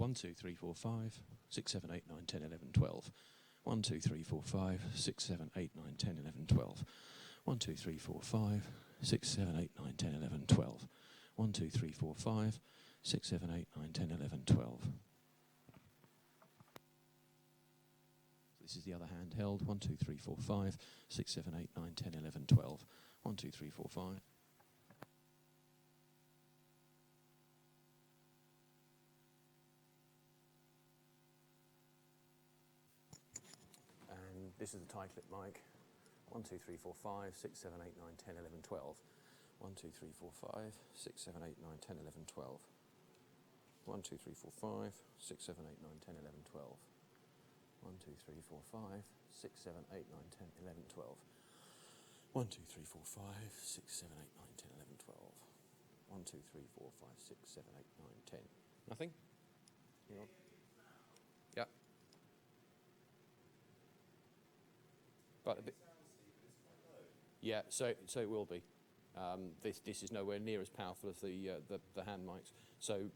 1, 2, 3, 4, 5, 6, 7, 8, 9, 10, 11, 12. 1, 2, 3, 4, 5, 6, 7, 8, 9, 10, 11, 12. 1, 2, 3, 4, 5, 6, 7, 8, 9, 10, 11, 12. 1, 2, 3, 4, 5, 6, 7, 8, 9, 10, 11, 12. This is the other hand held. 1, 2, 3, 4, 5, 6, 7, 8, 9, 10, 11, 12. 1, 2, 3, 4, 5. And this is the tie clip mic. 1, 2, 3, 4, 5, 6, 7, 8, 9, 10, 11, 12. 1, 2, 3, 4, 5, 6, 7, 8, 9, 10, 11, 12. 1, 2, 3, 4, 5, 6, 7, 8, 9, 10, 11, 12. 1, 2, 3, 4, 5, 6, 7, 8, 9, 10, 11, 12. 1, 2, 3, 4, 5, 6, 7, 8, 9, 10, 11, 12. 1, 2, 3, 4, 5, 6, 7, 8, 9, 10. Nothing? You know? Yeah. But a bit. Yeah, so it will be. This is nowhere near as powerful as the hand mics. So.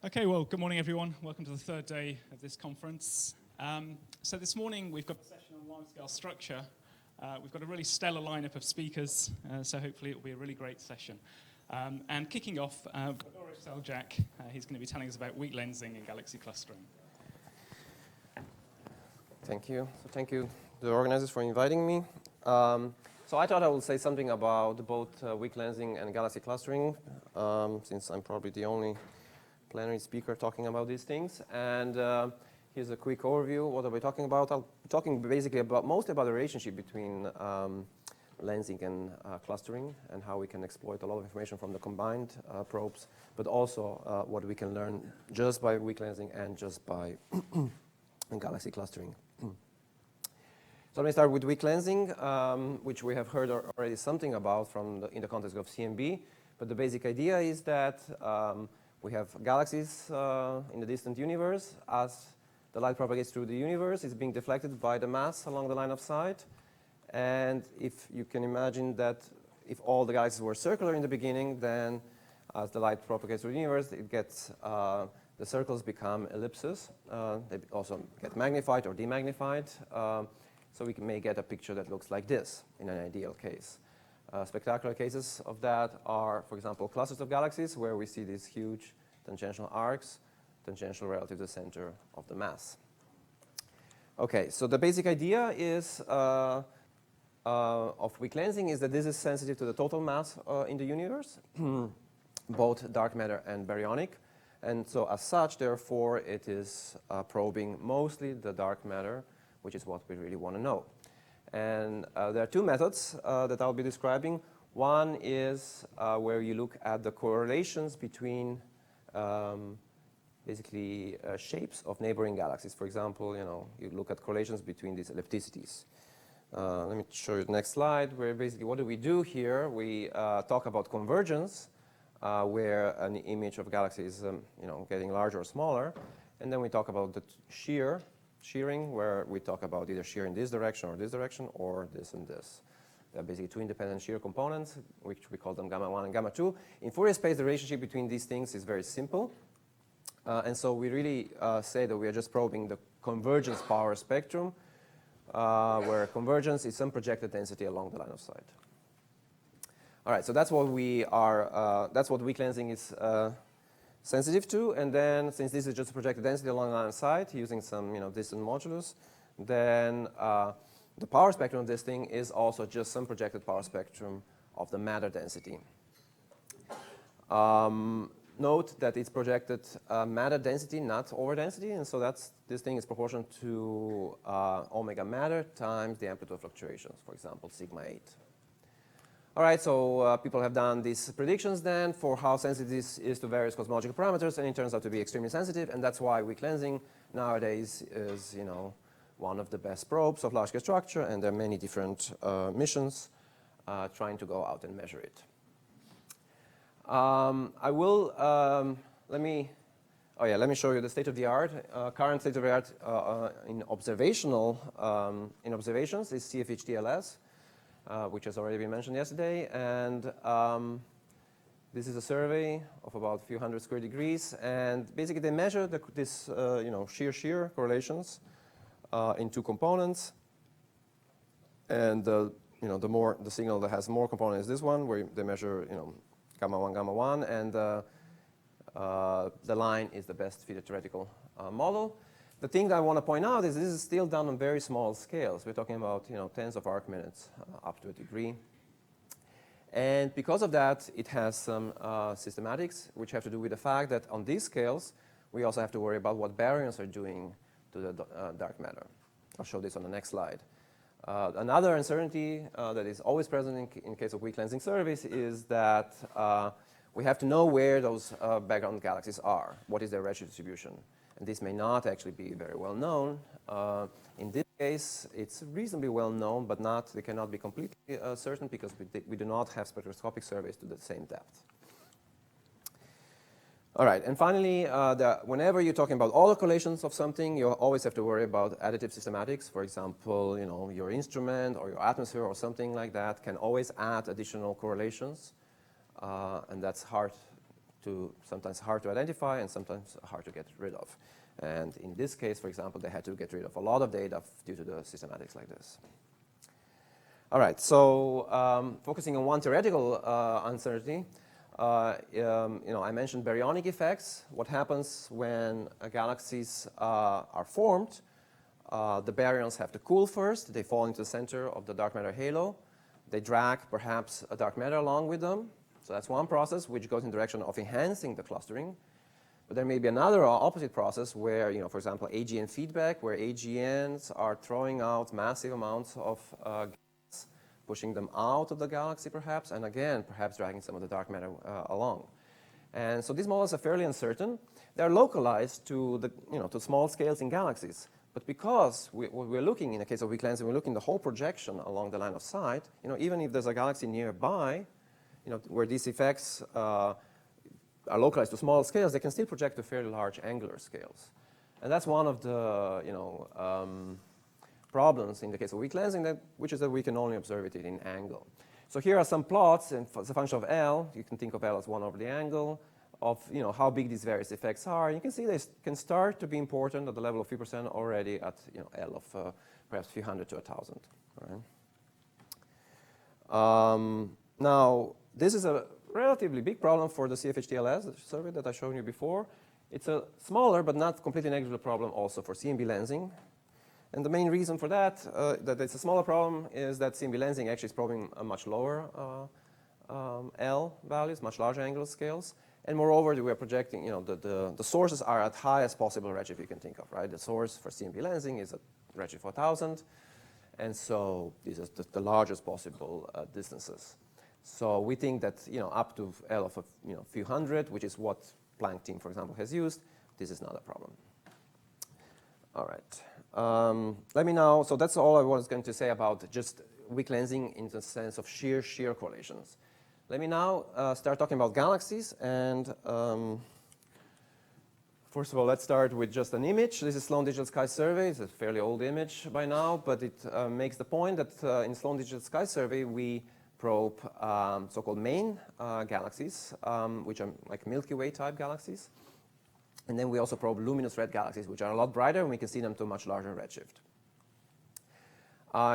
Okay, well, good morning, everyone. Welcome to the third day of this conference. So this morning, we've got a session on large-scale structure. We've got a really stellar lineup of speakers, so hopefully it will be a really great session. And kicking off, Boris Seljak, he's going to be telling us about weak lensing and galaxy clustering. Thank you. So thank you, the organizers, for inviting me. So I thought I would say something about both weak lensing and galaxy clustering, since I'm probably the only plenary speaker talking about these things. And here's a quick overview. What are we talking about? I'll be talking basically mostly about the relationship between lensing and clustering and how we can exploit a lot of information from the combined probes, but also what we can learn just by weak lensing and just by galaxy clustering. So let me start with weak lensing, which we have heard already something about in the context of CMB. But the basic idea is that we have galaxies in the distant universe. As the light propagates through the universe, it's being deflected by the mass along the line of sight. And if you can imagine that if all the galaxies were circular in the beginning, then as the light propagates through the universe, it gets the circles become ellipses. They also get magnified or demagnified. So we may get a picture that looks like this in an ideal case. Spectacular cases of that are, for example, clusters of galaxies where we see these huge tangential arcs, tangential relative to the center of the mass. Okay, so the basic idea is of weak lensing is that this is sensitive to the total mass in the universe, both dark matter and baryonic. And so as such, therefore, it is probing mostly the dark matter, which is what we really want to know. And there are two methods that I'll be describing. One is where you look at the correlations between basically shapes of neighboring galaxies. For example, you look at correlations between these ellipticities. Let me show you the next slide, where basically what do we do here? We talk about convergence, where an image of galaxy is getting larger or smaller. And then we talk about the shearing, where we talk about either shear in this direction, or this and this. There are basically two independent shear components, which we call them gamma 1 and gamma 2. In Fourier space, the relationship between these things is very simple. And so we really say that we are just probing the convergence power spectrum, where convergence is some projected density along the line of sight. All right, so that's what we are. That's what weak lensing is sensitive to. And then, since this is just a projected density along the line of sight using some distant modulus, then the power spectrum of this thing is also just some projected power spectrum of the matter density. Note that it's projected matter density, not over density, and so this thing is proportional to omega matter times the amplitude of fluctuations, for example, sigma 8. All right, so people have done these predictions then for how sensitive this is to various cosmological parameters, and it turns out to be extremely sensitive, and that's why weak lensing nowadays is, one of the best probes of large-scale structure, and there are many different missions trying to go out and measure it. Let me show you the state of the art. Current state of the art in observations is CFHTLS. Which has already been mentioned yesterday, and this is a survey of about a few hundred square degrees, and basically they measure this shear correlations in two components, and the signal that has more components is this one, where they measure gamma 1, and the line is the best fitted theoretical model. The thing that I want to point out is this is still done on very small scales. We're talking about tens of arc minutes up to a degree. And because of that, it has some systematics, which have to do with the fact that on these scales, we also have to worry about what baryons are doing to the dark matter. I'll show this on the next slide. Another uncertainty that is always present in case of weak lensing surveys is that we have to know where those background galaxies are. What is their redshift distribution? And this may not actually be very well known. In this case, it's reasonably well known, but they cannot be completely certain because we do not have spectroscopic surveys to the same depth. All right, and finally, whenever you're talking about all the correlations of something, you always have to worry about additive systematics. For example, your instrument or your atmosphere or something like that can always add additional correlations, and that's hard sometimes hard to identify and sometimes hard to get rid of. And in this case, for example, they had to get rid of a lot of data due to the systematics like this. All right, so focusing on one theoretical uncertainty, I mentioned baryonic effects. What happens when galaxies are formed? The baryons have to cool first. They fall into the center of the dark matter halo. They drag perhaps a dark matter along with them. So that's one process which goes in the direction of enhancing the clustering. But there may be another opposite process where, for example, AGN feedback, where AGNs are throwing out massive amounts of gas, pushing them out of the galaxy perhaps, and again, perhaps dragging some of the dark matter along. And so these models are fairly uncertain. They're localized to to small scales in galaxies. But because we're looking, in the case of weak lensing, we're looking the whole projection along the line of sight, even if there's a galaxy nearby, where these effects are localized to small scales, they can still project to fairly large angular scales. And that's one of the problems in the case of weak lensing, which is that we can only observe it in angle. So here are some plots, and as a function of L, you can think of L as 1 over the angle, of how big these various effects are. You can see they can start to be important at the level of 3% already at L of perhaps a few hundred to 1,000. Right? Now, this is a relatively big problem for the CFHTLS survey that I showed you before. It's a smaller but not completely negligible problem also for CMB lensing. And the main reason for that, that it's a smaller problem, is that CMB lensing actually is probing a much lower L values, much larger angular scales. And moreover, we are projecting, the sources are at highest possible redshift you can think of, right? The source for CMB lensing is at redshift 4,000. And so these are the largest possible distances. So we think that up to L of a few hundred, which is what Planck team, for example, has used, this is not a problem. All right. Let me now, so that's all I was going to say about just weak lensing in the sense of sheer correlations. Let me now start talking about galaxies. And first of all, let's start with just an image. This is Sloan Digital Sky Survey. It's a fairly old image by now, but it makes the point that in Sloan Digital Sky Survey, we probe so-called main galaxies, which are like Milky Way type galaxies. And then we also probe luminous red galaxies, which are a lot brighter, and we can see them to a much larger redshift.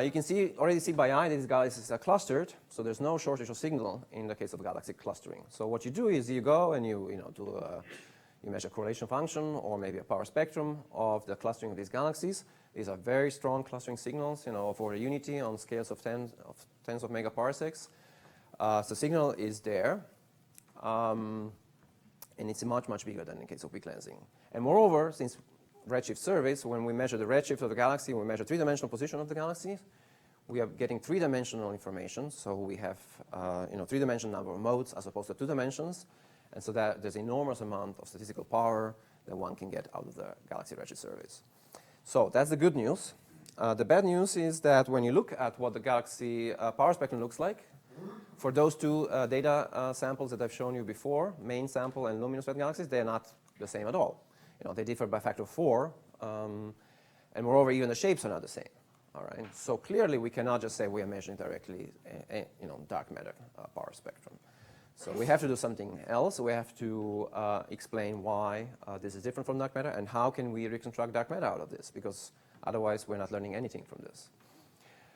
You can already see by eye that these galaxies are clustered, so there's no shortage of signal in the case of galaxy clustering. So what you do is you go and you measure a correlation function or maybe a power spectrum of the clustering of these galaxies. These are very strong clustering signals, for a unity on scales of tens of megaparsecs. So signal is there, and it's much bigger than in the case of weak lensing. And moreover, since redshift surveys, when we measure the redshift of the galaxy, we measure three-dimensional position of the galaxy, we are getting three-dimensional information. So we have three-dimensional number of modes as opposed to 2 dimensions. And so that there's enormous amount of statistical power that one can get out of the galaxy redshift surveys. So that's the good news. The bad news is that when you look at what the galaxy power spectrum looks like, for those two data samples that I've shown you before, main sample and luminous red galaxies, they're not the same at all. They differ by a factor of 4, and moreover, even the shapes are not the same. All right. So clearly, we cannot just say we are measuring directly, dark matter power spectrum. So we have to do something else. We have to explain why this is different from dark matter, and how can we reconstruct dark matter out of this? Because otherwise, we're not learning anything from this.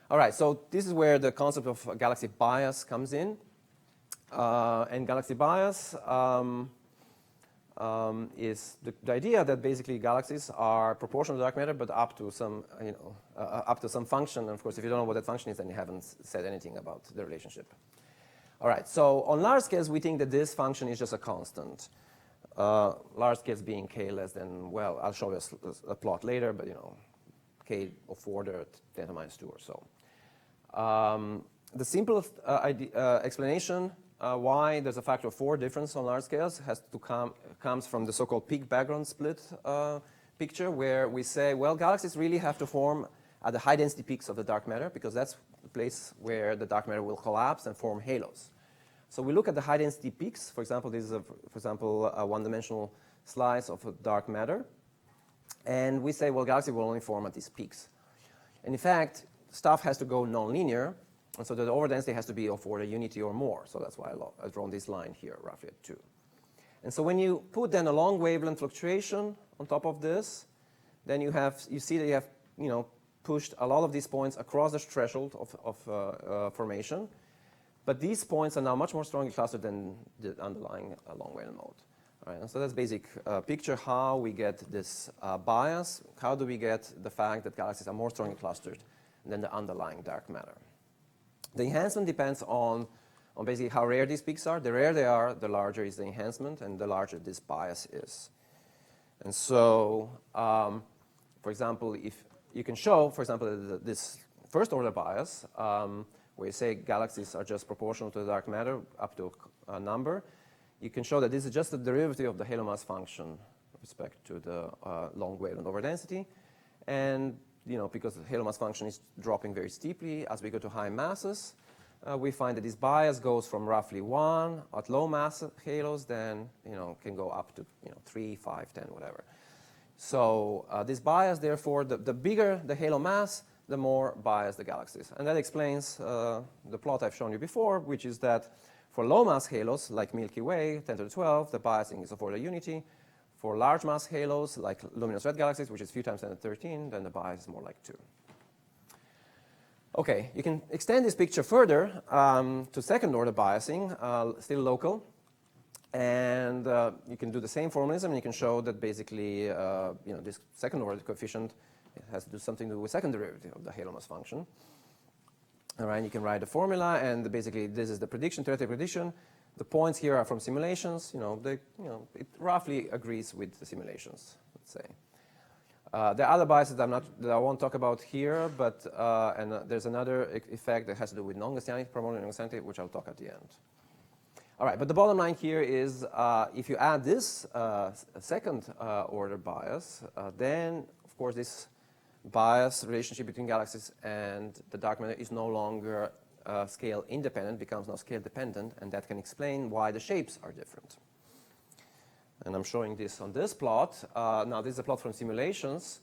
All right. So this is where the concept of galaxy bias comes in, and galaxy bias. Is the idea that basically galaxies are proportional to dark matter, but up to some function. And of course, if you don't know what that function is, then you haven't said anything about the relationship. All right. So on large scales, we think that this function is just a constant. Large scales being k less than, well, I'll show you a plot later, but k of 4 to the 10 to the minus 2 or so. The simplest explanation why there's a factor of 4 difference on large scales comes from the so-called peak background split picture, where we say, well, galaxies really have to form at the high density peaks of the dark matter, because that's the place where the dark matter will collapse and form halos. So we look at the high density peaks. For example, this is a one-dimensional slice of dark matter, and we say, well, galaxies will only form at these peaks. And in fact, stuff has to go nonlinear. And so the overdensity has to be of order unity or more. So that's why I've drawn this line here, roughly at 2. And so when you put then a long wavelength fluctuation on top of this, then you see that you have pushed a lot of these points across the threshold of formation. But these points are now much more strongly clustered than the underlying long wavelength mode. All right, and so that's basic picture how we get this bias. How do we get the fact that galaxies are more strongly clustered than the underlying dark matter? The enhancement depends on basically how rare these peaks are. The rarer they are, the larger is the enhancement, and the larger this bias is. And so, for example, if you can show, for example, this first order bias, where you say galaxies are just proportional to the dark matter up to a number, you can show that this is just the derivative of the halo mass function with respect to the long wavelength over density. And because the halo mass function is dropping very steeply as we go to high masses, we find that this bias goes from roughly 1 at low mass halos, then can go up to 3, 5, 10, whatever. So this bias, therefore, the bigger the halo mass, the more biased the galaxies. And that explains the plot I've shown you before, which is that for low mass halos like Milky Way, 10 to the 12, the biasing is of order unity. For large mass halos like luminous red galaxies, which is a few times 10 to the 13, then the bias is more like 2. Okay, you can extend this picture further to second order biasing, still local. And you can do the same formalism, and you can show that basically this second order coefficient has to do something to do with second derivative of the halo mass function. All right, you can write the formula, and basically this is the prediction, theoretical prediction. The points here are from simulations. It roughly agrees with the simulations, let's say. There are other biases that I won't talk about here, but there's another effect that has to do with non-gaussianity, primordial non-gaussianity, which I'll talk at the end. All right, but the bottom line here is if you add this second order bias, then of course this bias relationship between galaxies and the dark matter is no longer scale independent, becomes now scale dependent, and that can explain why the shapes are different. And I'm showing this on this plot. Now this is a plot from simulations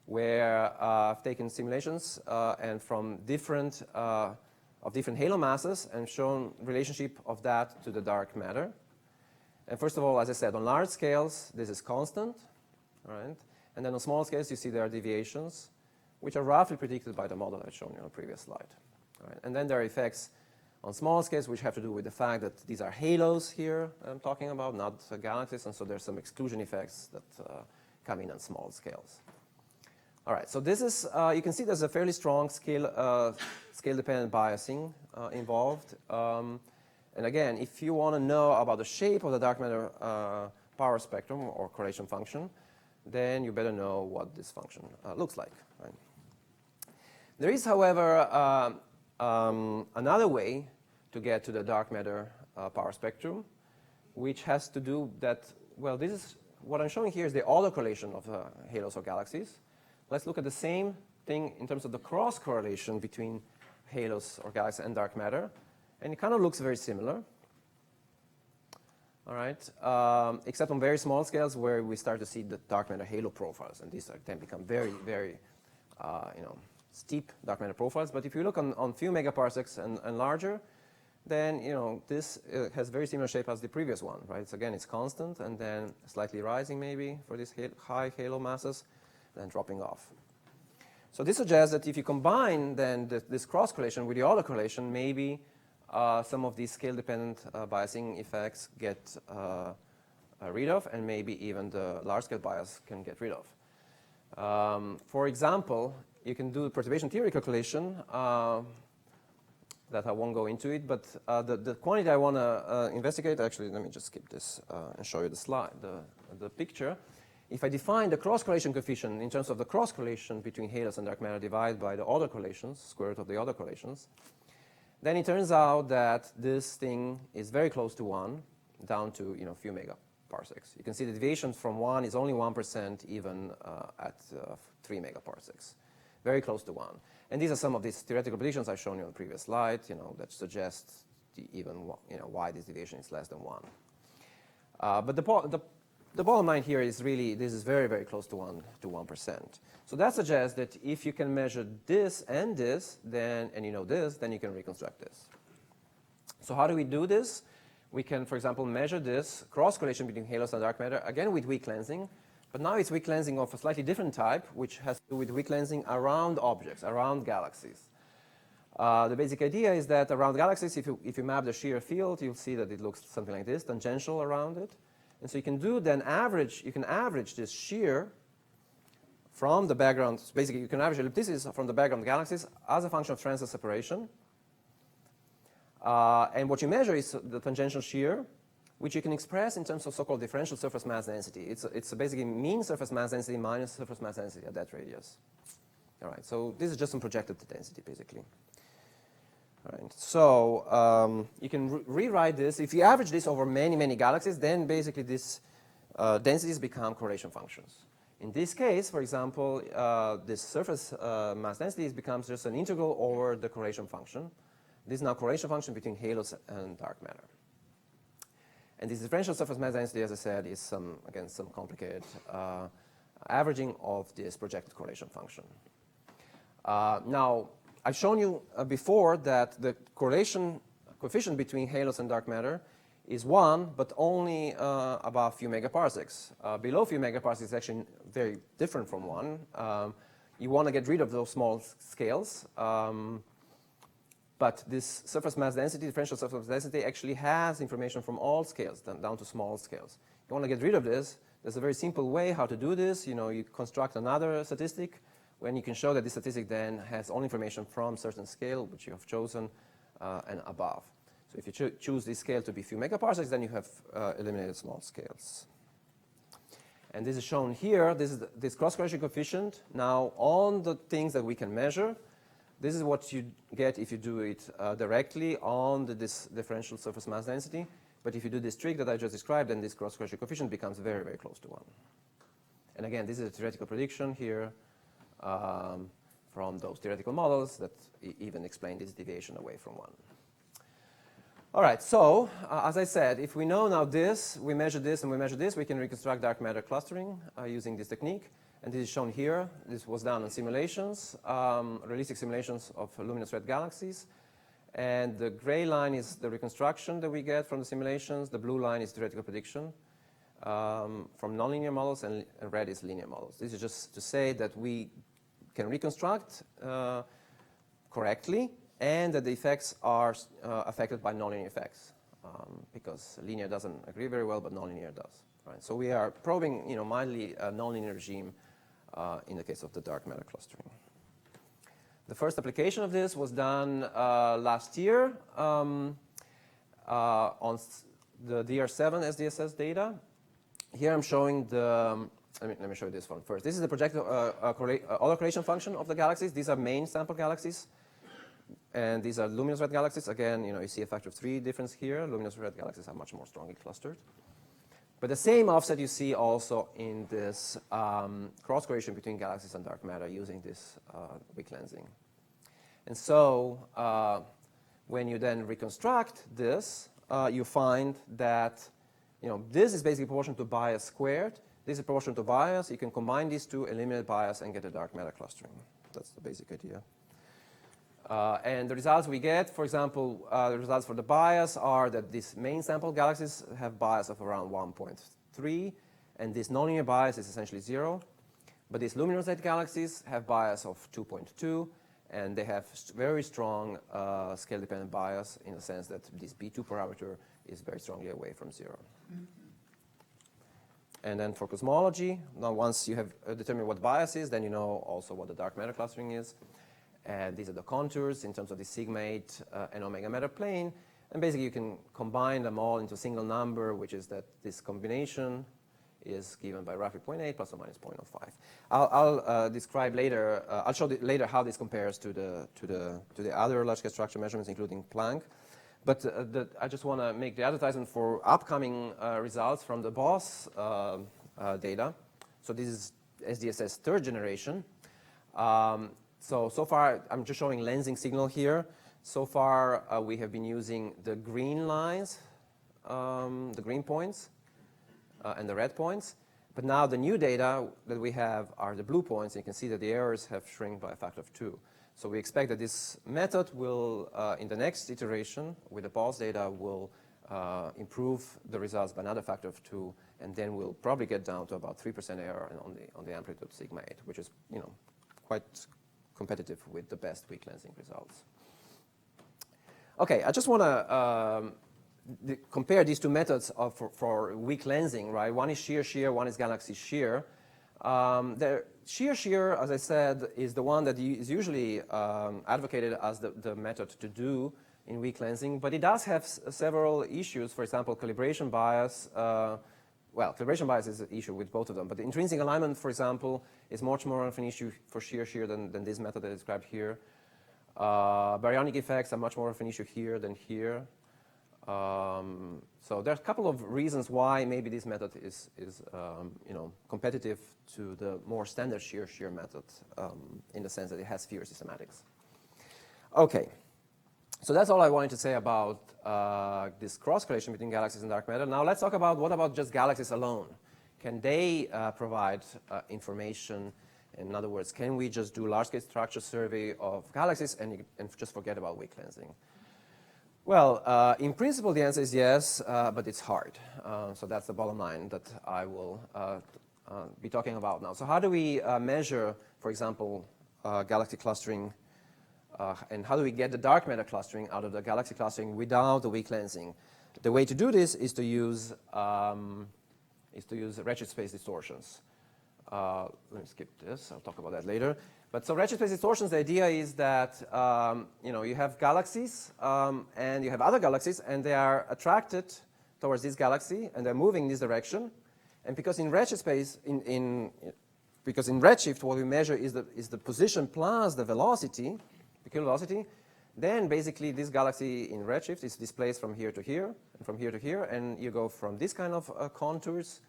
where I've taken simulations and from different halo masses and shown relationship of that to the dark matter. And first of all, as I said, on large scales, this is constant, right? And then on small scales, you see there are deviations, which are roughly predicted by the model I've shown you on the previous slide. Right? And then there are effects on small scales, which have to do with the fact that these are halos here I'm talking about, not galaxies, and so there's some exclusion effects that come in on small scales. All right, so this is, you can see there's a fairly strong scale-dependent biasing involved. And again, if you want to know about the shape of the dark matter power spectrum or correlation function, then you better know what this function looks like. Right? There is, however, another way to get to the dark matter power spectrum, which has to do that, well, this is what I'm showing here is the autocorrelation of halos or galaxies. Let's look at the same thing in terms of the cross correlation between halos or galaxies and dark matter. And it kind of looks very similar. All right, except on very small scales where we start to see the dark matter halo profiles, and these then become very, very, steep dark matter profiles. But if you look on few megaparsecs and larger, then this has very similar shape as the previous one, right? So again, it's constant, and then slightly rising maybe for these high halo masses, then dropping off. So this suggests that if you combine then this cross correlation with the autocorrelation, maybe some of these scale-dependent biasing effects get rid of, and maybe even the large-scale bias can get rid of. For example, you can do perturbation theory calculation that I won't go into it, but the quantity I want to investigate, actually, let me just skip this and show you the slide, the picture. If I define the cross-correlation coefficient in terms of the cross-correlation between halos and dark matter divided by the autocorrelations, square root of the autocorrelations, then it turns out that this thing is very close to 1, down to a few megaparsecs. You can see the deviation from 1 is only 1% even at 3 megaparsecs. Very close to 1. And these are some of these theoretical predictions I've shown you on the previous slide, that suggest why this deviation is less than 1. But the bottom line here is really this is very, very close to 1%. So that suggests that if you can measure this and this, then and you know this, then you can reconstruct this. So how do we do this? we can, for example, measure this cross-correlation between halos and dark matter, again with weak lensing. But now it's weak lensing of a slightly different type, which has to do with weak lensing around objects, around galaxies. The basic idea is that around galaxies, if you map the shear field, you'll see that it looks something like this, tangential around it. And so you can do then you can average this shear from the background. Basically, you can average ellipticity from the background galaxies as a function of transverse separation. And what you measure is the tangential shear, which you can express in terms of so-called differential surface mass density. It's basically mean surface mass density minus surface mass density at that radius. All right, so this is just some projected density, basically. All right, so you can rewrite this. If you average this over many, many galaxies, then basically these densities become correlation functions. In this case, for example, this surface mass density becomes just an integral over the correlation function. This is now correlation function between halos and dark matter. And this differential surface mass density, as I said, is again some complicated averaging of this projected correlation function. Now, I've shown you before that the correlation coefficient between halos and dark matter is 1, but only above a few megaparsecs. Below a few megaparsecs, it's actually very different from 1. You want to get rid of those small scales. But this surface mass density, differential surface mass density, actually has information from all scales, down to small scales. You want to get rid of this. There's a very simple way how to do this. You construct another statistic when you can show that this statistic then has all information from certain scale, which you have chosen, and above. So if you choose this scale to be few megaparsecs, then you have eliminated small scales. And this is shown here. This is this cross-correlation coefficient. Now, on the things that we can measure, this is what you get if you do it directly on this differential surface mass density. But if you do this trick that I just described, then this cross-correlation coefficient becomes very, very close to 1. And again, this is a theoretical prediction here from those theoretical models that even explain this deviation away from 1. All right, so as I said, if we know now this, we measure this, and we measure this, we can reconstruct dark matter clustering using this technique. And this is shown here. This was done on simulations, realistic simulations of luminous red galaxies. And the gray line is the reconstruction that we get from the simulations. The blue line is theoretical prediction from nonlinear models, and red is linear models. This is just to say that we can reconstruct correctly, and that the effects are affected by nonlinear effects, because linear doesn't agree very well, but nonlinear does. Right? So we are probing, mildly a nonlinear regime in the case of the dark matter clustering. The first application of this was done last year on the DR7 SDSS data. Here I'm showing the, let me show you this one first. This is the projected autocorrelation function of the galaxies. These are main sample galaxies. And these are luminous red galaxies. Again, you see a factor of 3 difference here. Luminous red galaxies are much more strongly clustered. But the same offset you see also in this cross-correlation between galaxies and dark matter using this weak lensing. And so when you then reconstruct this, you find that this is basically proportional to bias squared. This is proportional to bias. You can combine these two, eliminate bias, and get a dark matter clustering. That's the basic idea. And the results we get, for example, the results for the bias are that these main sample galaxies have bias of around 1.3, and this nonlinear bias is essentially 0. But these luminous red galaxies have bias of 2.2, and they have very strong scale-dependent bias in the sense that this B2 parameter is very strongly away from 0. Mm-hmm. And then for cosmology, now once you have determined what bias is, then you know also what the dark matter clustering is. And these are the contours in terms of the sigma 8 and omega matter plane. And basically, you can combine them all into a single number, which is that this combination is given by roughly 0.8 plus or minus 0.05. I'll describe later. I'll show later how this compares to the other large-scale structure measurements, including Planck. But I just want to make the advertisement for upcoming results from the BOSS data. So this is SDSS third generation. So far, I'm just showing lensing signal here. So far, we have been using the green lines, the green points, and the red points. But now the new data that we have are the blue points. And you can see that the errors have shrunk by a factor of 2. So we expect that this method will, in the next iteration with the pulse data, will improve the results by another factor of 2, and then we'll probably get down to about 3% error on the amplitude sigma 8, which is quite competitive with the best weak lensing results. Okay, I just want to compare these two methods for weak lensing, right? One is shear, one is galaxy shear. The shear, as I said, is the one that is usually advocated as the method to do in weak lensing, but it does have several issues. For example, calibration bias. Well, calibration bias is an issue with both of them, but the intrinsic alignment, for example, is much more of an issue for shear than this method I described here. Baryonic effects are much more of an issue here than here. So there's a couple of reasons why maybe this method is competitive to the more standard shear method in the sense that it has fewer systematics. Okay, so that's all I wanted to say about this cross-correlation between galaxies and dark matter. Now let's talk about what about just galaxies alone? Can they provide information? In other words, can we just do large-scale structure survey of galaxies and just forget about weak lensing? Well, in principle, the answer is yes, but it's hard. So that's the bottom line that I will be talking about now. So how do we measure, for example, galaxy clustering, and how do we get the dark matter clustering out of the galaxy clustering without the weak lensing? The way to do this is to use redshift space distortions. Let me skip this. I'll talk about that later. But so redshift space distortions, the idea is that you have galaxies and you have other galaxies, and they are attracted towards this galaxy, and they're moving in this direction. And because in redshift space, because in redshift, what we measure is the position plus the velocity, peculiar velocity, then basically this galaxy in redshift is displaced from here to here, and from here to here, and you go from this kind of contours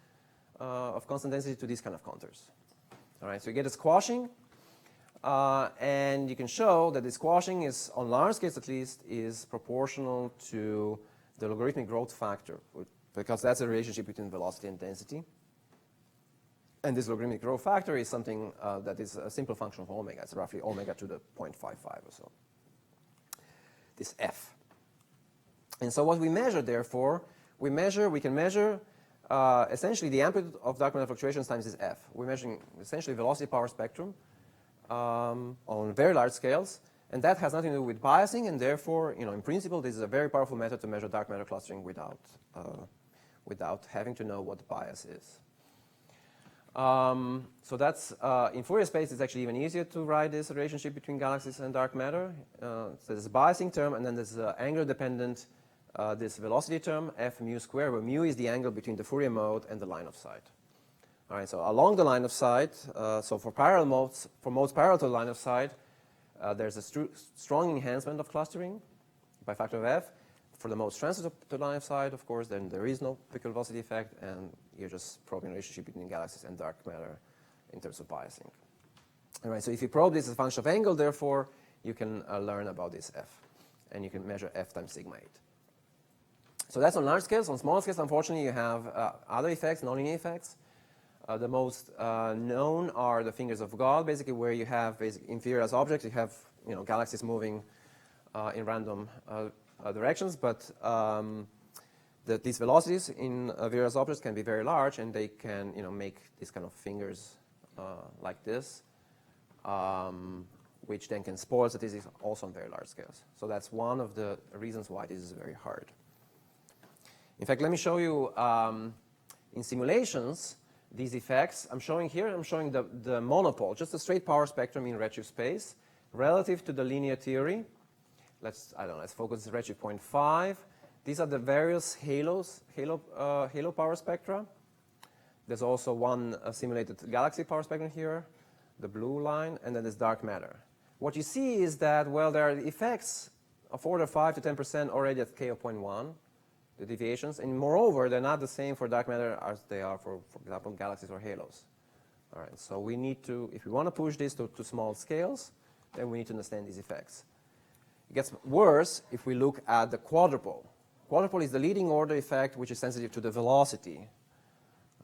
of constant density to these kind of contours. All right, so you get a squashing. And you can show that the squashing is, on large scales at least, is proportional to the logarithmic growth factor, because that's a relationship between velocity and density. And this logarithmic growth factor is something that is a simple function of omega. It's roughly omega to the 0.55 or so, this f. And so what we measure, therefore, we can measure essentially the amplitude of dark matter fluctuations times this f. We're measuring essentially velocity power spectrum on very large scales, and that has nothing to do with biasing, and therefore, in principle, this is a very powerful method to measure dark matter clustering without having to know what the bias is. So that's in Fourier space, it's actually even easier to write this relationship between galaxies and dark matter. So there's a biasing term, and then there's angular dependent this velocity term, f mu square, where mu is the angle between the Fourier mode and the line of sight. All right, so along the line of sight, so for parallel modes, for modes parallel to the line of sight, there's a strong enhancement of clustering by factor of f. For the modes transitive to the line of sight, of course, then there is no peculiar velocity effect, and you're just probing a relationship between galaxies and dark matter in terms of biasing. All right, so if you probe this as a function of angle, therefore, you can learn about this f, and you can measure f times sigma 8. So that's on large scales. On small scales, unfortunately, you have other effects, nonlinear effects. The most known are the fingers of God, basically, where you have in Vera's objects, you have galaxies moving in random directions, but these velocities in Vera's objects can be very large, and they can make these kind of fingers like this, which then can spoil statistics also on very large scales. So that's one of the reasons why this is very hard. In fact, let me show you in simulations these effects. I'm showing the monopole, just a straight power spectrum in redshift space relative to the linear theory. Let's focus redshift 0.5. These are the various halo power spectra. There's also one simulated galaxy power spectrum here, the blue line, and then there's dark matter. What you see is that, well, there are effects of order 5 to 10% already at k of 0.1. The deviations, and moreover, they're not the same for dark matter as they are for example, galaxies or halos. All right, so we need to, if we want to push this to small scales, then we need to understand these effects. It gets worse if we look at the quadrupole. Quadrupole is the leading order effect, which is sensitive to the velocity.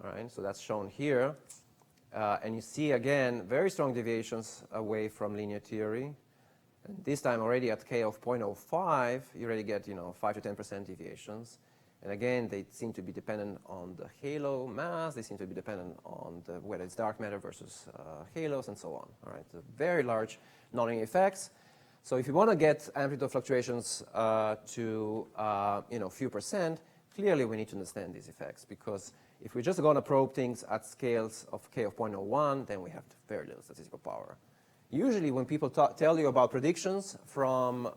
All right, so that's shown here, and you see again very strong deviations away from linear theory. And this time already at k of 0.05, you already get 5 to 10% deviations. And again, they seem to be dependent on the halo mass. They seem to be dependent on whether it's dark matter versus halos and so on. All right, so very large nonlinear effects. So if you want to get amplitude fluctuations to few percent, clearly we need to understand these effects, because if we're just going to probe things at scales of k of 0.01, then we have very little statistical power. Usually when people tell you about predictions from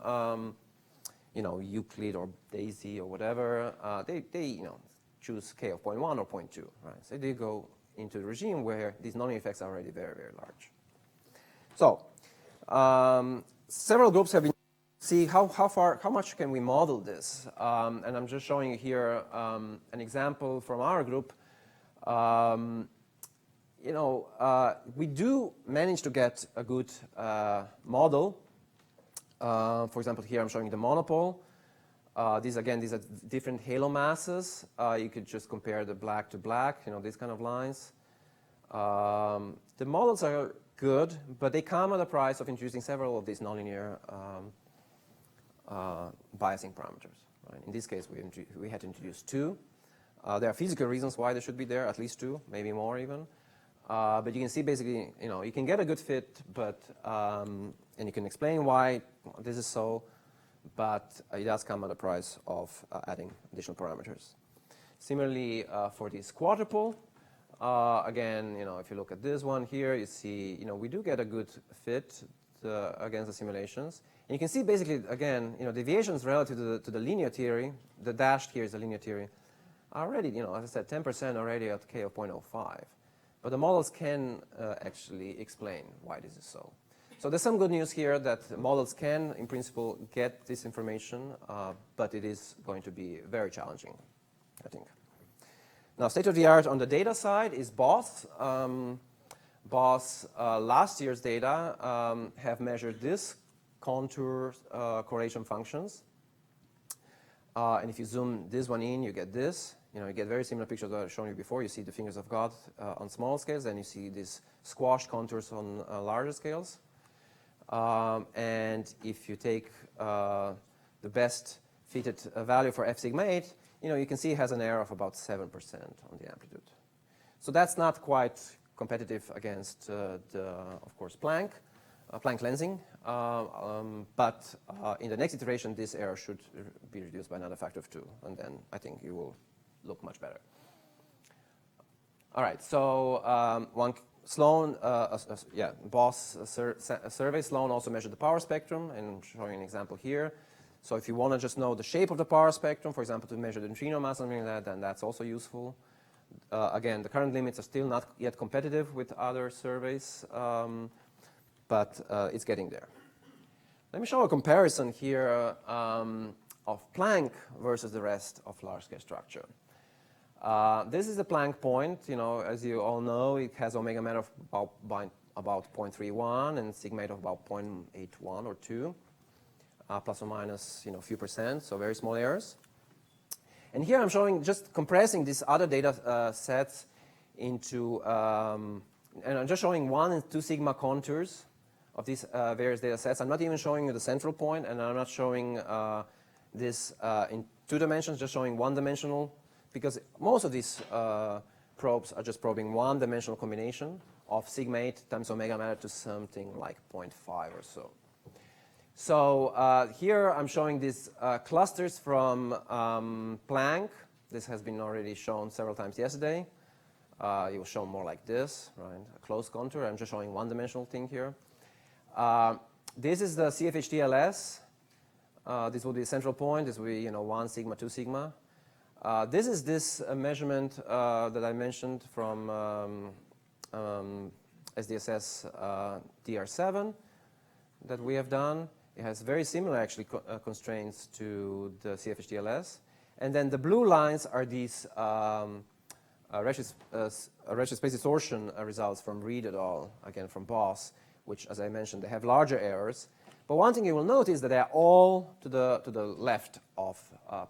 Euclid or Daisy or whatever, they choose k of 0.1 or 0.2, right? So they go into the regime where these nonlinear effects are already very, very large. So several groups have been see how much can we model this, and I'm just showing you here an example from our group. We do manage to get a good model. For example, here I'm showing the monopole. These are different halo masses. You could just compare the black to black, these kind of lines. The models are good, but they come at a price of introducing several of these nonlinear biasing parameters. Right? In this case, we had to introduce two. There are physical reasons why they should be there, at least two, maybe more even. But you can see basically, you can get a good fit, but and you can explain why this is so, but it does come at a price of adding additional parameters. Similarly, for this quadrupole, again, if you look at this one here, you see, we do get a good fit against the simulations. And you can see basically, again, deviations relative to the linear theory, the dashed here is the linear theory, are already, as I said, 10% already at k of 0.05. But the models can actually explain why this is so. So there's some good news here that models can, in principle, get this information, but it is going to be very challenging, I think. Now, state of the art on the data side is BOSS. BOSS last year's data have measured this contour correlation functions. And if you zoom this one in, you get this. You get very similar pictures that I've shown you before. You see the fingers of God on small scales, and you see these squash contours on larger scales. And if you take the best fitted value for f sigma 8, you can see it has an error of about 7% on the amplitude. So that's not quite competitive against of course, Planck lensing. But in the next iteration, this error should be reduced by another factor of 2, and then I think you will look much better. All right, so one Sloan, BOSS survey. Sloan also measured the power spectrum, and I'm showing an example here. So if you want to just know the shape of the power spectrum, for example, to measure the neutrino mass, something like that, then that's also useful. Again, the current limits are still not yet competitive with other surveys, but it's getting there. Let me show a comparison here of Planck versus the rest of large-scale structure. This is the Planck point. As you all know, it has omega matter of about 0.31 and sigma 8 of about 0.81 or 2, plus or minus a few percent, so very small errors. And here I'm showing, just compressing these other data sets into, and I'm just showing 1 and 2 sigma contours of these various data sets. I'm not even showing you the central point, and I'm not showing this in 2 dimensions, just showing 1-dimensional, because most of these probes are just probing 1-dimensional combination of sigma 8 times omega matter to something like 0.5 or so. So here I'm showing these clusters from Planck. This has been already shown several times yesterday. It was shown more like this, right? A closed contour. I'm just showing 1-dimensional thing here. This is the CFHT-LS. This will be the central point. This will be 1 sigma, 2 sigma. This is this measurement that I mentioned from SDSS DR7 that we have done. It has very similar, actually, constraints to the CFHT-LS. And then the blue lines are these Redshift space distortion results from Reed et al., again from BOSS, which, as I mentioned, they have larger errors. But one thing you will notice is that they are all to the left of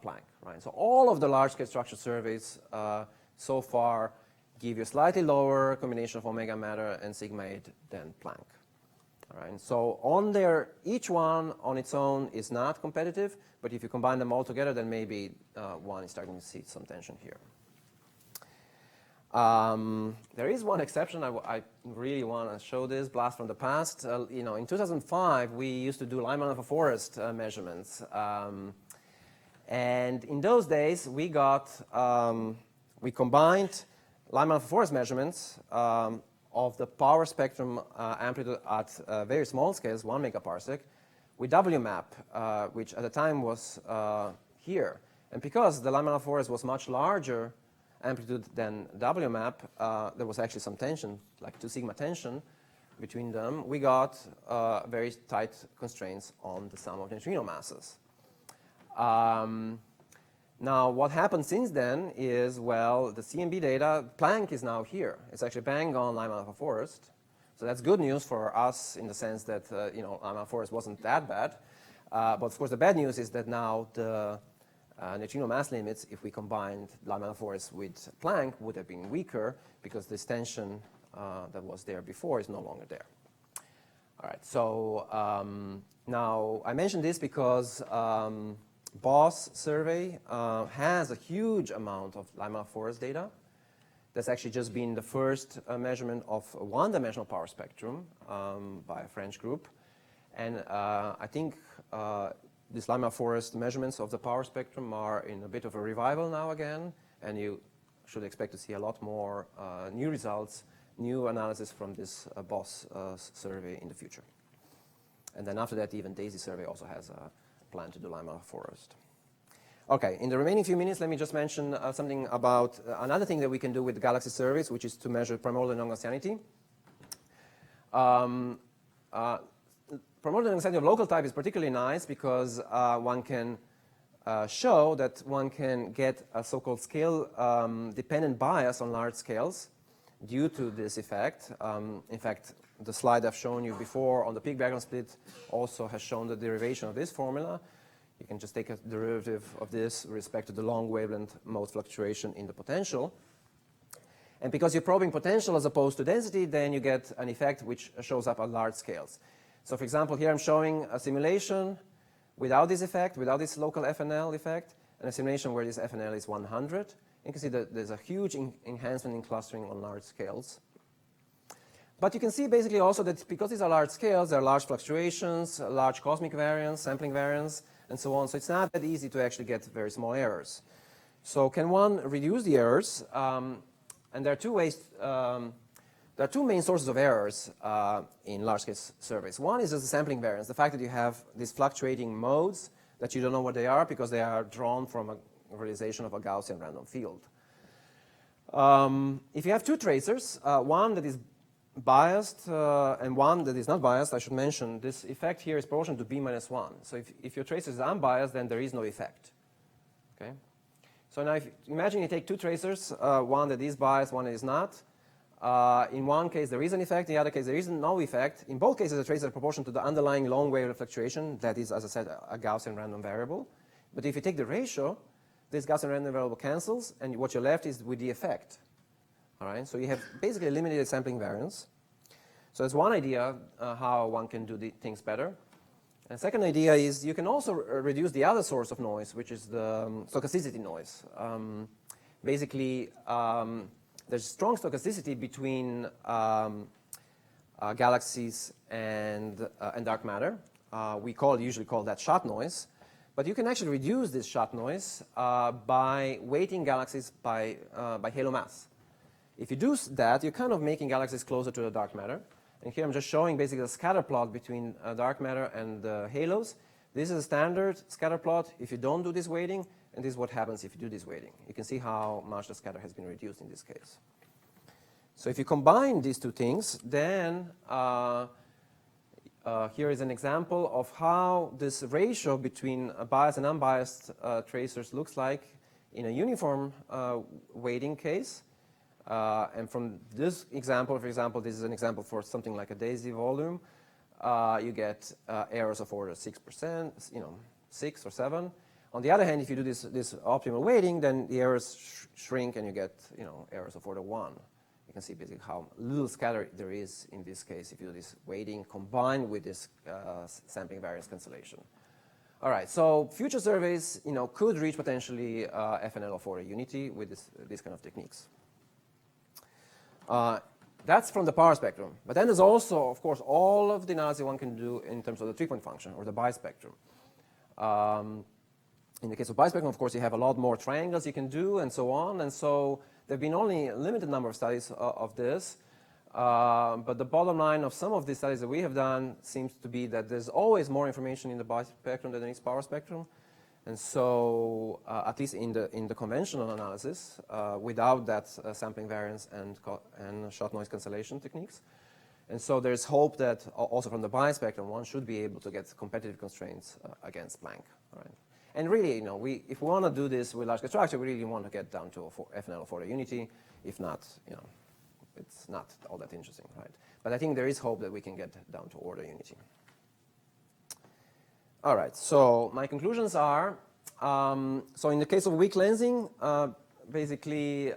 Planck, right? So all of the large-scale structure surveys so far give you a slightly lower combination of omega matter and sigma 8 than Planck. All right, so on there, each one on its own is not competitive, but if you combine them all together, then maybe one is starting to see some tension here. There is one exception. I really want to show this blast from the past. In 2005, we used to do Lyman-alpha forest measurements, and in those days, we combined Lyman-alpha forest measurements of the power spectrum amplitude at very small scales, 1 megaparsec, with WMAP, which at the time was here. And because the Lyman-alpha forest was much larger amplitude than WMAP, there was actually some tension, like 2 sigma tension between them. We got very tight constraints on the sum of neutrino masses. Now, what happened since then is, well, the CMB data, Planck is now here. It's actually bang on Lyman-alpha forest. So that's good news for us in the sense that, Lyman-alpha forest wasn't that bad. But of course, the bad news is that now the neutrino mass limits, if we combined Lyman-alpha forest with Planck, would have been weaker because this tension that was there before is no longer there. All right, so now I mentioned this because BOSS survey has a huge amount of Lyman-alpha forest data. That's actually just been the first measurement of a one-dimensional power spectrum by a French group. And I think these Lyman-alpha forest measurements of the power spectrum are in a bit of a revival now again, and you should expect to see a lot more new results, new analysis from this BOSS survey in the future. And then after that, even DAISY survey also has a plan to do Lyman-alpha forest. Okay, in the remaining few minutes, let me just mention something about another thing that we can do with the galaxy surveys, which is to measure primordial non-gaussianity. Primordial non-gaussianity of local type is particularly nice because one can show that one can get a so-called scale-dependent bias on large scales due to this effect. In fact, the slide I've shown you before on the peak background split also has shown the derivation of this formula. You can just take a derivative of this with respect to the long wavelength mode fluctuation in the potential. And because you're probing potential as opposed to density, then you get an effect which shows up at large scales. So for example, here I'm showing a simulation without this effect, without this local FNL effect, and a simulation where this FNL is 100. You can see that there's a huge enhancement in clustering on large scales. But you can see basically also that because these are large scales, there are large fluctuations, large cosmic variance, sampling variance, and so on. So it's not that easy to actually get very small errors. So can one reduce the errors? And there are two ways. There are two main sources of errors in large-scale surveys. One is just the sampling variance, the fact that you have these fluctuating modes that you don't know what they are because they are drawn from a realization of a Gaussian random field. If you have two tracers, one that is biased and one that is not biased, I should mention this effect here is proportional to b minus 1. So if your tracer is unbiased, then there is no effect. Okay? So now imagine you take two tracers, one that is biased, one that is not. In one case, there is an effect. In the other case, there is no effect. In both cases, the tracer is proportional to the underlying long wavelength fluctuation. That is, as I said, a Gaussian random variable. But if you take the ratio, this Gaussian random variable cancels, and what you're left is with the effect. All right? So you have basically eliminated sampling variance. So that's one idea how one can do the things better. And the second idea is you can also reduce the other source of noise, which is the stochasticity noise. Basically, there's strong stochasticity between galaxies and dark matter. We usually call that shot noise. But you can actually reduce this shot noise by weighting galaxies by halo mass. If you do that, you're kind of making galaxies closer to the dark matter. And here I'm just showing basically the scatter plot between dark matter and halos. This is a standard scatter plot if you don't do this weighting, and this is what happens if you do this weighting. You can see how much the scatter has been reduced in this case. So if you combine these two things, then here is an example of how this ratio between biased and unbiased tracers looks like in a uniform weighting case. And from this example, for example, this is an example for something like a DAISY volume. You get errors of order 6%, 6 or 7. On the other hand, if you do this optimal weighting, then the errors shrink and you get errors of order 1. You can see basically how little scatter there is in this case if you do this weighting combined with this sampling variance cancellation. All right, so future surveys, could reach potentially FNL of order unity with this kind of techniques. That's from the power spectrum. But then there's also, of course, all of the analysis one can do in terms of the 3-point function or the bispectrum. In the case of bispectrum, of course, you have a lot more triangles you can do and so on. And so there have been only a limited number of studies of this. But the bottom line of some of these studies that we have done seems to be that there's always more information in the bispectrum than in its power spectrum. And so, at least in the conventional analysis, without that sampling variance and shot noise cancellation techniques. And so there's hope that also from the bispectrum, one should be able to get competitive constraints against Planck. All right? And really, if we want to do this with large-scale structure, we really want to get down to FNL of order unity. If not, it's not all that interesting, right? But I think there is hope that we can get down to order unity. All right, so my conclusions are, so in the case of weak lensing, basically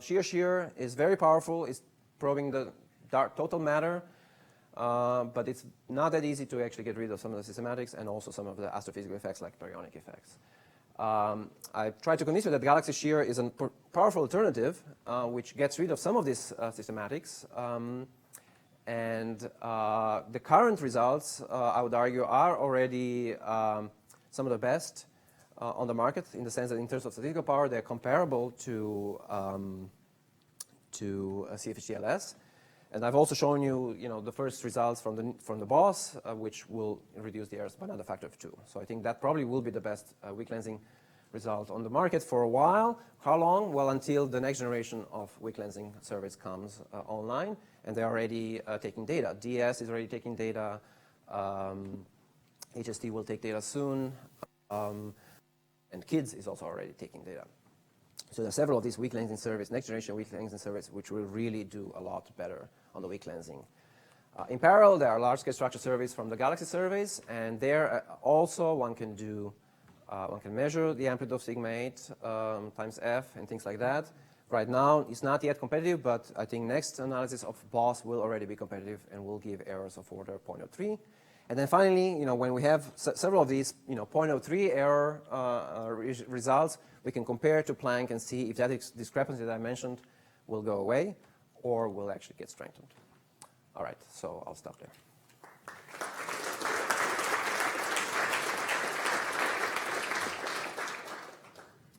shear is very powerful. It's probing the dark total matter, but it's not that easy to actually get rid of some of the systematics and also some of the astrophysical effects like baryonic effects. I tried to convince you that galaxy shear is a powerful alternative which gets rid of some of these systematics. And the current results, I would argue, are already some of the best on the market in the sense that in terms of statistical power, they're comparable to CFHTLS. And I've also shown you, the first results from the BOSS, which will reduce the errors by another factor of 2. So I think that probably will be the best weak lensing result on the market for a while. How long? Well, until the next generation of weak lensing surveys comes online, and they're already taking data. DS is already taking data. HST will take data soon, and KIDS is also already taking data. So there are several of these weak lensing surveys, next generation weak lensing surveys, which will really do a lot better on the weak lensing. In parallel, there are large-scale structure surveys from the galaxy surveys, and there also one can measure the amplitude of sigma 8 times f and things like that. Right now, it's not yet competitive, but I think next analysis of BOSS will already be competitive and will give errors of order 0.03. And then finally, when we have several of these, 0.03 error results, we can compare to Planck and see if that discrepancy that I mentioned will go away or will actually get strengthened. All right, so I'll stop there.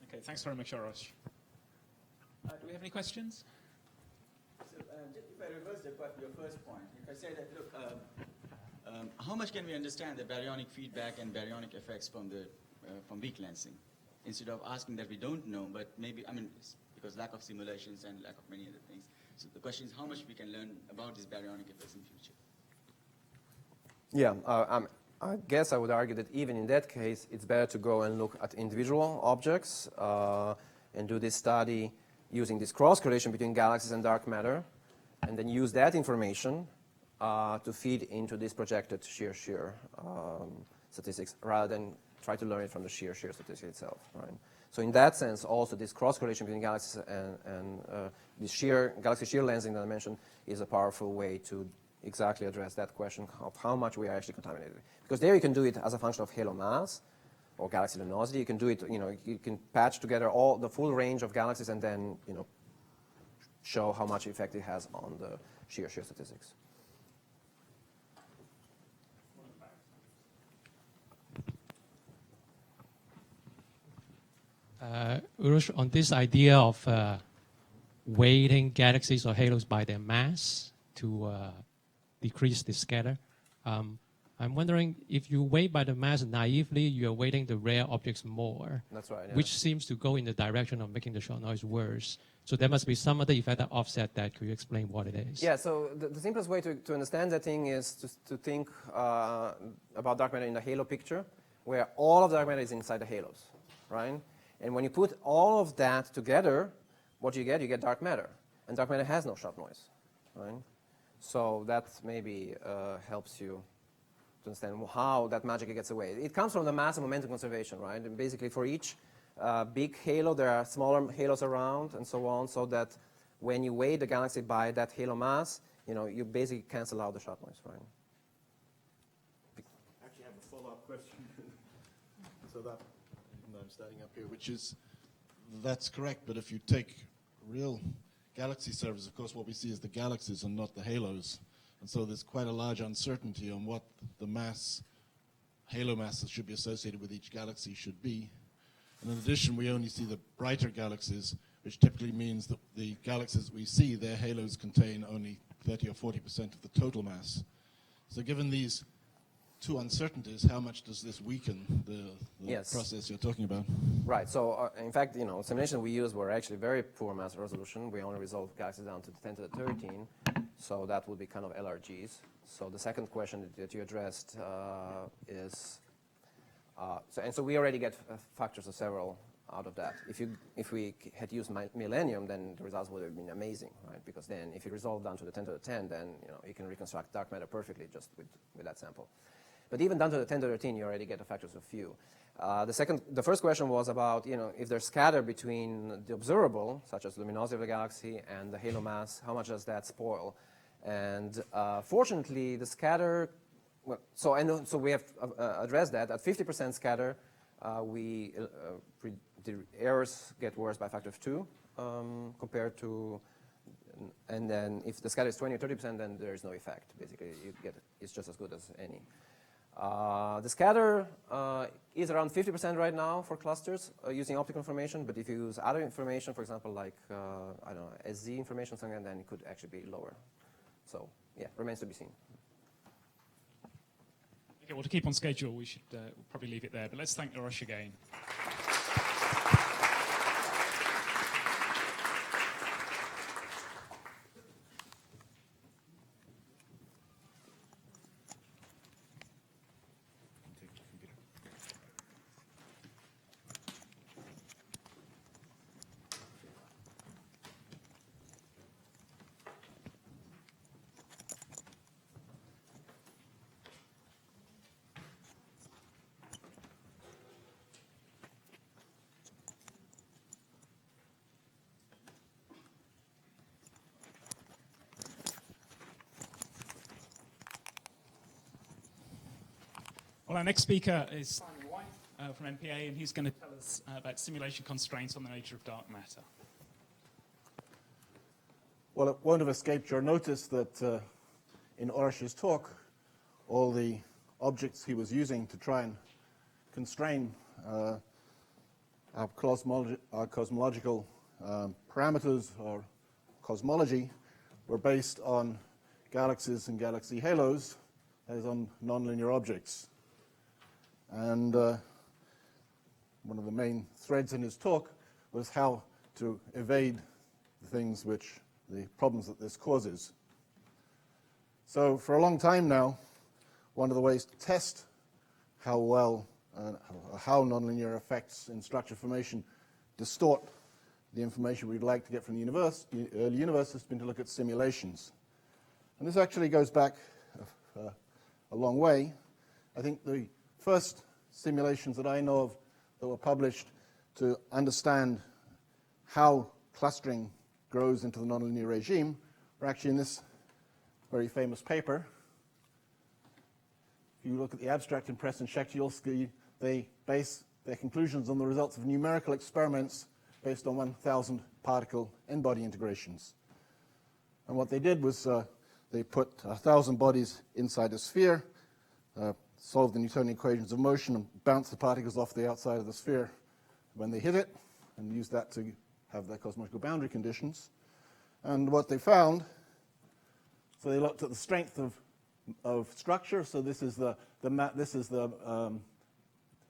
Okay, thanks very much, Arash. Do we have any questions? So, just if I reverse your first point, if I say that, look, how much can we understand the baryonic feedback and baryonic effects from weak lensing, instead of asking that we don't know, but maybe, because lack of simulations and lack of many other things. So the question is how much we can learn about these baryonic effects in the future. Yeah, I guess I would argue that even in that case, it's better to go and look at individual objects and do this study using this cross-correlation between galaxies and dark matter, and then use that information to feed into this projected shear statistics rather than try to learn it from the shear statistic itself, right? So in that sense, also this cross-correlation between galaxies and this galaxy shear lensing that I mentioned is a powerful way to exactly address that question of how much we are actually contaminated. Because there you can do it as a function of halo mass or galaxy luminosity. You can do it, you can patch together all the full range of galaxies and then, show how much effect it has on the shear statistics. Urush, on this idea of weighting galaxies or halos by their mass to decrease the scatter, I'm wondering if you weight by the mass naively, you're weighting the rare objects more. That's right. Yeah. Which seems to go in the direction of making the short noise worse. So there must be some other effect that offset that. Could you explain what it is? Yeah, so the simplest way to understand that thing is to think about dark matter in the halo picture, where all of the dark matter is inside the halos, right? And when you put all of that together, what you get dark matter. And dark matter has no sharp noise, right? So that maybe helps you to understand how that magic gets away. It comes from the mass and momentum conservation, right? And basically for each big halo, there are smaller halos around and so on, so that when you weight the galaxy by that halo mass, you basically cancel out the shot noise, right? I actually have a follow-up question. So that, I'm standing up here, which is, that's correct, but if you take real galaxy surveys, of course what we see is the galaxies and not the halos. And so there's quite a large uncertainty on what the mass, halo mass that should be associated with each galaxy should be. And in addition, we only see the brighter galaxies, which typically means that the galaxies we see, their halos contain only 30 or 40% of the total mass. So given these two uncertainties, how much does this weaken the Yes. process you're talking about? Right. So in fact, simulations we used were actually very poor mass resolution. We only resolved galaxies down to 10 to the 13. So that would be kind of LRGs. So the second question that you addressed is, so we already get factors of several out of that. If we had used Millennium, then the results would have been amazing, right? Because then if you resolve down to the 10 to the 10, then you can reconstruct dark matter perfectly just with that sample. But even down to the 10 to the 13, you already get the factors of few. The first question was about, if there's scatter between the observable, such as luminosity of the galaxy, and the halo mass, how much does that spoil? And fortunately, the scatter, so we have addressed that. At 50% scatter, the errors get worse by a factor of 2 compared to, and then if the scatter is 20 or 30%, then there is no effect. Basically, it's just as good as any. The scatter is around 50% right now for clusters using optical information, but if you use other information, for example, like, I don't know, SZ information, something, then it could actually be lower. So, yeah, remains to be seen. Okay, well, to keep on schedule, we should we'll probably leave it there, but let's thank Arash again. Well, our next speaker is Simon White from MPA, and he's going to tell us about simulation constraints on the nature of dark matter. Well, it won't have escaped your notice that in Arash's talk, all the objects he was using to try and constrain our cosmological parameters or cosmology were based on galaxies and galaxy halos, as on nonlinear objects. And one of the main threads in his talk was how to evade the problems that this causes. So for a long time now, one of the ways to test how well, how nonlinear effects in structure formation distort the information we'd like to get from the early universe has been to look at simulations. And this actually goes back a long way. I think the first simulations that I know of that were published to understand how clustering grows into the nonlinear regime were actually in this very famous paper. If you look at the abstract in Press and Schechter, you'll see they base their conclusions on the results of numerical experiments based on 1,000 particle n-body integrations. And what they did was they put 1,000 bodies inside a sphere, solved the Newtonian equations of motion, and bounced the particles off the outside of the sphere when they hit it, and used that to have their cosmological boundary conditions. And what they found, so they looked at the strength of structure. So this is the 80th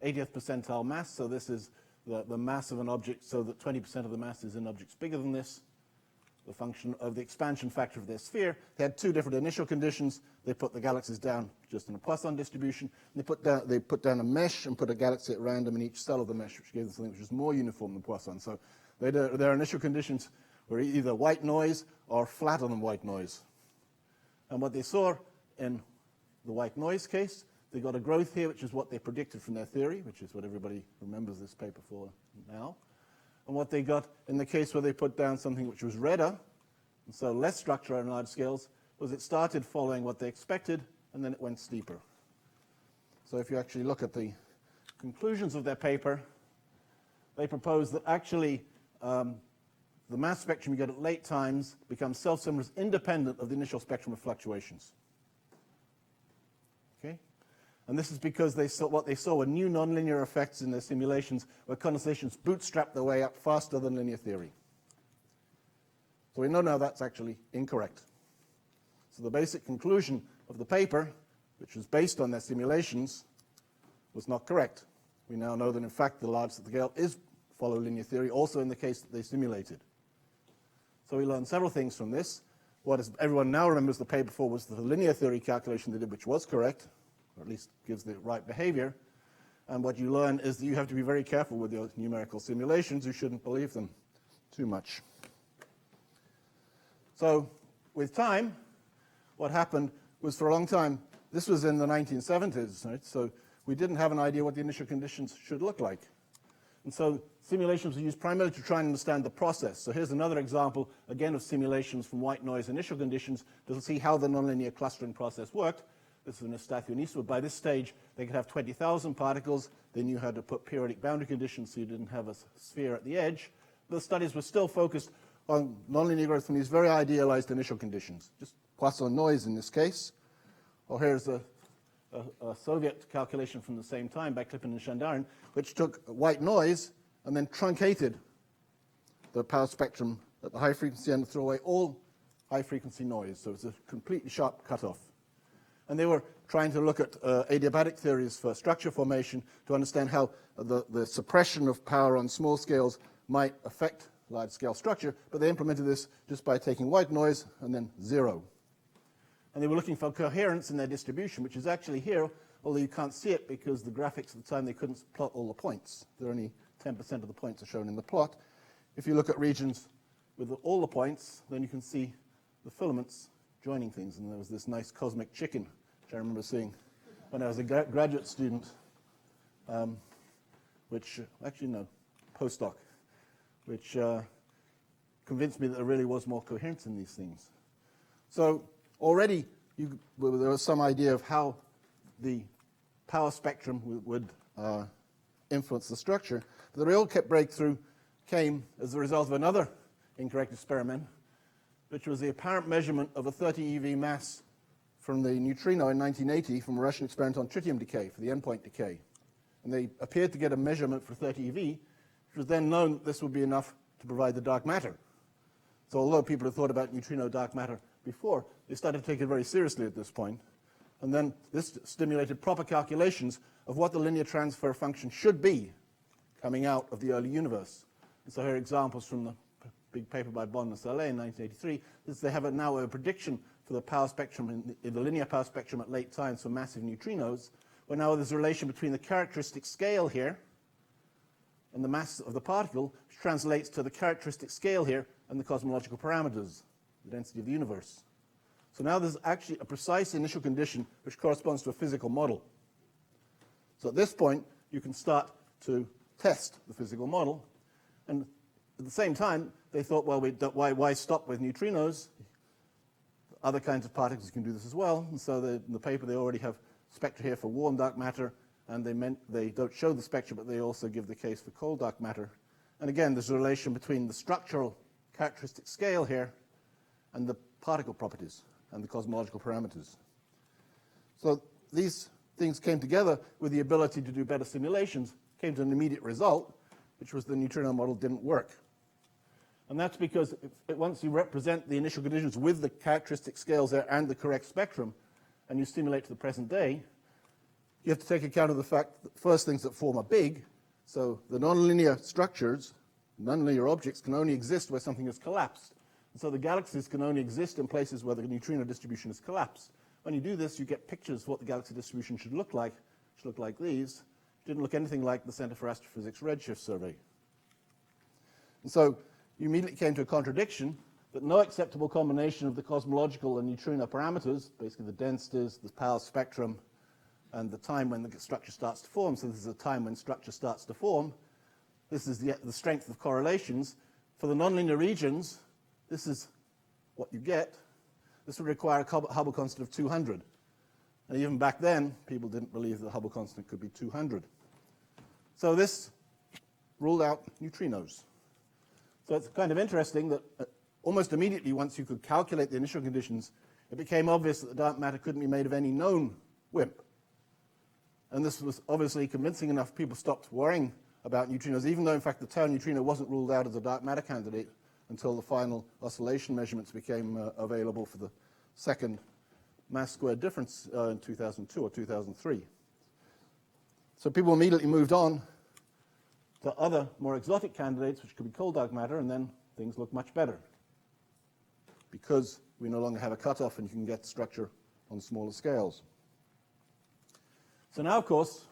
percentile mass. So this is the mass of an object, so that 20% of the mass is in objects bigger than this, the function of the expansion factor of their sphere. They had two different initial conditions. They put the galaxies down just in a Poisson distribution. They put down a mesh and put a galaxy at random in each cell of the mesh, which gave them something which was more uniform than Poisson. So their initial conditions were either white noise or flatter than white noise. And what they saw in the white noise case, they got a growth here, which is what they predicted from their theory, which is what everybody remembers this paper for now. And what they got in the case where they put down something which was redder, And so less structure on large scales was it started following what they expected, and then it went steeper. So if you actually look at the conclusions of their paper, they propose that actually the mass spectrum you get at late times becomes self-similar independent of the initial spectrum of fluctuations. Okay? And this is because what they saw were new nonlinear effects in their simulations where condensations bootstrap their way up faster than linear theory. So we know now that's actually incorrect. So the basic conclusion of the paper, which was based on their simulations, was not correct. We now know that, in fact, the large scale is follow linear theory, also in the case that they simulated. So we learned several things from this. What everyone now remembers the paper for was the linear theory calculation they did, which was correct, or at least gives the right behavior. And what you learn is that you have to be very careful with your numerical simulations. You shouldn't believe them too much. So with time, what happened was for a long time, this was in the 1970s, right? So we didn't have an idea what the initial conditions should look like. And so simulations were used primarily to try and understand the process. So here's another example, again, of simulations from white noise initial conditions to see how the nonlinear clustering process worked. This is in Eustathio and Eastwood. By this stage, they could have 20,000 particles. They knew how to put periodic boundary conditions so you didn't have a sphere at the edge. The studies were still focused on nonlinear growth from these very idealized initial conditions, just Poisson noise in this case. Or here's a Soviet calculation from the same time by Klippen and Shandarin, which took white noise and then truncated the power spectrum at the high frequency end to throw away all high frequency noise. So it's a completely sharp cutoff. And they were trying to look at adiabatic theories for structure formation to understand how the suppression of power on small scales might affect large scale structure, but they implemented this just by taking white noise and then zero. And they were looking for coherence in their distribution, which is actually here, although you can't see it because the graphics at the time, they couldn't plot all the points. There are only 10% of the points are shown in the plot. If you look at regions with all the points, then you can see the filaments joining things. And there was this nice cosmic chicken, which I remember seeing when I was a graduate student, postdoc, which convinced me that there really was more coherence in these things. So already there was some idea of how the power spectrum would influence the structure. But the real breakthrough came as a result of another incorrect experiment, which was the apparent measurement of a 30 eV mass from the neutrino in 1980 from a Russian experiment on tritium decay, for the endpoint decay. And they appeared to get a measurement for 30 eV, which was then known that this would be enough to provide the dark matter. So although people had thought about neutrino dark matter before, they started to take it very seriously at this point. And then this stimulated proper calculations of what the linear transfer function should be coming out of the early universe. And so here are examples from the big paper by Bond and Saleh in 1983. They have now a prediction for the power spectrum, in the linear power spectrum at late times for massive neutrinos, where now there's a relation between the characteristic scale here and the mass of the particle, which translates to the characteristic scale here and the cosmological parameters, the density of the universe. So now there's actually a precise initial condition which corresponds to a physical model. So at this point, you can start to test the physical model. And at the same time, they thought, well, why stop with neutrinos? Other kinds of particles can do this as well. And so in the paper, they already have spectra here for warm dark matter, and they don't show the spectra, but they also give the case for cold dark matter. And again, there's a relation between the structural characteristic scale here and the particle properties and the cosmological parameters. So these things came together with the ability to do better simulations, came to an immediate result, which was the neutrino model didn't work. And that's because once you represent the initial conditions with the characteristic scales there and the correct spectrum, and you simulate to the present day, you have to take account of the fact that first things that form are big. So the nonlinear structures, nonlinear objects, can only exist where something has collapsed. And so the galaxies can only exist in places where the neutrino distribution has collapsed. When you do this, you get pictures of what the galaxy distribution should look like, which look like these. It didn't look anything like the Center for Astrophysics Redshift survey. And so you immediately came to a contradiction that no acceptable combination of the cosmological and neutrino parameters, basically the densities, the power spectrum, and the time when the structure starts to form, so this is a time when structure starts to form, this is the strength of correlations. For the nonlinear regions, this is what you get, this would require a Hubble constant of 200. And even back then, people didn't believe the Hubble constant could be 200. So this ruled out neutrinos. So it's kind of interesting that almost immediately, once you could calculate the initial conditions, it became obvious that the dark matter couldn't be made of any known WIMP. And this was obviously convincing enough. People stopped worrying about neutrinos, even though, in fact, the tau neutrino wasn't ruled out as a dark matter candidate until the final oscillation measurements became available for the second mass squared difference in 2002 or 2003. So people immediately moved on to other, more exotic candidates, which could be cold dark matter, and then things look much better because we no longer have a cutoff and you can get structure on smaller scales. So now, of course,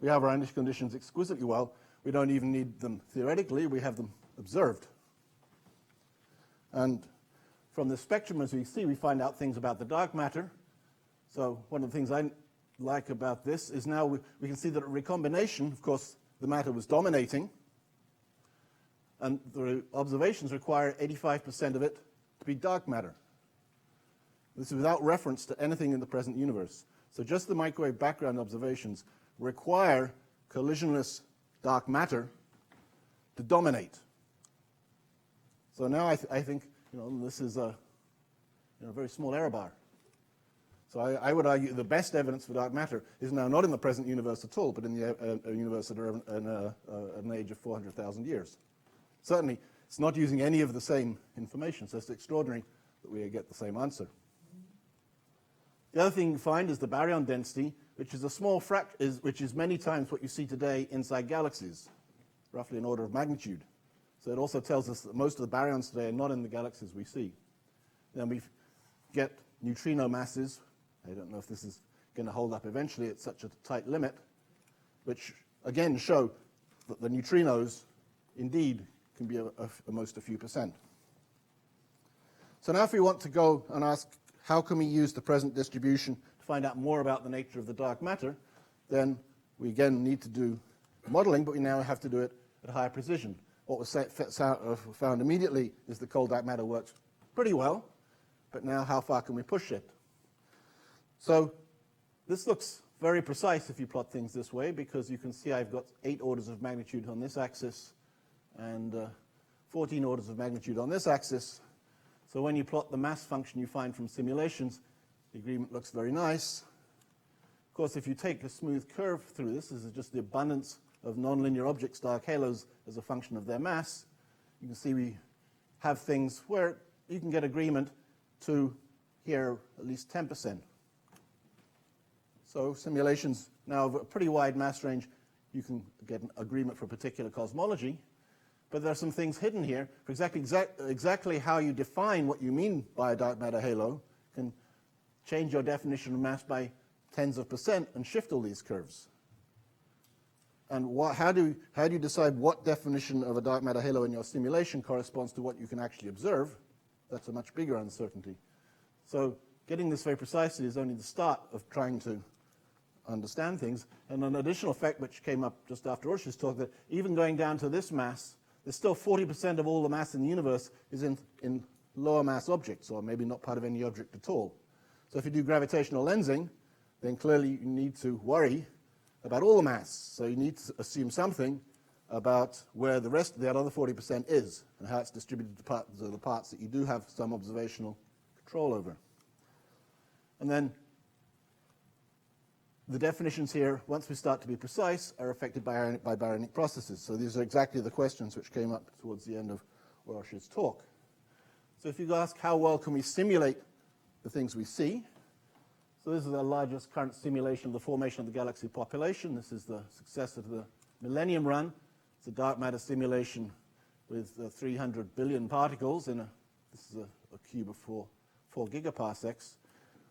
we have our initial conditions exquisitely well. We don't even need them theoretically. We have them observed. And from the spectrum, as we see, we find out things about the dark matter. So one of the things I like about this is now we can see that at recombination, of course, the matter was dominating. And the observations require 85% of it to be dark matter. This is without reference to anything in the present universe. So just the microwave background observations require collisionless dark matter to dominate. So now I think this is a very small error bar. So I would argue the best evidence for dark matter is now not in the present universe at all, but in the universe at an age of 400,000 years. Certainly, it's not using any of the same information, so it's extraordinary that we get the same answer. The other thing you find is the baryon density, which is a small fraction, which is many times what you see today inside galaxies, roughly an order of magnitude. So it also tells us that most of the baryons today are not in the galaxies we see. Then we get neutrino masses. I don't know if this is going to hold up eventually at such a tight limit, which again show that the neutrinos indeed can be almost a few percent. So now if we want to go and ask how can we use the present distribution to find out more about the nature of the dark matter, then we again need to do modeling, but we now have to do it at higher precision. What was found immediately is the cold dark matter works pretty well, but now how far can we push it? So this looks very precise if you plot things this way, because you can see I've got 8 orders of magnitude on this axis and 14 orders of magnitude on this axis. So when you plot the mass function you find from simulations, the agreement looks very nice. Of course, if you take a smooth curve through this is just the abundance of nonlinear objects, dark halos, as a function of their mass. You can see we have things where you can get agreement to here at least 10%. So simulations now of a pretty wide mass range, you can get an agreement for a particular cosmology. But there are some things hidden here. For exactly how you define what you mean by a dark matter halo can change your definition of mass by tens of percent and shift all these curves. And how do you decide what definition of a dark matter halo in your simulation corresponds to what you can actually observe? That's a much bigger uncertainty. So getting this very precisely is only the start of trying to understand things. And an additional effect which came up just after Ursh's talk, that even going down to this mass, there's still 40% of all the mass in the universe is in lower mass objects, or maybe not part of any object at all. So if you do gravitational lensing, then clearly you need to worry about all the mass. So you need to assume something about where the rest of that other 40% is and how it's distributed to the parts that you do have some observational control over. And then the definitions here, once we start to be precise, are affected by baryonic processes. So these are exactly the questions which came up towards the end of Ursh's talk. So if you ask how well can we simulate the things we see, so this is the largest current simulation of the formation of the galaxy population. This is the success of the Millennium Run. It's a dark matter simulation with 300 billion particles in this is a cube of 4 gigaparsecs.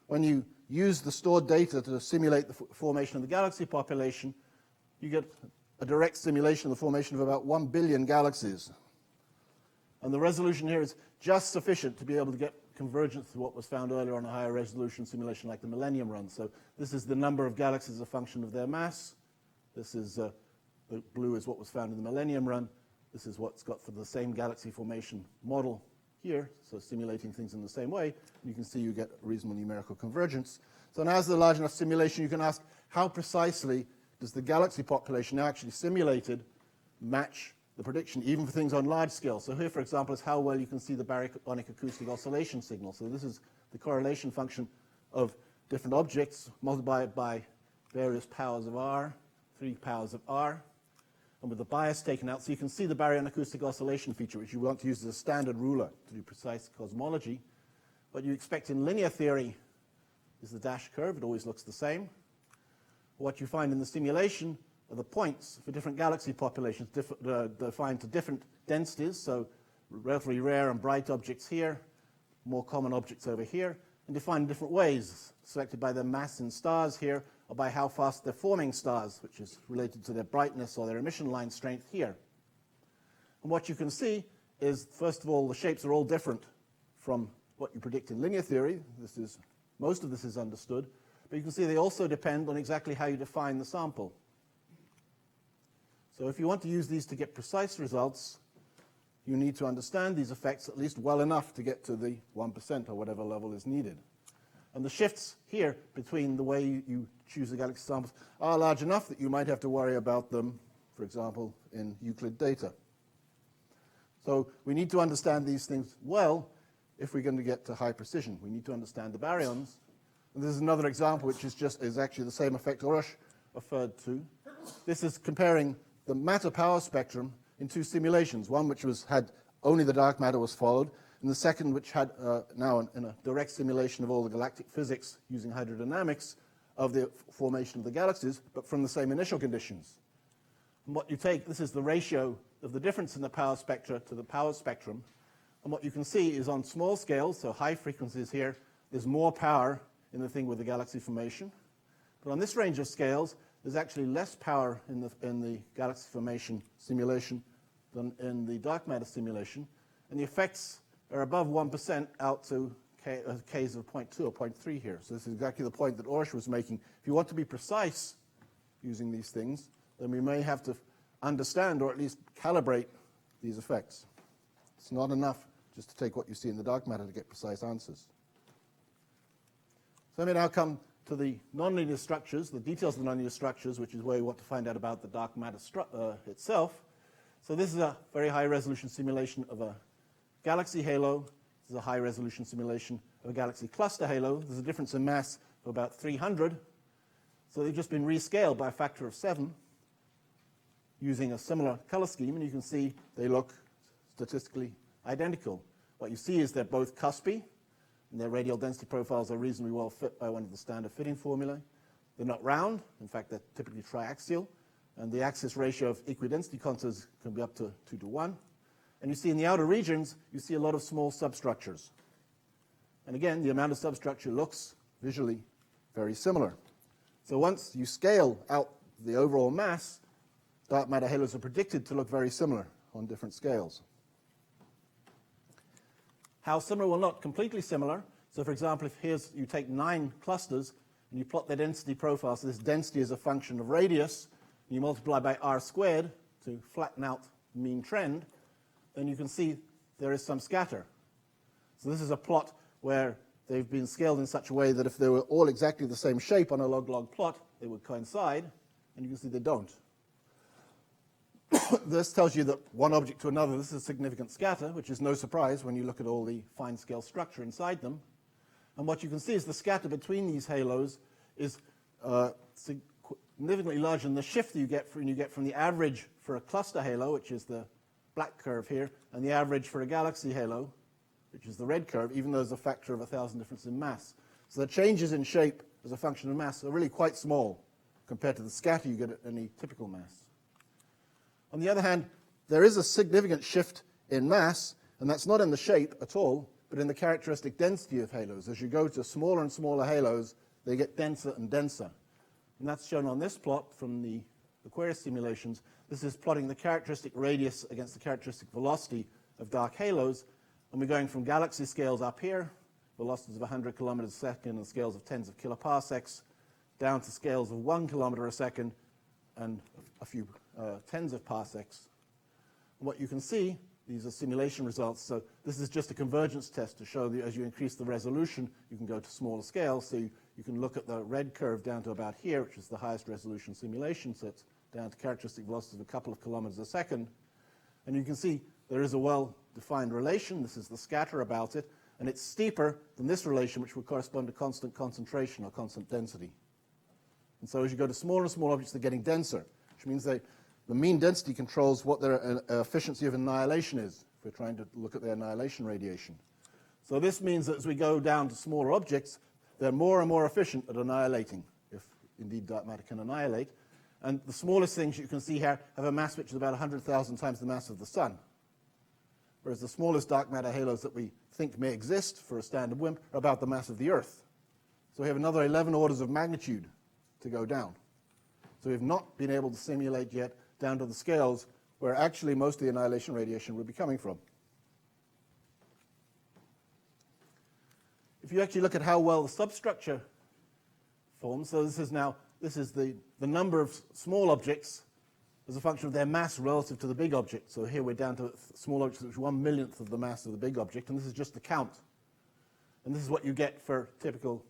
When you use the stored data to simulate the formation of the galaxy population, you get a direct simulation of the formation of about 1 billion galaxies. And the resolution here is just sufficient to be able to get convergence to what was found earlier on a higher resolution simulation like the Millennium Run. So this is the number of galaxies as a function of their mass. This is the blue is what was found in the Millennium Run. This is what's got for the same galaxy formation model here, so simulating things in the same way, you can see you get reasonable numerical convergence. So now as a large enough simulation, you can ask how precisely does the galaxy population now actually simulated match the prediction, even for things on large scale. So here, for example, is how well you can see the baryonic acoustic oscillation signal. So this is the correlation function of different objects multiplied by various powers of r, 3 powers of r, and with the bias taken out. So you can see the baryonic acoustic oscillation feature, which you want to use as a standard ruler to do precise cosmology. What you expect in linear theory is the dash curve. It always looks the same. What you find in the simulation are the points for different galaxy populations defined to different densities, so relatively rare and bright objects here, more common objects over here, and defined in different ways, selected by their mass in stars here, or by how fast they're forming stars, which is related to their brightness or their emission line strength here. And what you can see is, first of all, the shapes are all different from what you predict in linear theory. Most of this is understood, but you can see they also depend on exactly how you define the sample. So if you want to use these to get precise results, you need to understand these effects at least well enough to get to the 1% or whatever level is needed. And the shifts here between the way you choose the galaxy samples are large enough that you might have to worry about them, for example, in Euclid data. So we need to understand these things well if we're going to get to high precision. We need to understand the baryons. And this is another example which is actually the same effect Orosh referred to. This is comparing the matter power spectrum in 2 simulations, one which had only the dark matter was followed, and the second which had now in a direct simulation of all the galactic physics using hydrodynamics of the formation of the galaxies, but from the same initial conditions. And what you take, this is the ratio of the difference in the power spectra to the power spectrum, and what you can see is on small scales, so high frequencies here, there's more power in the thing with the galaxy formation, but on this range of scales, there's actually less power in the galaxy formation simulation than in the dark matter simulation, and the effects are above 1% out to Ks of 0.2 or 0.3 here. So this is exactly the point that Orosh was making. If you want to be precise using these things, then we may have to understand or at least calibrate these effects. It's not enough just to take what you see in the dark matter to get precise answers. So let me now come to the nonlinear structures, the details of the nonlinear structures, which is where we want to find out about the dark matter itself. So this is a very high-resolution simulation of a galaxy halo. This is a high-resolution simulation of a galaxy cluster halo. There's a difference in mass of about 300. So they've just been rescaled by a factor of 7 using a similar color scheme, and you can see they look statistically identical. What you see is they're both cuspy, and their radial density profiles are reasonably well fit by one of the standard fitting formulae. They're not round. In fact, they're typically triaxial. And the axis ratio of equidensity contours can be up to 2 to 1. And you see in the outer regions, you see a lot of small substructures. And again, the amount of substructure looks visually very similar. So once you scale out the overall mass, dark matter halos are predicted to look very similar on different scales. How similar? Well, not completely similar. So for example, if you take 9 clusters and you plot their density profile, so this density is a function of radius, and you multiply by r squared to flatten out the mean trend, then you can see there is some scatter. So this is a plot where they've been scaled in such a way that if they were all exactly the same shape on a log-log plot, they would coincide, and you can see they don't. This tells you that one object to another, this is a significant scatter, which is no surprise when you look at all the fine-scale structure inside them. And what you can see is the scatter between these halos is significantly larger than the shift that you get from the average for a cluster halo, which is the black curve here, and the average for a galaxy halo, which is the red curve, even though there's a factor of 1,000 difference in mass. So the changes in shape as a function of mass are really quite small compared to the scatter you get at any typical mass. On the other hand, there is a significant shift in mass, and that's not in the shape at all, but in the characteristic density of halos. As you go to smaller and smaller halos, they get denser and denser. And that's shown on this plot from the Aquarius simulations. This is plotting the characteristic radius against the characteristic velocity of dark halos. And we're going from galaxy scales up here, velocities of 100 kilometers a second and scales of tens of kiloparsecs, down to scales of 1 kilometer a second and a few tens of parsecs. And what you can see These are simulation results. So this is just a convergence test to show that as you increase the resolution, you can go to smaller scales. So you can look at the red curve down to about here, which is the highest resolution simulation. So it's down to characteristic velocities of a couple of kilometers a second. And you can see there is a well-defined relation. This is the scatter about it. And it's steeper than this relation, which would correspond to constant concentration or constant density. And so as you go to smaller and smaller objects, they're getting denser, which means the mean density controls what their efficiency of annihilation is, if we're trying to look at their annihilation radiation. So this means that as we go down to smaller objects, they're more and more efficient at annihilating, if indeed dark matter can annihilate. And the smallest things you can see here have a mass which is about 100,000 times the mass of the sun. Whereas the smallest dark matter halos that we think may exist for a standard WIMP are about the mass of the Earth. So we have another 11 orders of magnitude to go down. So we've not been able to simulate yet down to the scales where actually most of the annihilation radiation would be coming from. If you actually look at how well the substructure forms, so this is the number of small objects as a function of their mass relative to the big object. So here we're down to small objects which are 1/1,000,000th of the mass of the big object, and this is just the count. And this is what you get for typical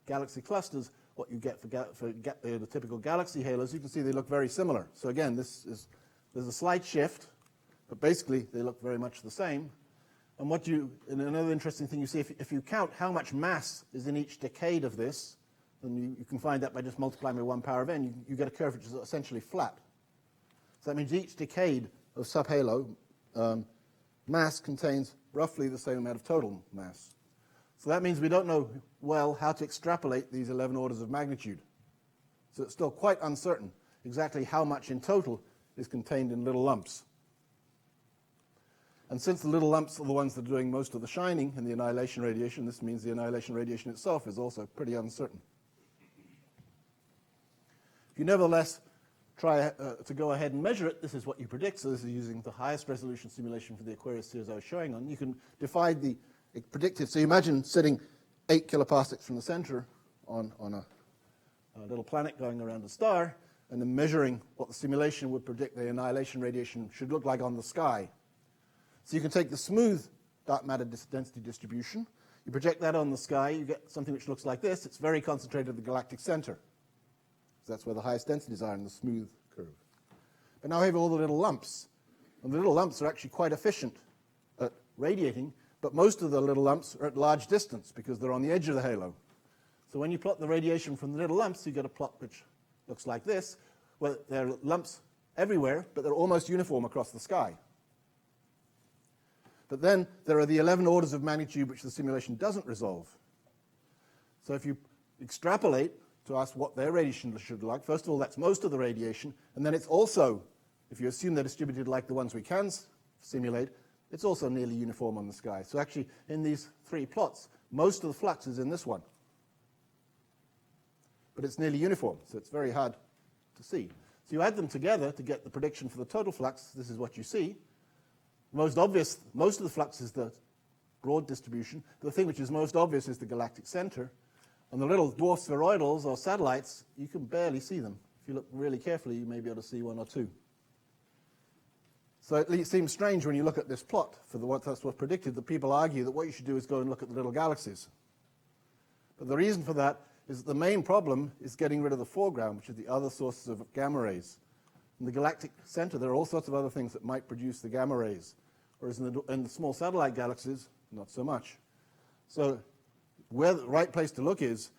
galaxy clusters. What you get for the typical galaxy halos, you can see they look very similar. So again, there's a slight shift, but basically they look very much the same. And and another interesting thing you see, if you count how much mass is in each decade of this, then you can find that by just multiplying by 1 power of n, you get a curve which is essentially flat. So that means each decade of subhalo mass contains roughly the same amount of total mass. So that means we don't know well how to extrapolate these 11 orders of magnitude. So it's still quite uncertain exactly how much in total is contained in little lumps. And since the little lumps are the ones that are doing most of the shining in the annihilation radiation, this means the annihilation radiation itself is also pretty uncertain. If you nevertheless try to go ahead and measure it, this is what you predict. So this is using the highest resolution simulation for the Aquarius series I was showing on. You can divide the predicted. So you imagine sitting 8 kiloparsecs from the center on a little planet going around a star, and then measuring what the simulation would predict the annihilation radiation should look like on the sky. So you can take the smooth dark matter density distribution, you project that on the sky, you get something which looks like this. It's very concentrated at the galactic center. So that's where the highest densities are in the smooth curve. But now we have all the little lumps. And the little lumps are actually quite efficient at radiating, but most of the little lumps are at large distance because they're on the edge of the halo. So when you plot the radiation from the little lumps, you get a plot which looks like this, where there are lumps everywhere, but they're almost uniform across the sky. But then there are the 11 orders of magnitude which the simulation doesn't resolve. So if you extrapolate to ask what their radiation should look like, first of all, that's most of the radiation, and then it's also, if you assume they're distributed like the ones we can simulate, it's also nearly uniform on the sky. So actually, in these 3 plots, most of the flux is in this one. But it's nearly uniform, so it's very hard to see. So you add them together to get the prediction for the total flux. This is what you see. Most of the flux is the broad distribution. The thing which is most obvious is the galactic center. And the little dwarf spheroidals or satellites, you can barely see them. If you look really carefully, you may be able to see 1 or 2. So it seems strange when you look at this plot for that's what's predicted, that people argue that what you should do is go and look at the little galaxies. But the reason for that is that the main problem is getting rid of the foreground, which is the other sources of gamma rays. In the galactic center, there are all sorts of other things that might produce the gamma rays, whereas in the small satellite galaxies, not so much. So where the right place to look is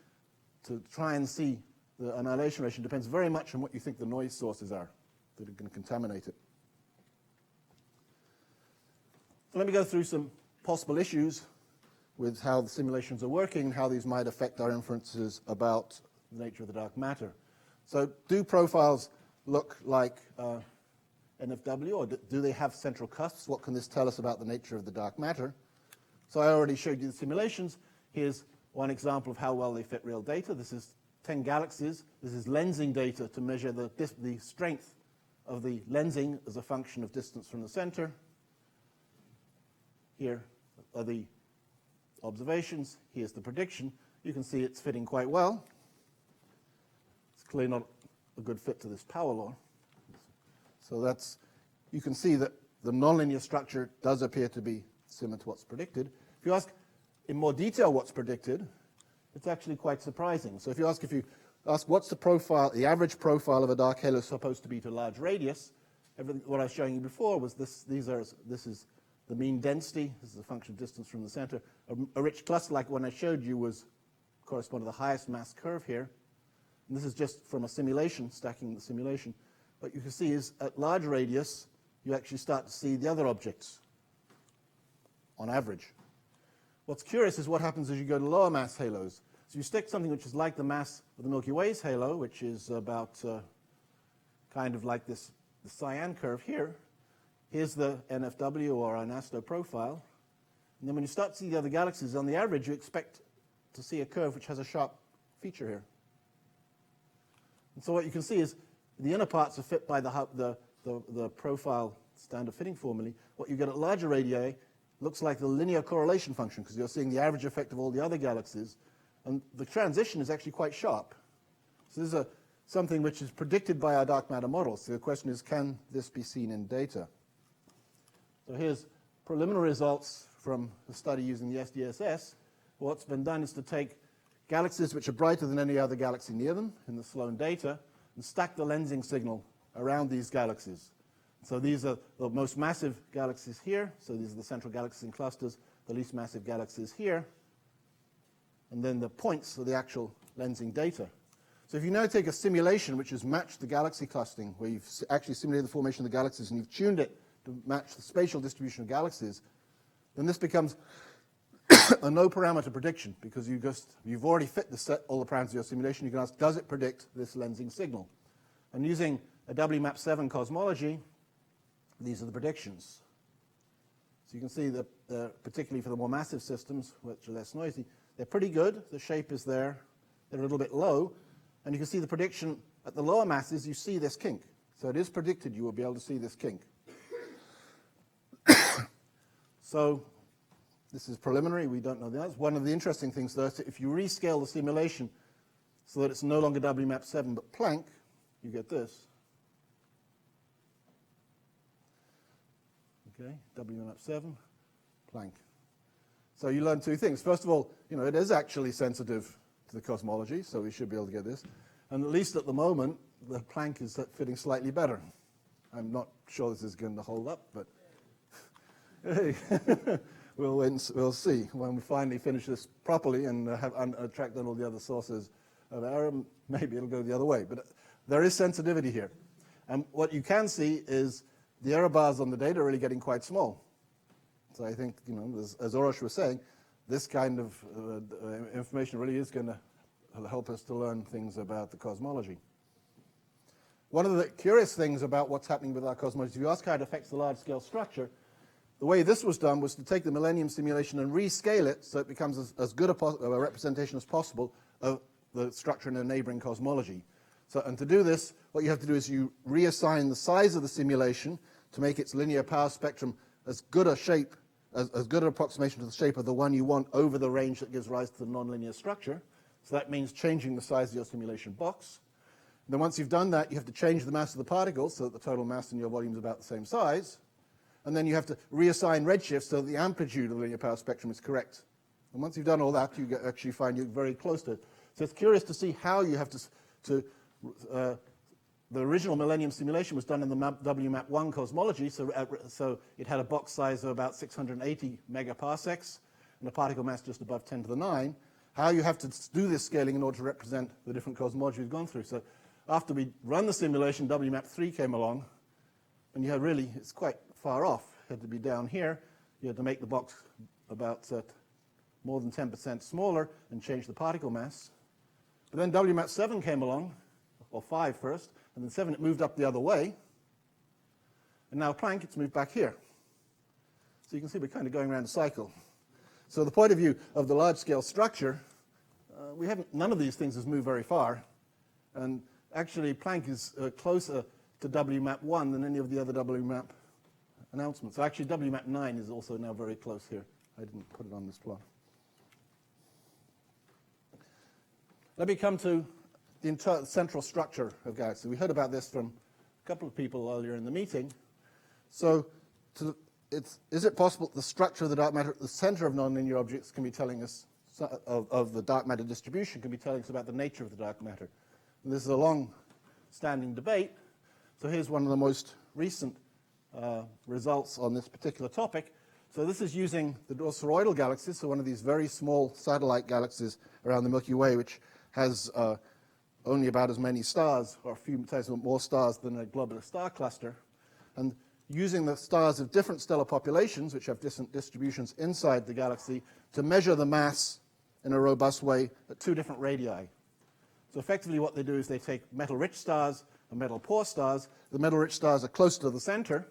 to try and see the annihilation radiation depends very much on what you think the noise sources are that are going to contaminate it. So let me go through some possible issues with how the simulations are working and how these might affect our inferences about the nature of the dark matter. So do profiles look like NFW, or do they have central cusps? What can this tell us about the nature of the dark matter? So I already showed you the simulations. Here's one example of how well they fit real data. This is 10 galaxies. This is lensing data to measure the strength of the lensing as a function of distance from the center. Here are the observations. Here's the prediction. You can see it's fitting quite well. It's clearly not a good fit to this power law. So you can see that the nonlinear structure does appear to be similar to what's predicted. If you ask in more detail what's predicted, it's actually quite surprising. So if you ask what's the profile, the average profile of a dark halo supposed to be to a large radius, what I was showing you before was this. This is the mean density. This is a function of distance from the center. A rich cluster like one I showed you was correspond to the highest mass curve here. And this is just from a simulation, stacking the simulation. What you can see is at large radius, you actually start to see the other objects on average. What's curious is what happens as you go to lower mass halos. So you stick something which is like the mass of the Milky Way's halo, which is about kind of like the cyan curve here. Here's the NFW or Anasto profile. And then when you start to see the other galaxies, on the average, you expect to see a curve which has a sharp feature here. And so what you can see is the inner parts are fit by the profile standard fitting formulae. What you get at larger radii looks like the linear correlation function, because you're seeing the average effect of all the other galaxies. And the transition is actually quite sharp. So this is something which is predicted by our dark matter models. So the question is, can this be seen in data? So here's preliminary results from the study using the SDSS. What's been done is to take galaxies which are brighter than any other galaxy near them in the Sloan data and stack the lensing signal around these galaxies. So these are the most massive galaxies here. So these are the central galaxies in clusters, the least massive galaxies here. And then the points are the actual lensing data. So if you now take a simulation which has matched the galaxy clustering, where you've actually simulated the formation of the galaxies and you've tuned it to match the spatial distribution of galaxies, then this becomes a no-parameter prediction, because you've already fit all the parameters of your simulation. You can ask, does it predict this lensing signal? And using a WMAP7 cosmology, these are the predictions. So you can see that, particularly for the more massive systems, which are less noisy, they're pretty good. The shape is there. They're a little bit low. And you can see the prediction at the lower masses, you see this kink. So it is predicted you will be able to see this kink. So this is preliminary. We don't know the answer. One of the interesting things, though, is if you rescale the simulation so that it's no longer WMAP7 but Planck, you get this. Okay, WMAP7, Planck. So you learn two things. First of all, it is actually sensitive to the cosmology, so we should be able to get this. And at least at the moment, the Planck is fitting slightly better. I'm not sure this is going to hold up, but hey, we'll see when we finally finish this properly and track down all the other sources of error. Maybe it'll go the other way, but there is sensitivity here. And what you can see is the error bars on the data are really getting quite small. So I think, as Orosh was saying, this kind of information really is going to help us to learn things about the cosmology. One of the curious things about what's happening with our cosmology, if you ask how it affects the large-scale structure, the way this was done was to take the Millennium simulation and rescale it so it becomes as good a representation as possible of the structure in a neighboring cosmology. So, and to do this, what you have to do is you reassign the size of the simulation to make its linear power spectrum as good a shape, as good an approximation to the shape of the one you want over the range that gives rise to the nonlinear structure. So that means changing the size of your simulation box. And then once you've done that, you have to change the mass of the particles so that the total mass in your volume is about the same size. And then you have to reassign redshift so that the amplitude of the linear power spectrum is correct. And once you've done all that, you actually find you're very close to it. So it's curious to see how you have to the original Millennium simulation was done in the WMAP1 cosmology, so it had a box size of about 680 megaparsecs and a particle mass just above 10 to the 9. How you have to do this scaling in order to represent the different cosmology we've gone through. So after we run the simulation, WMAP3 came along, and you had really, it's quite far off. It had to be down here. You had to make the box about more than 10% smaller and change the particle mass. But then WMAP7 came along, or 5 first, and then 7 it moved up the other way. And now Planck, it's moved back here. So you can see we're kind of going around a cycle. So the point of view of the large-scale structure, none of these things has moved very far. And actually, Planck is closer to WMAP1 than any of the other WMAP announcements. So actually, WMAP9 is also now very close here. I didn't put it on this plot. Let me come to the central structure of galaxies. We heard about this from a couple of people earlier in the meeting. So is it possible that the structure of the dark matter at the center of nonlinear objects can be telling us, of the dark matter distribution, can be telling us about the nature of the dark matter? And this is a long-standing debate. So here's one of the most recent results on this particular topic. So this is using the spheroidal galaxies, so one of these very small satellite galaxies around the Milky Way, which has only about as many stars, or a few times more stars than a globular star cluster. And using the stars of different stellar populations, which have different distributions inside the galaxy, to measure the mass in a robust way at two different radii. So effectively what they do is they take metal-rich stars and metal-poor stars. The metal-rich stars are close to the center,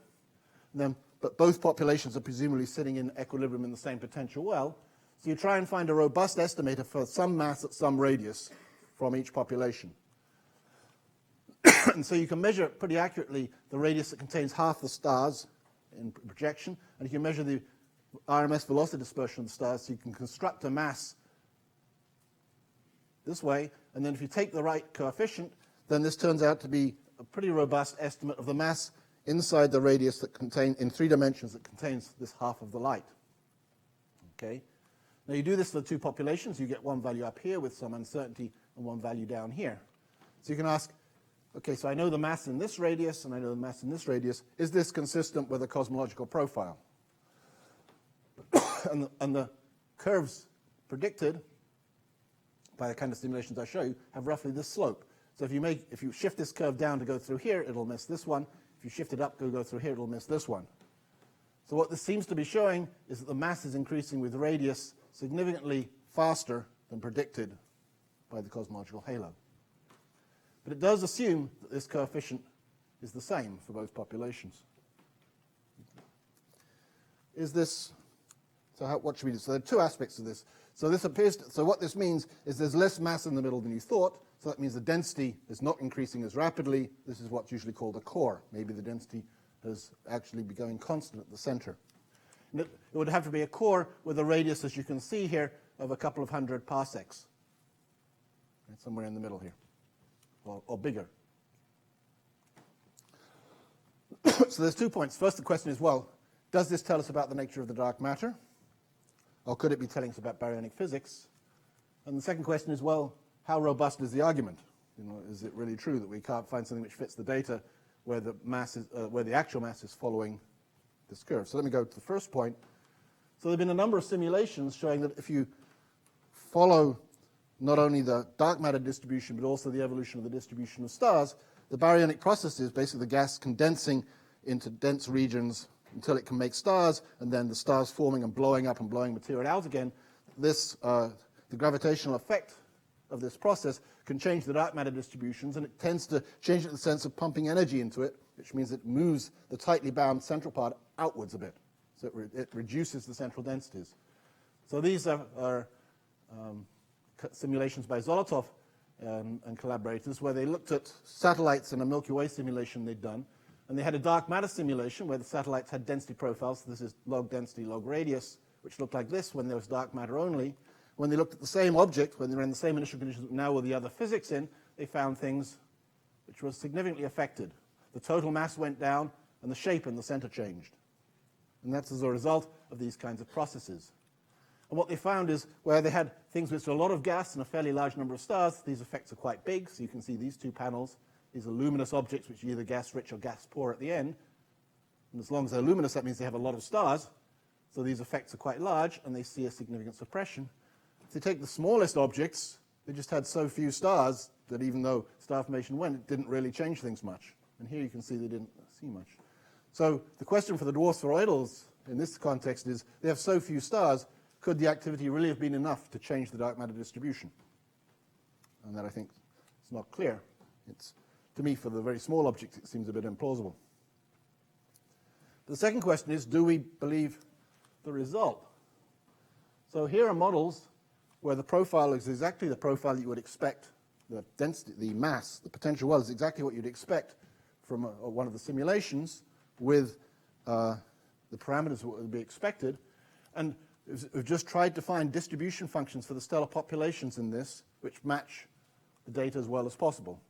but both populations are presumably sitting in equilibrium in the same potential well. So you try and find a robust estimator for some mass at some radius from each population. And so you can measure pretty accurately the radius that contains half the stars in projection, and you can measure the RMS velocity dispersion of the stars, so you can construct a mass this way, and then if you take the right coefficient, then this turns out to be a pretty robust estimate of the mass inside the radius that in 3 dimensions that contains this half of the light. Okay. Now you do this for the two populations, you get one value up here with some uncertainty and one value down here. So you can ask, okay, so I know the mass in this radius and I know the mass in this radius. Is this consistent with a cosmological profile? and the curves predicted by the kind of simulations I show you have roughly this slope. So if you shift this curve down to go through here, it'll miss this one. If you shift it up to go through here, it'll miss this one. So what this seems to be showing is that the mass is increasing with radius significantly faster than predicted by the cosmological halo. But it does assume that this coefficient is the same for both populations. What should we do? So there are two aspects of this. So what this means is there's less mass in the middle than you thought. So that means the density is not increasing as rapidly. This is what's usually called a core. Maybe the density has actually been going constant at the center. And it would have to be a core with a radius, as you can see here, of a couple of hundred parsecs. Right, somewhere in the middle here, or bigger. So there's 2 points. First, the question is, well, does this tell us about the nature of the dark matter? Or could it be telling us about baryonic physics? And the second question is, well, how robust is the argument? Is it really true that we can't find something which fits the data where the actual mass is following this curve? So let me go to the first point. So there have been a number of simulations showing that if you follow not only the dark matter distribution but also the evolution of the distribution of stars, the baryonic process is basically the gas condensing into dense regions until it can make stars, and then the stars forming and blowing up and blowing material out again. The gravitational effect of this process can change the dark matter distributions, and it tends to change it in the sense of pumping energy into it, which means it moves the tightly bound central part outwards a bit. So it reduces the central densities. So these are simulations by Zolotov and collaborators, where they looked at satellites in a Milky Way simulation they'd done, and they had a dark matter simulation where the satellites had density profiles. So this is log density, log radius, which looked like this when there was dark matter only. When they looked at the same object, when they were in the same initial conditions, now with the other physics in, they found things which were significantly affected. The total mass went down, and the shape in the center changed. And that's as a result of these kinds of processes. And what they found is where they had things which are a lot of gas and a fairly large number of stars, these effects are quite big. So you can see these two panels. These are luminous objects which are either gas-rich or gas-poor at the end. And as long as they're luminous, that means they have a lot of stars. So these effects are quite large, and they see a significant suppression. If you take the smallest objects, they just had so few stars that even though star formation went, it didn't really change things much. And here you can see they didn't see much. So the question for the dwarf spheroidals in this context is, they have so few stars, could the activity really have been enough to change the dark matter distribution? And that, I think, is not clear. To me, for the very small objects, it seems a bit implausible. The second question is, do we believe the result? So here are models where the profile is exactly the profile you would expect. The density, the mass, the potential well is exactly what you'd expect from one of the simulations with the parameters that would be expected. And we've just tried to find distribution functions for the stellar populations in this which match the data as well as possible.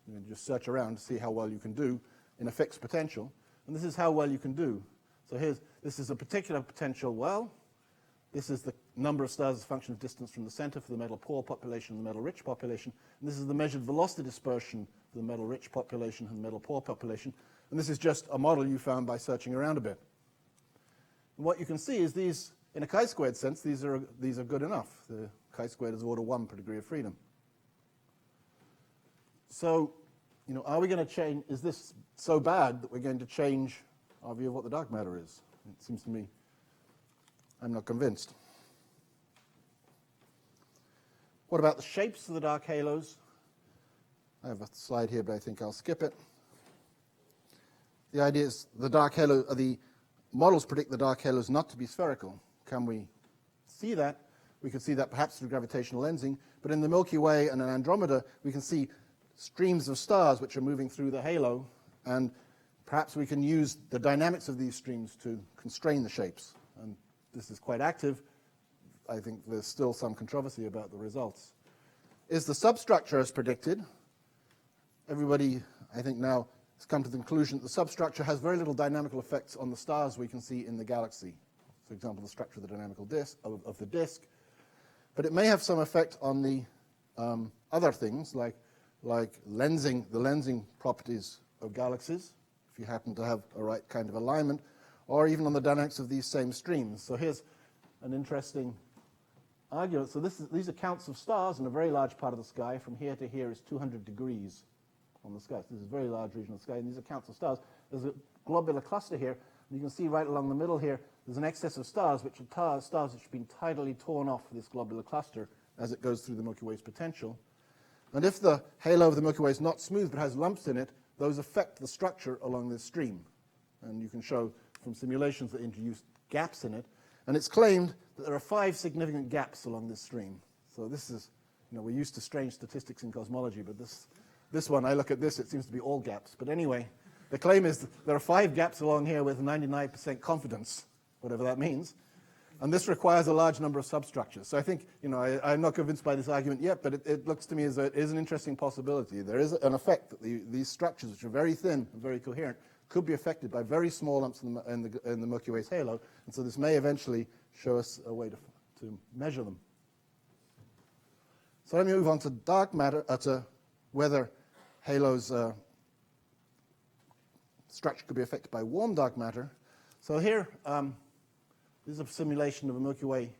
You can just search around to see how well you can do in a fixed potential. And this is how well you can do. So this is a particular potential well. This is the number of stars as a function of distance from the center for the metal-poor population and the metal-rich population. And this is the measured velocity dispersion for the metal-rich population and the metal-poor population. And this is just a model you found by searching around a bit. And what you can see is these, in a chi-squared sense, these are good enough. The chi-squared is order 1 per degree of freedom. So, are we going to change, is this so bad that we're going to change our view of what the dark matter is? It seems to me, I'm not convinced. What about the shapes of the dark halos? I have a slide here, but I think I'll skip it. The idea is the models predict the dark halos not to be spherical. Can we see that? We can see that perhaps through gravitational lensing, but in the Milky Way and in Andromeda, we can see streams of stars which are moving through the halo, and perhaps we can use the dynamics of these streams to constrain the shapes. And this is quite active. I think there's still some controversy about the results. Is the substructure as predicted? Everybody, I think, now has come to the conclusion that the substructure has very little dynamical effects on the stars we can see in the galaxy. For example, the structure of the dynamical disk, of the disk. But it may have some effect on the other things, like lensing, the lensing properties of galaxies, if you happen to have a right kind of alignment, or even on the dynamics of these same streams. So here's an interesting argument. So these are counts of stars in a very large part of the sky. From here to here is 200 degrees on the sky. So this is a very large region of the sky, and these are counts of stars. There's a globular cluster here, and you can see right along the middle here, there's an excess of stars, which are stars which have been tidally torn off this globular cluster as it goes through the Milky Way's potential. And if the halo of the Milky Way is not smooth but has lumps in it, those affect the structure along this stream. And you can show from simulations that introduce gaps in it. And it's claimed that there are 5 significant gaps along this stream. So this is, we're used to strange statistics in cosmology, but this one, I look at this, it seems to be all gaps. But anyway, the claim is that there are 5 gaps along here with 99% confidence, whatever that means. And this requires a large number of substructures. So I think, I'm not convinced by this argument yet, but it looks to me as though it is an interesting possibility. There is an effect that these structures, which are very thin and very coherent, could be affected by very small lumps in the Milky Way's halo. And so this may eventually show us a way to measure them. So let me move on to dark matter, to whether halos structure could be affected by warm dark matter. So here, this is a simulation of a Milky Way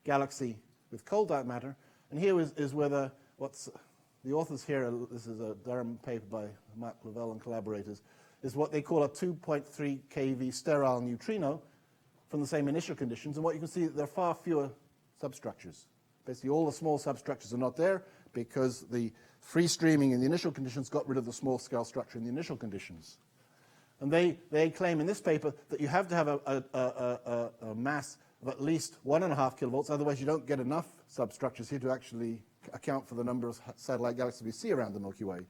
galaxy with cold dark matter. And here is whether the authors here, this is a Durham paper by Mark Lavelle and collaborators, is what they call a 2.3 keV sterile neutrino from the same initial conditions. And what you can see, there are far fewer substructures. Basically, all the small substructures are not there because the free streaming in the initial conditions got rid of the small-scale structure in the initial conditions. And they claim in this paper that you have to have a mass of at least 1.5 kilovolts, otherwise you don't get enough substructures here to actually account for the number of satellite galaxies we see around the Milky Way.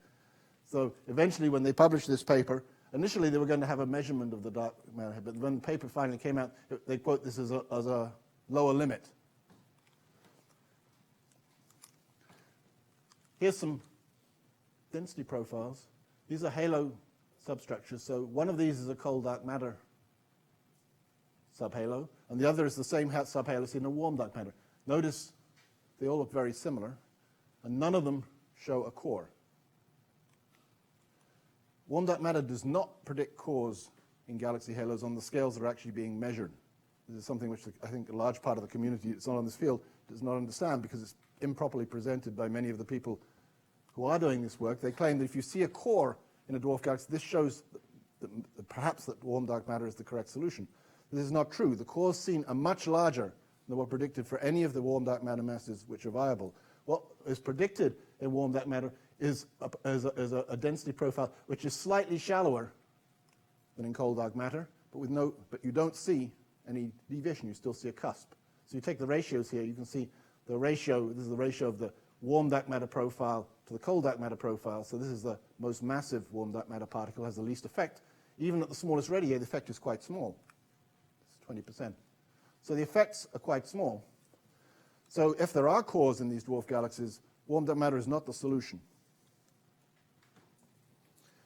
So eventually, when they published this paper, initially they were going to have a measurement of the dark matter, but when the paper finally came out, they quote this as a lower limit. Here's some density profiles. These are halo substructures. So one of these is a cold dark matter subhalo, and the other is the same subhalo seen in a warm dark matter. Notice they all look very similar, and none of them show a core. Warm dark matter does not predict cores in galaxy halos on the scales that are actually being measured. This is something which I think a large part of the community that's not on this field does not understand because it's improperly presented by many of the people who are doing this work. They claim that if you see a core in a dwarf galaxy, this shows that perhaps that warm dark matter is the correct solution. This is not true. The cores seen are much larger than were predicted for any of the warm dark matter masses which are viable. What is predicted in warm dark matter is a density profile which is slightly shallower than in cold dark matter, but you don't see any deviation. You still see a cusp. So you take the ratios here, you can see the ratio. This is the ratio of the warm dark matter profile to the cold dark matter profile. So this is the most massive warm dark matter particle, has the least effect. Even at the smallest radii, the effect is quite small. It's 20%. So the effects are quite small. So if there are cores in these dwarf galaxies, warm dark matter is not the solution.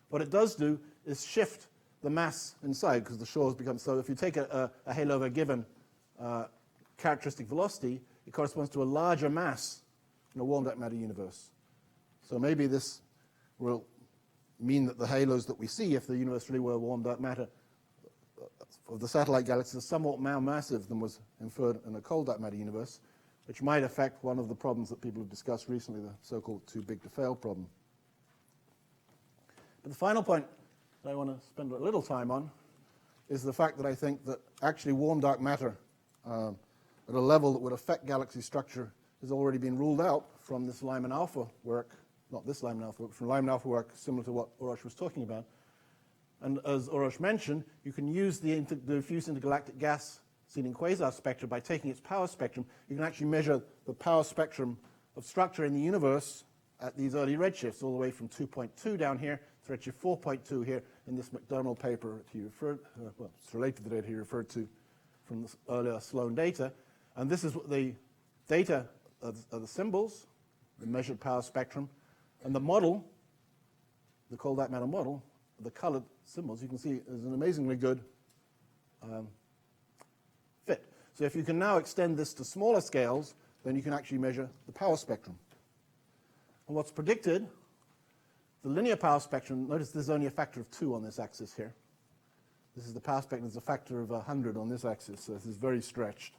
What it does do is shift the mass inside, because the shores become, so if you take a halo of a given characteristic velocity, it corresponds to a larger mass in a warm dark matter universe. So maybe this will mean that the halos that we see, if the universe really were warm dark matter, of the satellite galaxies are somewhat more massive than was inferred in a cold dark matter universe, which might affect one of the problems that people have discussed recently, the so-called too big to fail problem. But the final point that I want to spend a little time on is the fact that I think that actually warm dark matter at a level that would affect galaxy structure has already been ruled out from this Lyman alpha work, not this Lyman alpha work, from Lyman alpha work similar to what Orosh was talking about. And as Orosh mentioned, you can use the diffuse intergalactic gas seen in quasar spectra by taking its power spectrum. You can actually measure the power spectrum of structure in the universe at these early redshifts, all the way from 2.2 down here to redshift 4.2 here in this McDonald paper that he referred, well, it's related to the data he referred to from the earlier Sloan data. And this is what the data are the symbols, the measured power spectrum, and the model, the cold dark matter model, the colored symbols, you can see is an amazingly good fit. So if you can now extend this to smaller scales, then you can actually measure the power spectrum. And what's predicted, the linear power spectrum, notice there's only a factor of 2 on this axis here. This is the power spectrum, there's a factor of 100 on this axis, so this is very stretched.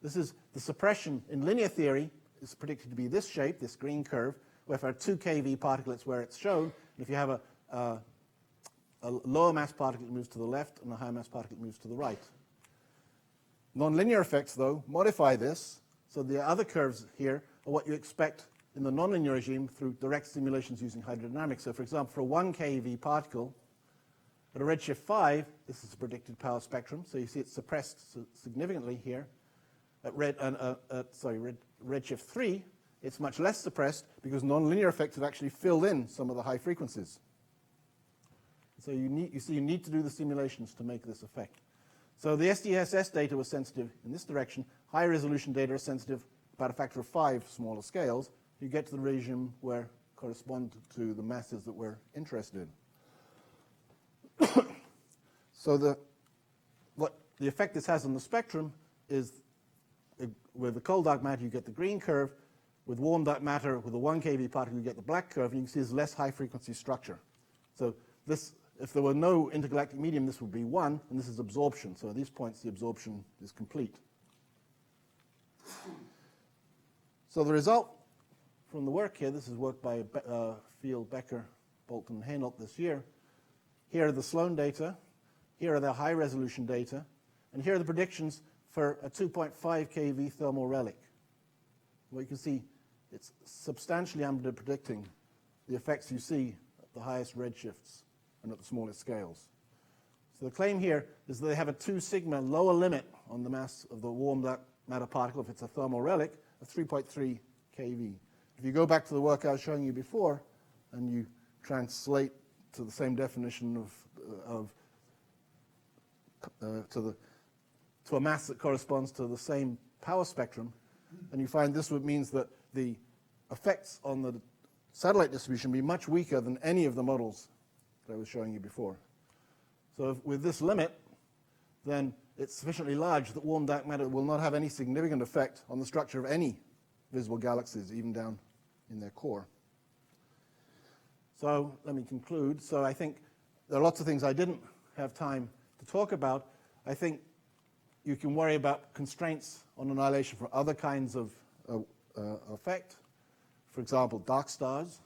This is the suppression in linear theory is predicted to be this shape, this green curve, where for a 2 keV particle, it's where it's shown. And if you have a lower mass particle, it moves to the left, and a higher mass particle, it moves to the right. Nonlinear effects, though, modify this. So the other curves here are what you expect in the nonlinear regime through direct simulations using hydrodynamics. So, for example, for a 1 keV particle, at a redshift 5, this is a predicted power spectrum. So you see it's suppressed significantly here. At redshift 3, it's much less suppressed because nonlinear effects have actually filled in some of the high frequencies. So you need to do the simulations to make this effect. So the SDSS data was sensitive in this direction. High resolution data is sensitive about a factor of 5 smaller scales. You get to the regime where correspond to the masses that we're interested in. So the effect this has on the spectrum is with the cold dark matter, you get the green curve. With warm dark matter, with a 1 keV particle, you get the black curve, and you can see there's less high-frequency structure. So this, if there were no intergalactic medium, this would be 1, and this is absorption. So at these points, the absorption is complete. So the result from the work here, this is work by Field, Becker, Bolton, and Hainault this year. Here are the Sloan data. Here are the high-resolution data. And here are the predictions for a 2.5 keV thermal relic. Well, you can see it's substantially under-predicting the effects you see at the highest redshifts and at the smallest scales. So the claim here is that they have a 2 sigma lower limit on the mass of the warm dark matter particle if it's a thermal relic of 3.3 keV. If you go back to the work I was showing you before and you translate to the same definition to a mass that corresponds to the same power spectrum, and you find this means that the effects on the satellite distribution be much weaker than any of the models that I was showing you before. So with this limit, then it's sufficiently large that warm dark matter will not have any significant effect on the structure of any visible galaxies, even down in their core. So let me conclude. So I think there are lots of things I didn't have time to talk about. I think you can worry about constraints on annihilation for other kinds of effect. For example, dark stars.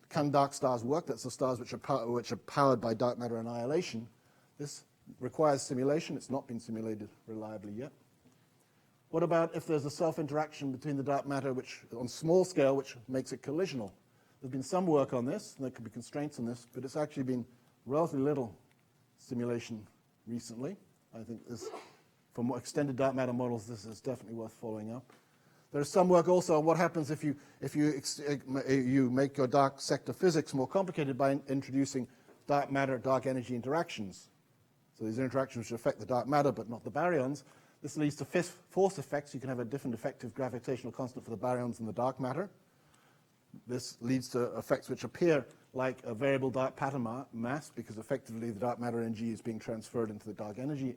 Can dark stars work? That's the stars which are powered by dark matter annihilation. This requires simulation. It's not been simulated reliably yet. What about if there's a self-interaction between the dark matter, which on small scale, which makes it collisional? There's been some work on this, and there could be constraints on this, but it's actually been relatively little simulation recently. I think this, from extended dark matter models, this is definitely worth following up. There's some work also on what happens if you make your dark sector physics more complicated by introducing dark matter, dark energy interactions. So these interactions which affect the dark matter but not the baryons. This leads to force effects. You can have a different effective gravitational constant for the baryons and the dark matter. This leads to effects which appear like a variable dark pattern mass, because effectively the dark matter energy is being transferred into the dark energy.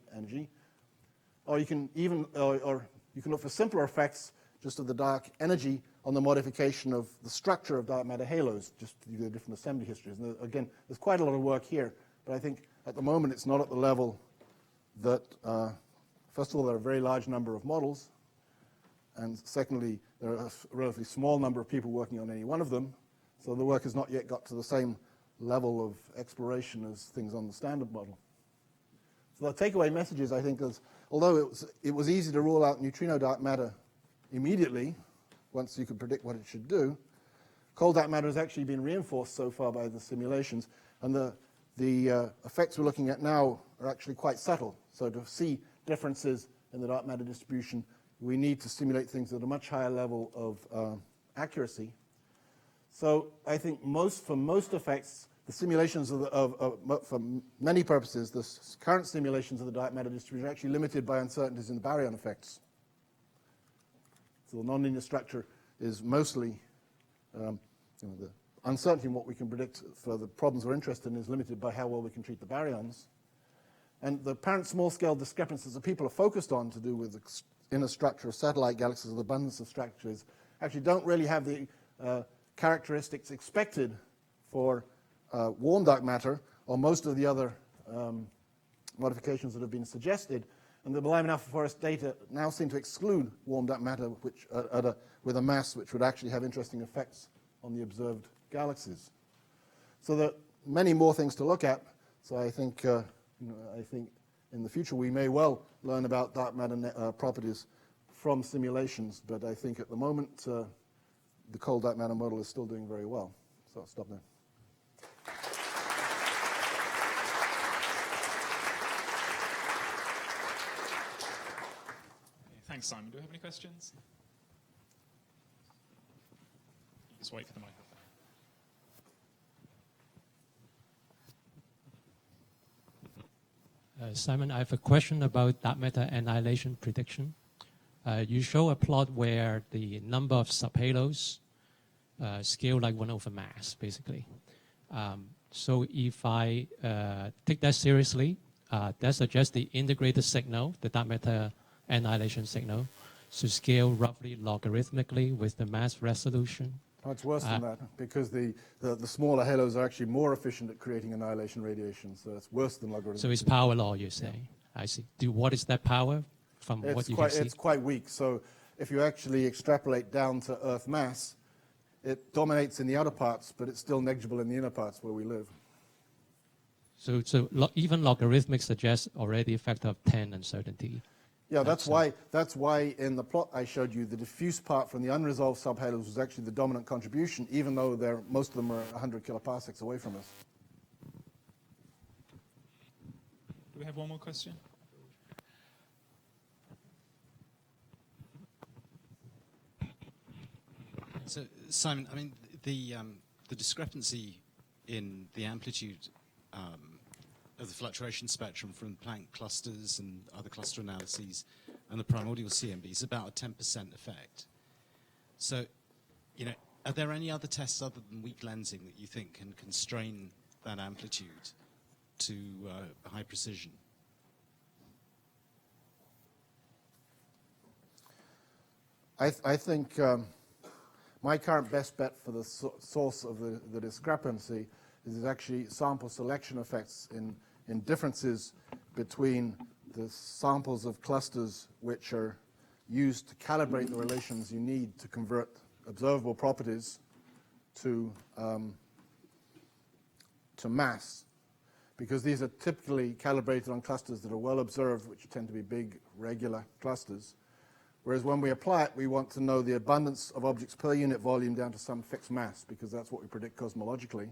Or you can even, or you can look for simpler effects just of the dark energy on the modification of the structure of dark matter halos, just to do the different assembly histories. And again, there's quite a lot of work here, but I think at the moment it's not at the level that, first of all, there are a very large number of models, and secondly, there are a relatively small number of people working on any one of them, so the work has not yet got to the same level of exploration as things on the standard model. So the takeaway messages, I think, is although it was easy to rule out neutrino dark matter immediately, once you could predict what it should do, cold dark matter has actually been reinforced so far by the simulations, and the effects we're looking at now are actually quite subtle. So to see differences in the dark matter distribution, we need to simulate things at a much higher level of accuracy. So I think for most effects, the simulations for many purposes, the current simulations of the dark matter distribution are actually limited by uncertainties in the baryon effects. So the nonlinear structure is mostly, the uncertainty in what we can predict for the problems we're interested in is limited by how well we can treat the baryons. And the apparent small-scale discrepancies that people are focused on to do with the inner structure of satellite galaxies or the abundance of structures actually don't really have the characteristics expected for warm dark matter or most of the other modifications that have been suggested. And the Lime and Alpha Forest data now seem to exclude warm dark matter which, with a mass which would actually have interesting effects on the observed galaxies. So there are many more things to look at. So I think, I think in the future we may well learn about dark matter properties from simulations, but I think at the moment the cold dark matter model is still doing very well. So I'll stop there. Thanks, Simon. Do we have any questions? Just wait for the microphone. Simon, I have a question about dark matter annihilation prediction. You show a plot where the number of subhalos scale like 1/mass, basically. So if I take that seriously, that suggests the integrated signal, the dark matter annihilation signal, to scale roughly logarithmically with the mass resolution. Oh, it's worse than that, because the smaller halos are actually more efficient at creating annihilation radiation, so it's worse than logarithmic. So it's power law, you say? Yeah. I see. What is that power from what you can see? It's quite weak. So if you actually extrapolate down to Earth mass, it dominates in the outer parts, but it's still negligible in the inner parts where we live. So even logarithmic suggests already a factor of 10 uncertainty. Yeah, that's why in the plot I showed you, the diffuse part from the unresolved subhalos was actually the dominant contribution, even though most of them are 100 kiloparsecs away from us. Do we have one more question? So, Simon, I mean, the discrepancy in the amplitude of the fluctuation spectrum from Planck clusters and other cluster analyses and the primordial CMB is about a 10% effect. So, are there any other tests other than weak lensing that you think can constrain that amplitude to high precision? I think my current best bet for the source of the discrepancy is actually sample selection effects in differences between the samples of clusters which are used to calibrate the relations you need to convert observable properties to mass. Because these are typically calibrated on clusters that are well observed, which tend to be big, regular clusters. Whereas when we apply it, we want to know the abundance of objects per unit volume down to some fixed mass, because that's what we predict cosmologically.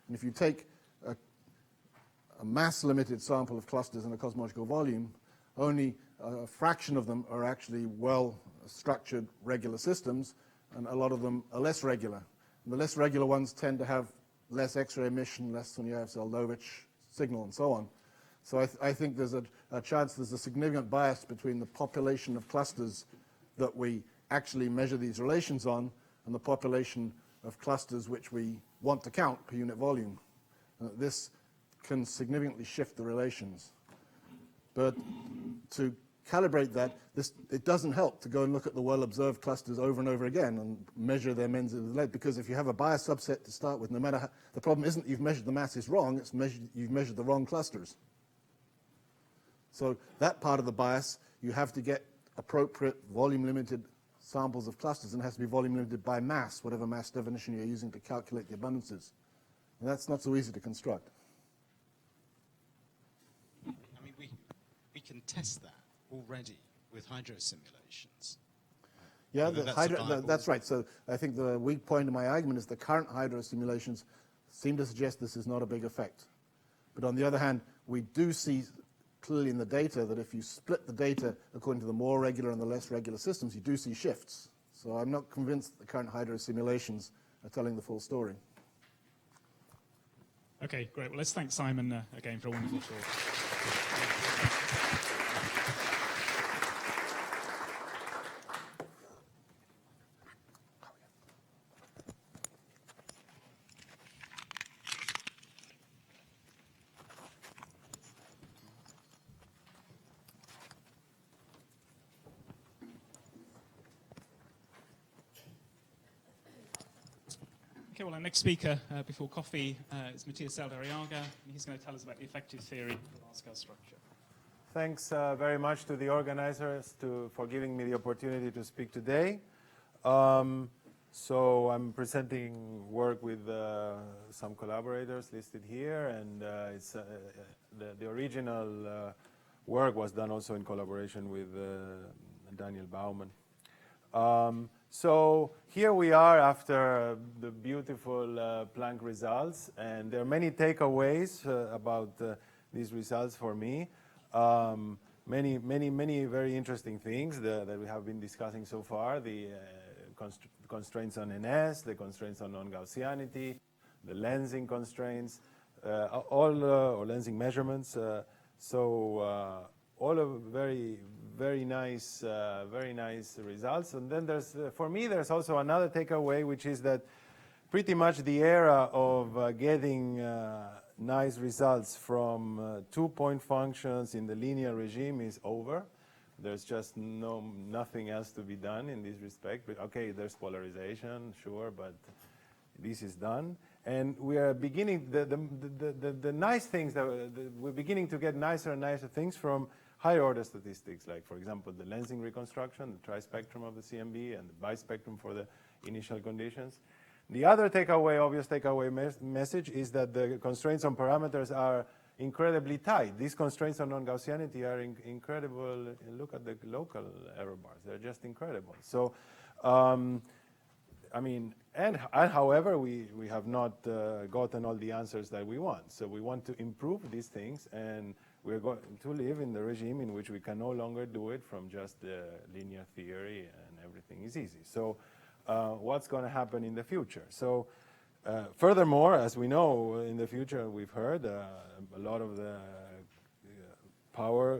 And if you take a mass-limited sample of clusters in a cosmological volume, only a fraction of them are actually well-structured regular systems, and a lot of them are less regular. And the less regular ones tend to have less X-ray emission, less Sunyaev-Zeldovich signal, and so on. So I think there's a chance there's a significant bias between the population of clusters that we actually measure these relations on and the population of clusters which we want to count per unit volume. This can significantly shift the relations. But to calibrate that, it doesn't help to go and look at the well-observed clusters over and over again and measure their Menzel-Lead, because if you have a bias subset to start with, no matter how, the problem isn't you've measured the masses wrong, it's you've measured the wrong clusters. So that part of the bias, you have to get appropriate volume-limited samples of clusters, and it has to be volume-limited by mass, whatever mass definition you're using to calculate the abundances. And that's not so easy to construct. I mean, we can test that already with hydro simulations. Yeah, that's right. So I think the weak point in my argument is the current hydro simulations seem to suggest this is not a big effect. But on the other hand, we do see clearly in the data that if you split the data according to the more regular and the less regular systems, you do see shifts. So I'm not convinced that the current hydro simulations are telling the full story. Okay, great. Well, let's thank Simon again for a wonderful talk. Okay, well, our next speaker before coffee is Matthias Eldariaga, and he's going to tell us about the effective theory of large-scale structure. Thanks very much to the organizers for giving me the opportunity to speak today. So I'm presenting work with some collaborators listed here, and the original work was done also in collaboration with Daniel Baumann. So here we are after the beautiful Planck results, and there are many takeaways about these results for me. Many very interesting things that we have been discussing so far, the constraints on NS, the constraints on non-gaussianity, the lensing constraints, or lensing measurements. All of very nice results. And then for me, there's also another takeaway, which is that pretty much the era of getting nice results from 2-point functions in the linear regime is over. There's just nothing else to be done in this respect. But okay, there's polarization, sure, but this is done. And we are beginning, the nice things, we're beginning to get nicer and nicer things from higher order statistics, like, for example, the lensing reconstruction, the trispectrum of the CMB, and the bispectrum for the initial conditions. The other takeaway, obvious takeaway message is that the constraints on parameters are incredibly tight. These constraints on non-Gaussianity are incredible. Look at the local error bars. They're just incredible. So, I mean, and however, we have not gotten all the answers that we want. So we want to improve these things, and we're going to live in the regime in which we can no longer do it from just the linear theory and everything is easy. So what's going to happen in the future? So furthermore, as we know, in the future, we've heard a lot of the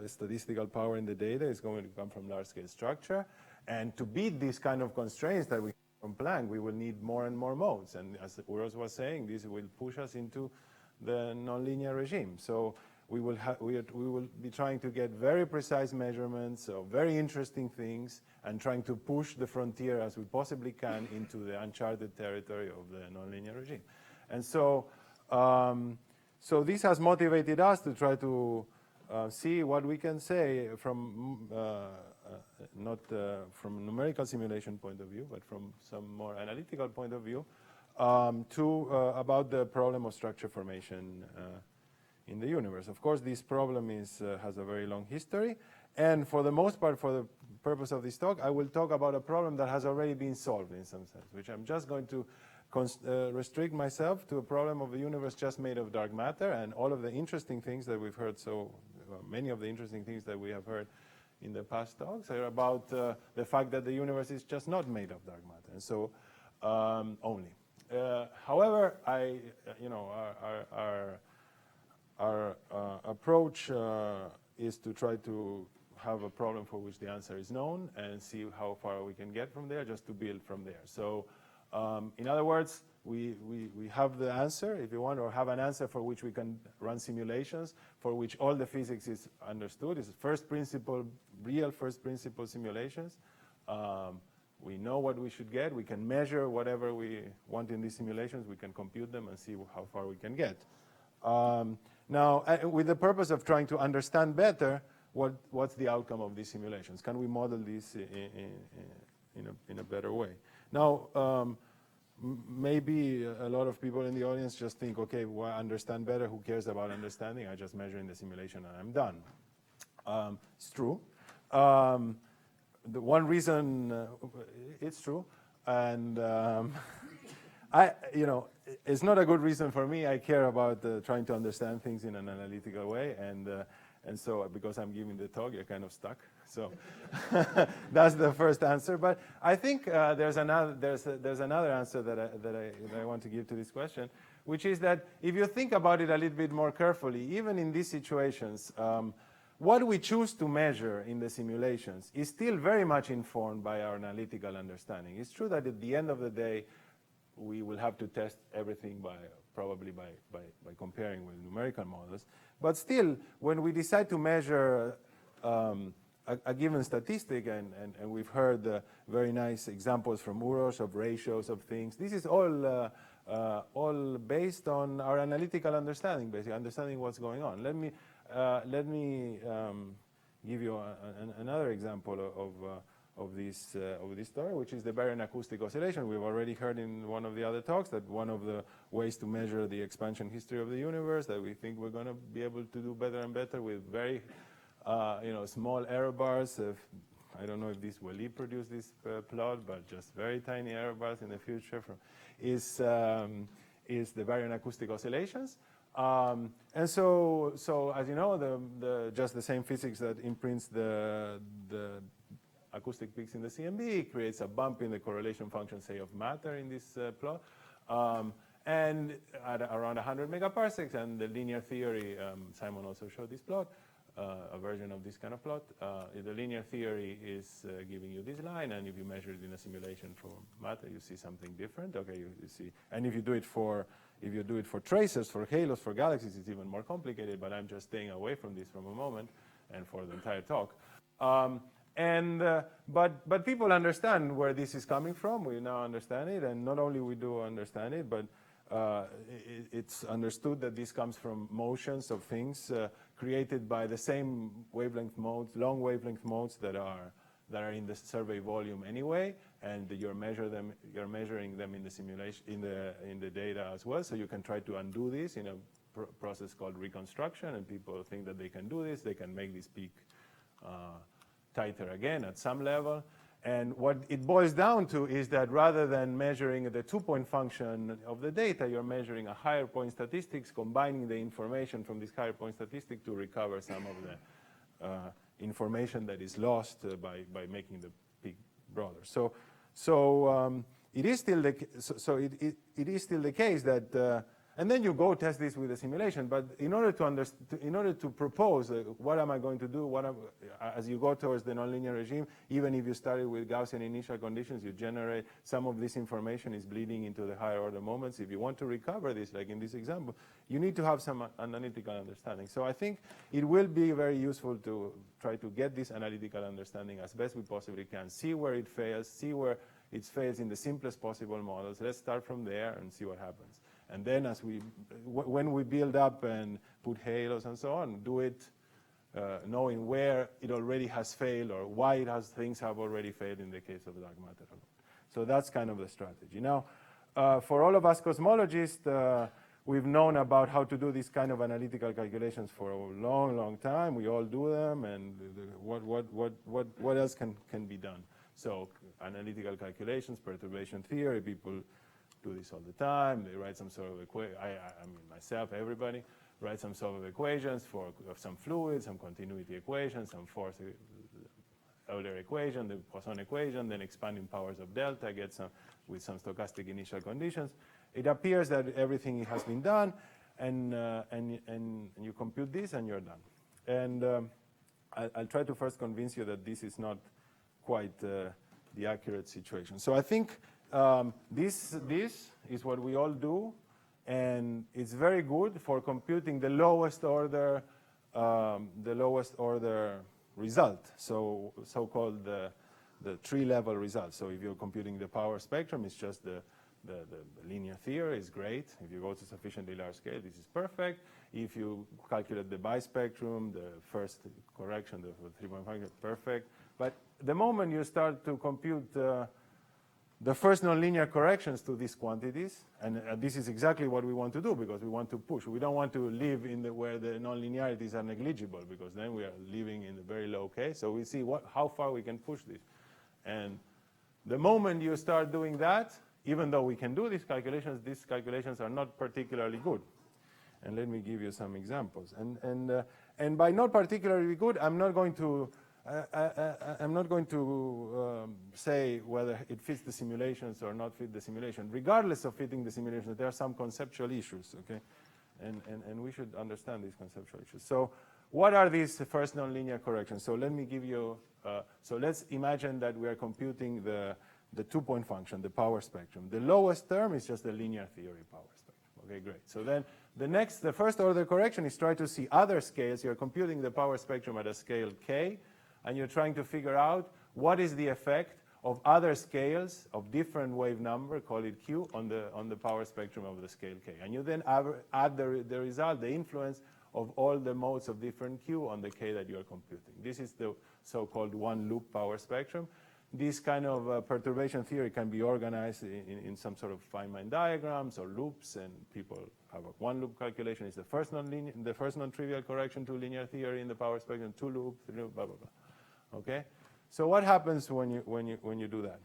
statistical power in the data is going to come from large-scale structure. And to beat these kind of constraints that we have from Planck, we will need more and more modes. And as Uros was saying, this will push us into the nonlinear regime. So we will be trying to get very precise measurements of very interesting things and trying to push the frontier as we possibly can into the uncharted territory of the nonlinear regime. And so, so this has motivated us to try to see what we can say from not from a numerical simulation point of view, but from some more analytical point of view, about the problem of structure formation in the universe. Of course, this problem has a very long history, and for the most part, for the purpose of this talk, I will talk about a problem that has already been solved in some sense, which I'm just going to restrict myself to a problem of the universe just made of dark matter, and all of the interesting things that we've heard, many of the interesting things that we have heard in the past talks are about the fact that the universe is just not made of dark matter, and so only. However, our approach is to try to have a problem for which the answer is known and see how far we can get from there, just to build from there. So In other words, we have the answer, if you want, or have an answer for which we can run simulations, for which all the physics is understood. It's first principle, real first principle simulations. We know what we should get. We can measure whatever we want in these simulations. We can compute them and see how far we can get. Now, with the purpose of trying to understand better what's the outcome of these simulations. Can we model this in a better way? Now, maybe a lot of people in the audience just think, okay, well, understand better, who cares about understanding? I just measure in the simulation and I'm done. It's true. The one reason it's true, and it's not a good reason for me. I care about trying to understand things in an analytical way, and so because I'm giving the talk, you're kind of stuck. So that's the first answer. But I think there's another answer that I want to give to this question, which is that if you think about it a little bit more carefully, even in these situations, what we choose to measure in the simulations is still very much informed by our analytical understanding. It's true that at the end of the day, we will have to test everything probably by comparing with numerical models. But still, when we decide to measure a given statistic, and we've heard very nice examples from Uros of ratios of things, this is all based on our analytical understanding, basically understanding what's going on. Let me give you another example of this story, which is the baryon acoustic oscillation. We've already heard in one of the other talks that one of the ways to measure the expansion history of the universe, that we think we're going to be able to do better and better with very small error bars. I don't know if this will reproduce this plot, but just very tiny error bars in the future is the baryon acoustic oscillations. And so as you know, just the same physics that imprints the acoustic peaks in the CMB creates a bump in the correlation function, say, of matter in this plot. And at around 100 megaparsecs, and the linear theory, Simon also showed this plot, a version of this kind of plot. The linear theory is giving you this line, and if you measure it in a simulation for matter, you see something different. Okay, you see, and if you do it for tracers, for halos, for galaxies, it's even more complicated. But I'm just staying away from this from a moment, and for the entire talk. But people understand where this is coming from. We now understand it, and not only we do understand it, but it's understood that this comes from motions of things created by the same wavelength modes, long wavelength modes that are in the survey volume anyway, and you're measuring them in the simulation, in the data as well. So you can try to undo this in a process called reconstruction, and people think that they can do this. They can make this peak tighter again at some level. And what it boils down to is that rather than measuring the 2-point function of the data, you're measuring a higher point statistics, combining the information from this higher point statistic to recover some of the information that is lost by making the peak broader. So it is still the case that. And then you go test this with a simulation. But in order to propose what am I going to do, as you go towards the nonlinear regime, even if you started with Gaussian initial conditions, you generate some of this information is bleeding into the higher order moments. If you want to recover this, like in this example, you need to have some analytical understanding. So I think it will be very useful to try to get this analytical understanding as best we possibly can. See where it fails. See where it fails in the simplest possible models. Let's start from there and see what happens. And then when we build up and put halos and so on, do it knowing where it already has failed or why things have already failed in the case of dark matter. So that's kind of the strategy. Now, for all of us cosmologists, we've known about how to do this kind of analytical calculations for a long, long time. We all do them, and what else can be done? So analytical calculations, perturbation theory, people do this all the time. They write some sort of equation. I mean, myself, everybody write some sort of equations for some fluids, some continuity equations, some force Euler equation, the Poisson equation, then expanding powers of delta, get with some stochastic initial conditions. It appears that everything has been done, and you compute this, and you're done. And I'll try to first convince you that this is not quite the accurate situation. So I think this is what we all do, and it's very good for computing the lowest order result, so-called the tree-level result. So if you're computing the power spectrum, it's just the linear theory is great. If you go to sufficiently large scale, this is perfect. If you calculate the bispectrum, the first correction, the 3.5, perfect. But the moment you start to compute the first nonlinear corrections to these quantities, and this is exactly what we want to do, because we want to push. We don't want to live in where the nonlinearities are negligible, because then we are living in the very low case. So we see how far we can push this. And the moment you start doing that, even though we can do these calculations are not particularly good. And let me give you some examples. And by not particularly good, I'm not going to say whether it fits the simulations or not fit the simulation. Regardless of fitting the simulations, there are some conceptual issues, okay? And we should understand these conceptual issues. So what are these first nonlinear corrections? So let me give you, so let's imagine that we are computing the two-point function, the power spectrum. The lowest term is just the linear theory power spectrum. Okay, great. So then the first order correction is try to see other scales. You're computing the power spectrum at a scale k, and you're trying to figure out what is the effect of other scales of different wave number, call it q, on the power spectrum of the scale k. And you then add the result, the influence of all the modes of different q on the k that you are computing. This is the so-called one-loop power spectrum. This kind of perturbation theory can be organized in some sort of Feynman diagrams or loops, and people have a one-loop calculation. It's the first non-trivial correction to linear theory in the power spectrum, two-loop, three-loop, blah, blah, blah. Okay? So what happens when you do that?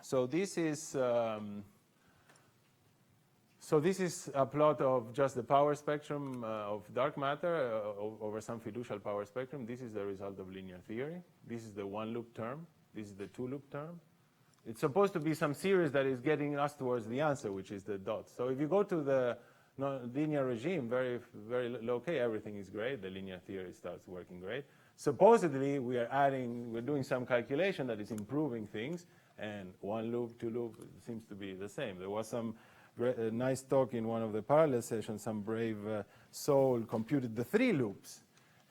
So this is a plot of just the power spectrum of dark matter over some fiducial power spectrum. This is the result of linear theory. This is the one-loop term. This is the two-loop term. It's supposed to be some series that is getting us towards the answer, which is the dots. So if you go to the linear regime, very, very low k, everything is great. The linear theory starts working great. Supposedly, we're doing some calculation that is improving things, and one loop, two loop seems to be the same. There was some nice talk in one of the parallel sessions. Some brave soul computed the three loops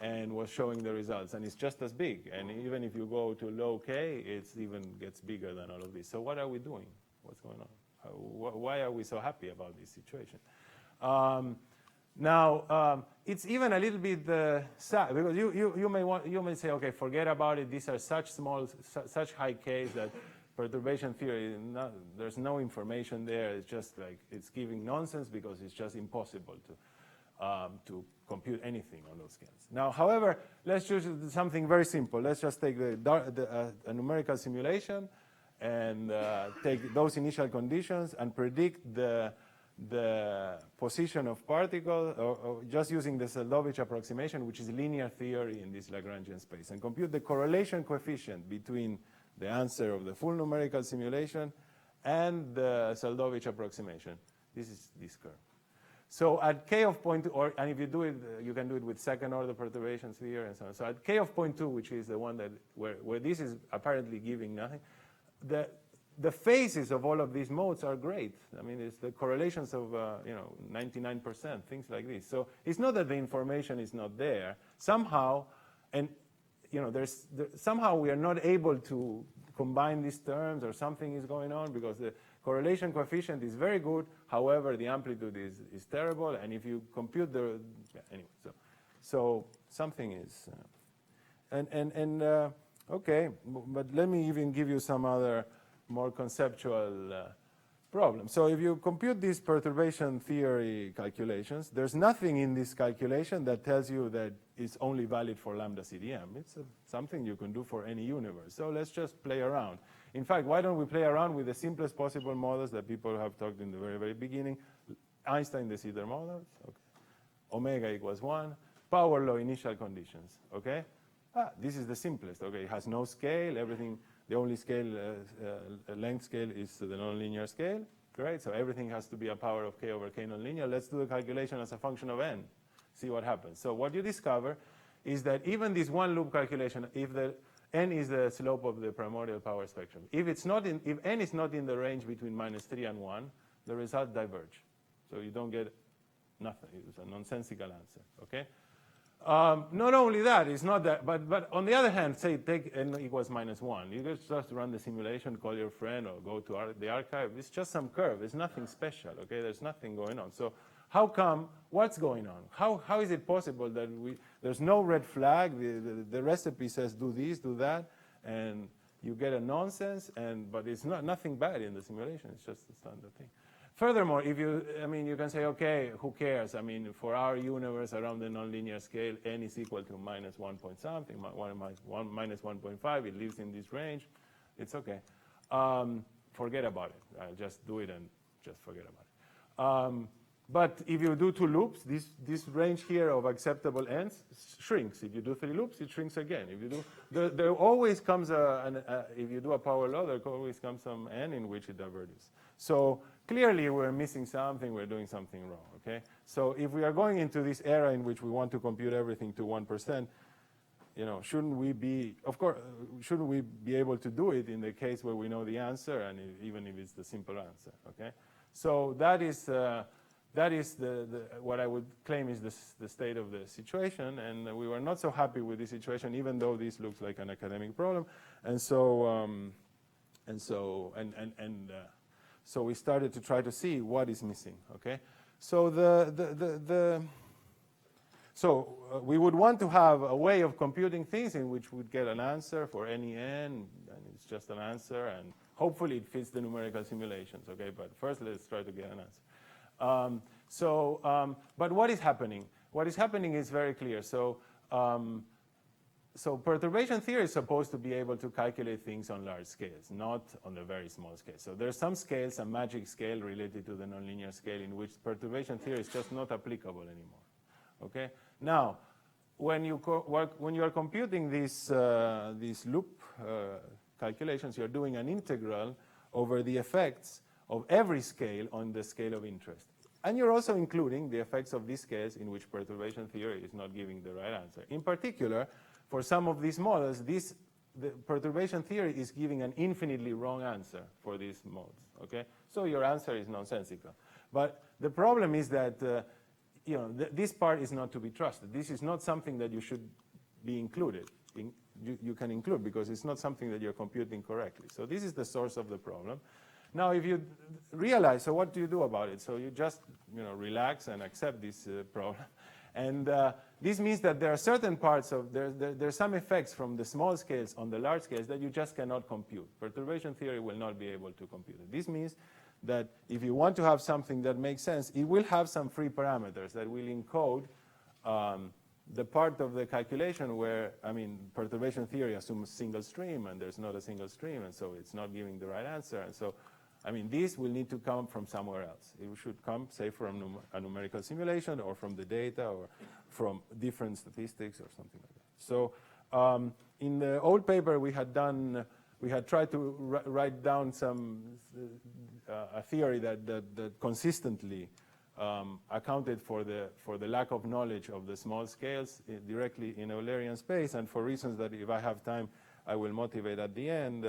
and was showing the results, and it's just as big. And even if you go to low k, it even gets bigger than all of this. So what are we doing? What's going on? Why are we so happy about this situation? Now, it's even a little bit sad, because you may say, okay, forget about it. These are such high k's that perturbation theory, there's no information there. It's just like it's giving nonsense, because it's just impossible to compute anything on those scales. Now, however, let's choose something very simple. Let's just take a numerical simulation and take those initial conditions and predict the position of particles, or just using the Seldovich approximation, which is linear theory in this Lagrangian space, and compute the correlation coefficient between the answer of the full numerical simulation and the Seldovich approximation. This is this curve. So at k of 0.2, and if you do it, you can do it with second order perturbations theory and so on. So at k of 0.2, which is the one that where this is apparently giving nothing, the phases of all of these modes are great. I mean, it's the correlations of 99%, things like this. So it's not that the information is not there. Somehow, and somehow we are not able to combine these terms, or something is going on, because the correlation coefficient is very good. However, the amplitude is terrible, and if you compute anyway, so something is, okay. But let me even give you some other more conceptual problem. So if you compute these perturbation theory calculations, there's nothing in this calculation that tells you that it's only valid for lambda CDM. It's something you can do for any universe. So let's just play around. In fact, why don't we play around with the simplest possible models that people have talked in the very, very beginning? Einstein de Sitter models, okay. Omega equals 1, power law initial conditions, okay? This is the simplest, okay? It has no scale, everything. The only scale, length scale, is the nonlinear scale. Great, so everything has to be a power of k over k nonlinear. Let's do the calculation as a function of n. See what happens. So what you discover is that even this one loop calculation, if n is the slope of the primordial power spectrum. If n is not in the range between -3 and 1, the results diverge. So you don't get nothing. It's a nonsensical answer. Okay. Not only that, it's not that, but on the other hand, say take n equals -1. You just run the simulation, call your friend, or go to the archive. It's just some curve. It's nothing special. Okay. There's nothing going on. So how come? What's going on? How is it possible that there's no red flag? The recipe says do this, do that, and you get a nonsense. But it's nothing bad in the simulation. It's just a standard thing. Furthermore, you can say, okay, who cares? I mean, for our universe around the nonlinear scale, n is equal to -1 point something, -1.5. It lives in this range. It's okay. Forget about it. Just do it and just forget about it. But if you do 2 loops, this range here of acceptable n's shrinks. If you do 3 loops, it shrinks again. If you do, there always comes if you do a power law, there always comes some n in which it diverges. So clearly we're missing something, we're doing something wrong, okay? So if we are going into this era in which we want to compute everything to 1%, shouldn't we be able to do it in the case where we know the answer, and even if it's the simple answer, okay? So that is what I would claim is the state of the situation, and we were not so happy with this situation, even though this looks like an academic problem, and so so we started to try to see what is missing. Okay, so we would want to have a way of computing things in which we'd get an answer for any n, and it's just an answer, and hopefully it fits the numerical simulations. Okay, but first let's try to get an answer. But what is happening? What is happening is very clear. So perturbation theory is supposed to be able to calculate things on large scales, not on the very small scale. So there's some scales, a magic scale related to the nonlinear scale, in which perturbation theory is just not applicable anymore. Okay. Now, when you are computing these loop calculations, you're doing an integral over the effects of every scale on the scale of interest. And you're also including the effects of these scales in which perturbation theory is not giving the right answer. In particular, for some of these models, the perturbation theory is giving an infinitely wrong answer for these modes. Okay? So your answer is nonsensical. But the problem is that this part is not to be trusted. This is not something that you should be included. You can include because it's not something that you're computing correctly. So this is the source of the problem. Now, if you realize, so what do you do about it? So you just relax and accept this problem. And this means that there are certain parts of, there's some effects from the small scales on the large scales that you just cannot compute. Perturbation theory will not be able to compute it. This means that if you want to have something that makes sense, it will have some free parameters that will encode the part of the calculation where, perturbation theory assumes single stream, and there's not a single stream, and so it's not giving the right answer. And so, this will need to come from somewhere else. It should come, say, from a numerical simulation, or from the data, or from different statistics, or something like that. So in the old paper we had tried to write down a theory that consistently accounted for the lack of knowledge of the small scales directly in Eulerian space, and for reasons that, if I have time, I will motivate at the end.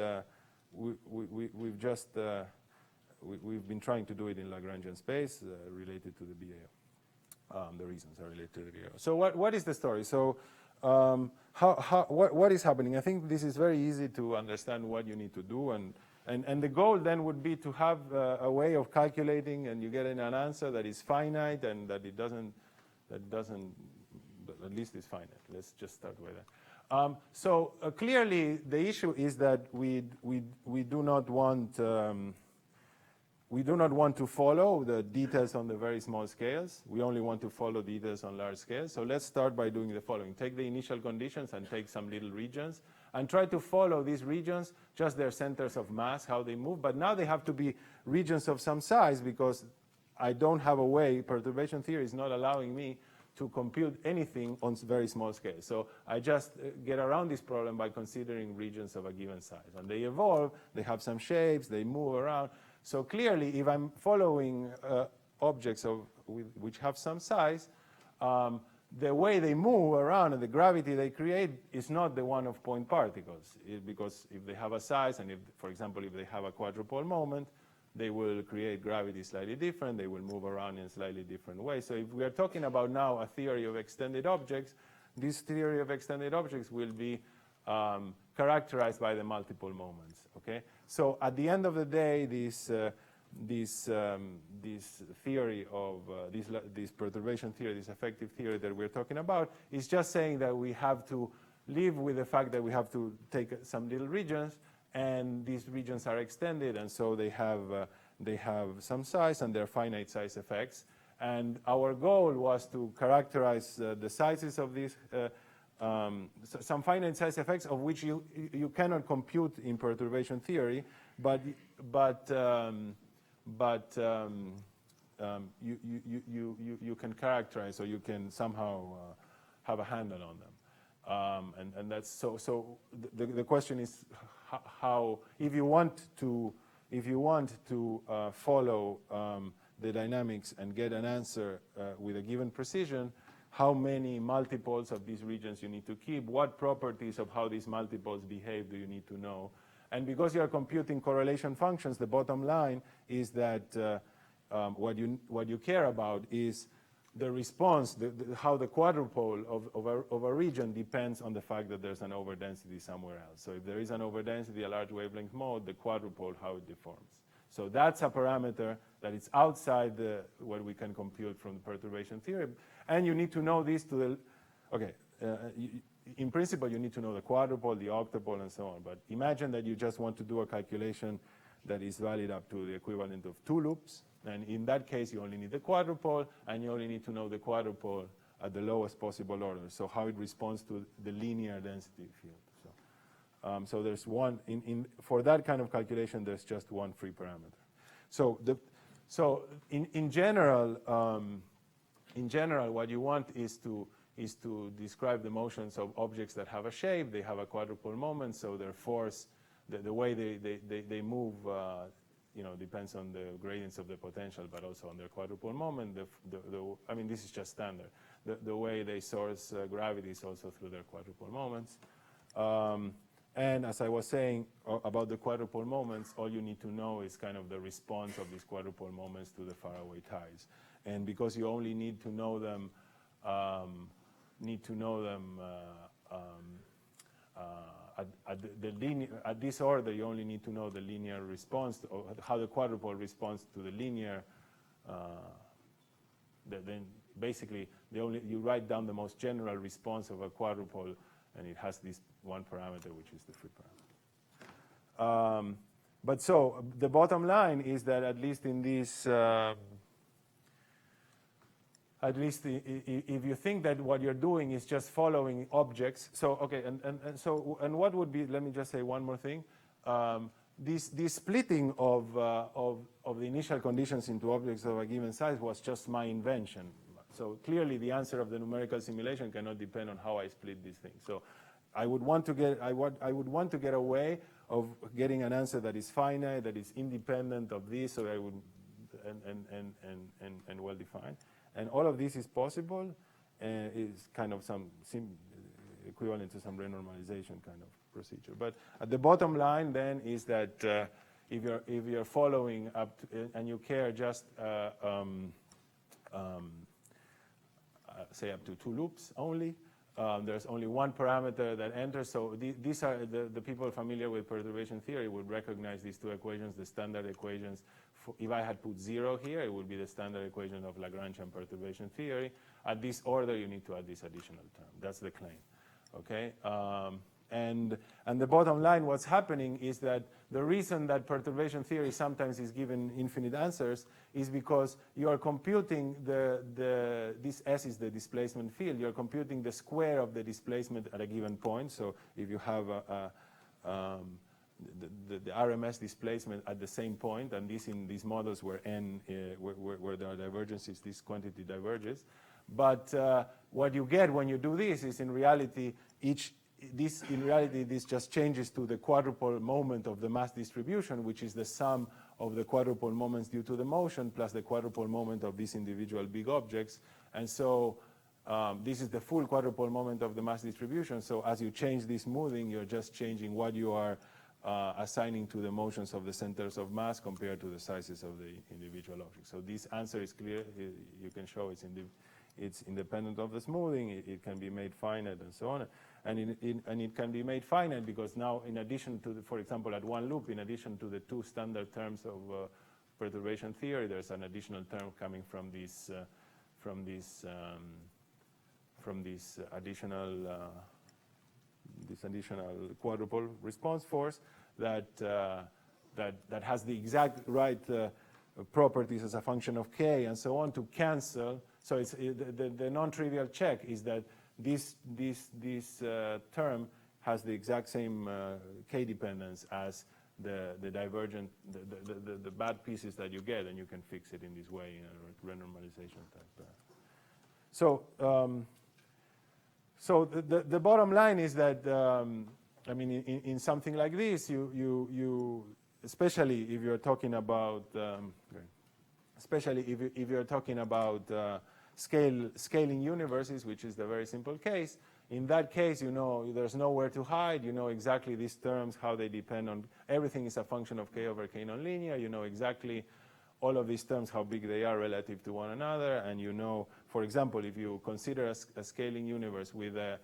We've been trying to do it in Lagrangian space related to the BAO. The reasons are related to the BAO. So what is the story? So what is happening? I think this is very easy to understand what you need to do, and the goal then would be to have a way of calculating, and you get an answer that is finite, and that at least is finite. Let's just start with that. So clearly the issue is that we do not want to follow the details on the very small scales. We only want to follow details on large scales. So let's start by doing the following. Take the initial conditions and take some little regions and try to follow these regions, just their centers of mass, how they move. But now they have to be regions of some size, because I don't have a way, perturbation theory is not allowing me to compute anything on very small scales. So I just get around this problem by considering regions of a given size. And they evolve, they have some shapes, they move around. So clearly, if I'm following objects which have some size, the way they move around and the gravity they create is not the one of point particles, because if they have a size, and if, for example, if they have a quadrupole moment, they will create gravity slightly different, they will move around in a slightly different way. So if we are talking about now a theory of extended objects, this theory of extended objects will be characterized by the multiple moments, okay? So at the end of the day, this theory of, this perturbation theory, this effective theory that we're talking about, is just saying that we have to live with the fact that we have to take some little regions, and these regions are extended, and so they have some size, and they're finite size effects. And our goal was to characterize the sizes of these, some finite size effects of which you cannot compute in perturbation theory, but you can characterize, or you can somehow have a handle on them. And that's so the question is how, if you want to follow the dynamics and get an answer with a given precision, how many multiples of these regions you need to keep, what properties of how these multiples behave do you need to know. And because you are computing correlation functions, the bottom line is that what you care about is the response, how the quadrupole of a region depends on the fact that there's an overdensity somewhere else. So if there is an overdensity, a large wavelength mode, the quadrupole, how it deforms. So that's a parameter that is outside what we can compute from the perturbation theory. And you need to know this to the, okay, in principle, you need to know the quadrupole, the octupole, and so on. But imagine that you just want to do a calculation that is valid up to the equivalent of 2 loops. And in that case, you only need the quadrupole, and you only need to know the quadrupole at the lowest possible order. So how it responds to the linear density field. So there's one, for that kind of calculation, there's just one free parameter. So in general, what you want is to describe the motions of objects that have a shape. They have a quadrupole moment, so their force, the way they move, depends on the gradients of the potential, but also on their quadrupole moment. I mean, this is just standard. The way they source gravity is also through their quadrupole moments. And as I was saying about the quadrupole moments, all you need to know is kind of the response of these quadrupole moments to the faraway tides. And because you only need to know them, at this order, you only need to know the linear response, or how the quadrupole responds to the linear. Then basically, you write down the most general response of a quadrupole, and it has this one parameter, which is the free parameter. But so the bottom line is that at least in this, if you think that what you're doing is just following objects, so okay, and what would be? Let me just say one more thing. This splitting of the initial conditions into objects of a given size was just my invention. So clearly, the answer of the numerical simulation cannot depend on how I split these things. So I would want to get a way of getting an answer that is finite, that is independent of this, so I would and well defined. And all of this is possible, is kind of some equivalent to some renormalization kind of procedure. But at the bottom line then is that if you're following up to, and you care just say up to 2 loops only, there's only one parameter that enters. So these are the people familiar with perturbation theory would recognize these 2 equations, the standard equations. If I had put 0 here, it would be the standard equation of Lagrangian perturbation theory. At this order, you need to add this additional term. That's the claim. Okay? And the bottom line, what's happening is that the reason that perturbation theory sometimes is given infinite answers is because you are computing this S is the displacement field. You're computing the square of the displacement at a given point. So if you have the RMS displacement at the same point, and this in these models where n where there are divergences, this quantity diverges. But what you get when you do this is in reality this just changes to the quadrupole moment of the mass distribution, which is the sum of the quadrupole moments due to the motion plus the quadrupole moment of these individual big objects. And so This is the full quadrupole moment of the mass distribution. So as you change this smoothing, you're just changing what you are assigning to the motions of the centers of mass compared to the sizes of the individual objects. So this answer is clear. You can show it's independent of the smoothing. It can be made finite and so on. And it can be made finite because now, in addition to, for example, at one loop, in addition to the two standard terms of perturbation theory, there's an additional term coming from this additional quadrupole response force that has the exact right properties as a function of k and so on to cancel. So it's the non-trivial check is that this term has the exact same k dependence as the divergent, the bad pieces that you get, and you can fix it in this way in a renormalization type. So the bottom line is that I mean in something like this, you especially if you're talking about scaling universes, which is the very simple case. In that case, you know there's nowhere to hide. You know exactly these terms, how they depend on everything is a function of k over k nonlinear. You know exactly all of these terms, how big they are relative to one another, and you know, for example, if you consider a scaling universe with a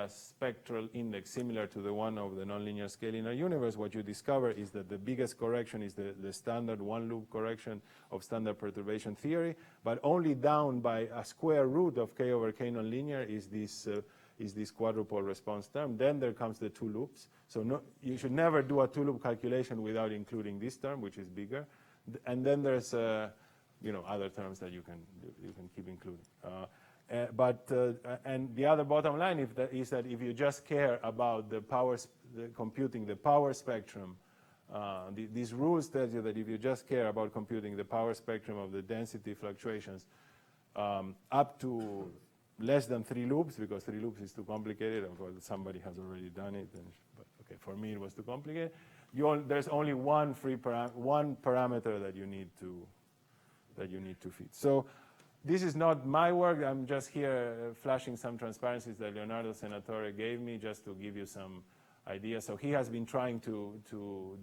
spectral index similar to the one of the nonlinear scaling universe, what you discover is that the biggest correction is the standard one-loop correction of standard perturbation theory, but only down by a square root of k over k nonlinear is this quadrupole response term. Then there comes the two loops. So you should never do a two-loop calculation without including this term, which is bigger. And then there's other terms that you can keep including. And the other bottom line is that if you just care about computing the power spectrum, these rules tell you that if you just care about computing the power spectrum of the density fluctuations up to less than 3 loops, because 3 loops is too complicated. Of course, somebody has already done it, but okay, for me it was too complicated. There's only one parameter that you need to fit. So this is not my work. I'm just here flashing some transparencies that Leonardo Senatore gave me just to give you some ideas. So he has been trying to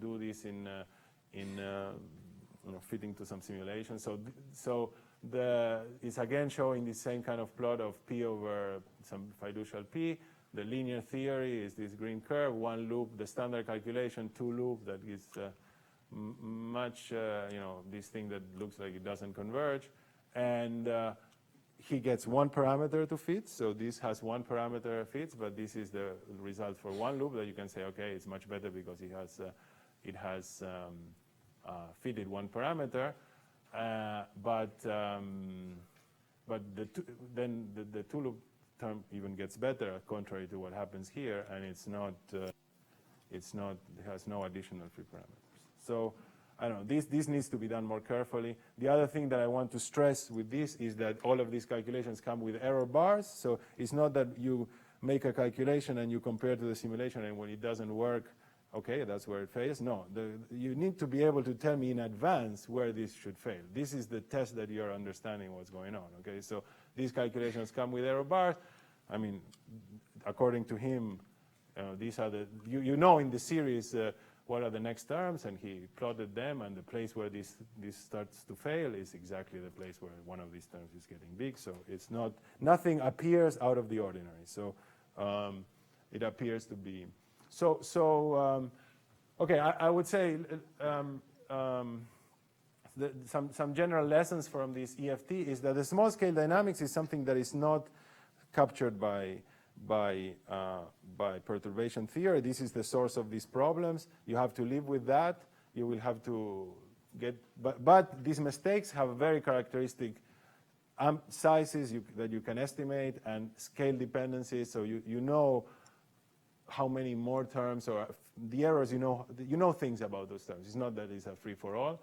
do this in fitting to some simulations. So it's again showing the same kind of plot of p over some fiducial p. The linear theory is this green curve, one loop, the standard calculation, 2 loop, that is much, this thing that looks like it doesn't converge. And he gets one parameter to fit, so this has one parameter fits, but this is the result for one loop that you can say, okay, it's much better because it has fitted one parameter, but the two loop term even gets better, contrary to what happens here, and it has no additional free parameters. So I don't know, this needs to be done more carefully. The other thing that I want to stress with this is that all of these calculations come with error bars, so it's not that you make a calculation and you compare to the simulation, and when it doesn't work, okay, that's where it fails. No, you need to be able to tell me in advance where this should fail. This is the test that you're understanding what's going on, okay? So these calculations come with error bars. I mean, according to him, these are in the series what are the next terms, and he plotted them, and the place where this starts to fail is exactly the place where one of these terms is getting big. So it's nothing appears out of the ordinary. So it appears to be. Okay, I would say some general lessons from this EFT is that the small scale dynamics is something that is not captured by perturbation theory. This is the source of these problems. You have to live with that. You will have to get, but these mistakes have very characteristic sizes that you can estimate and scale dependencies. So you know how many more terms or the errors, you know things about those terms. It's not that it's a free for all.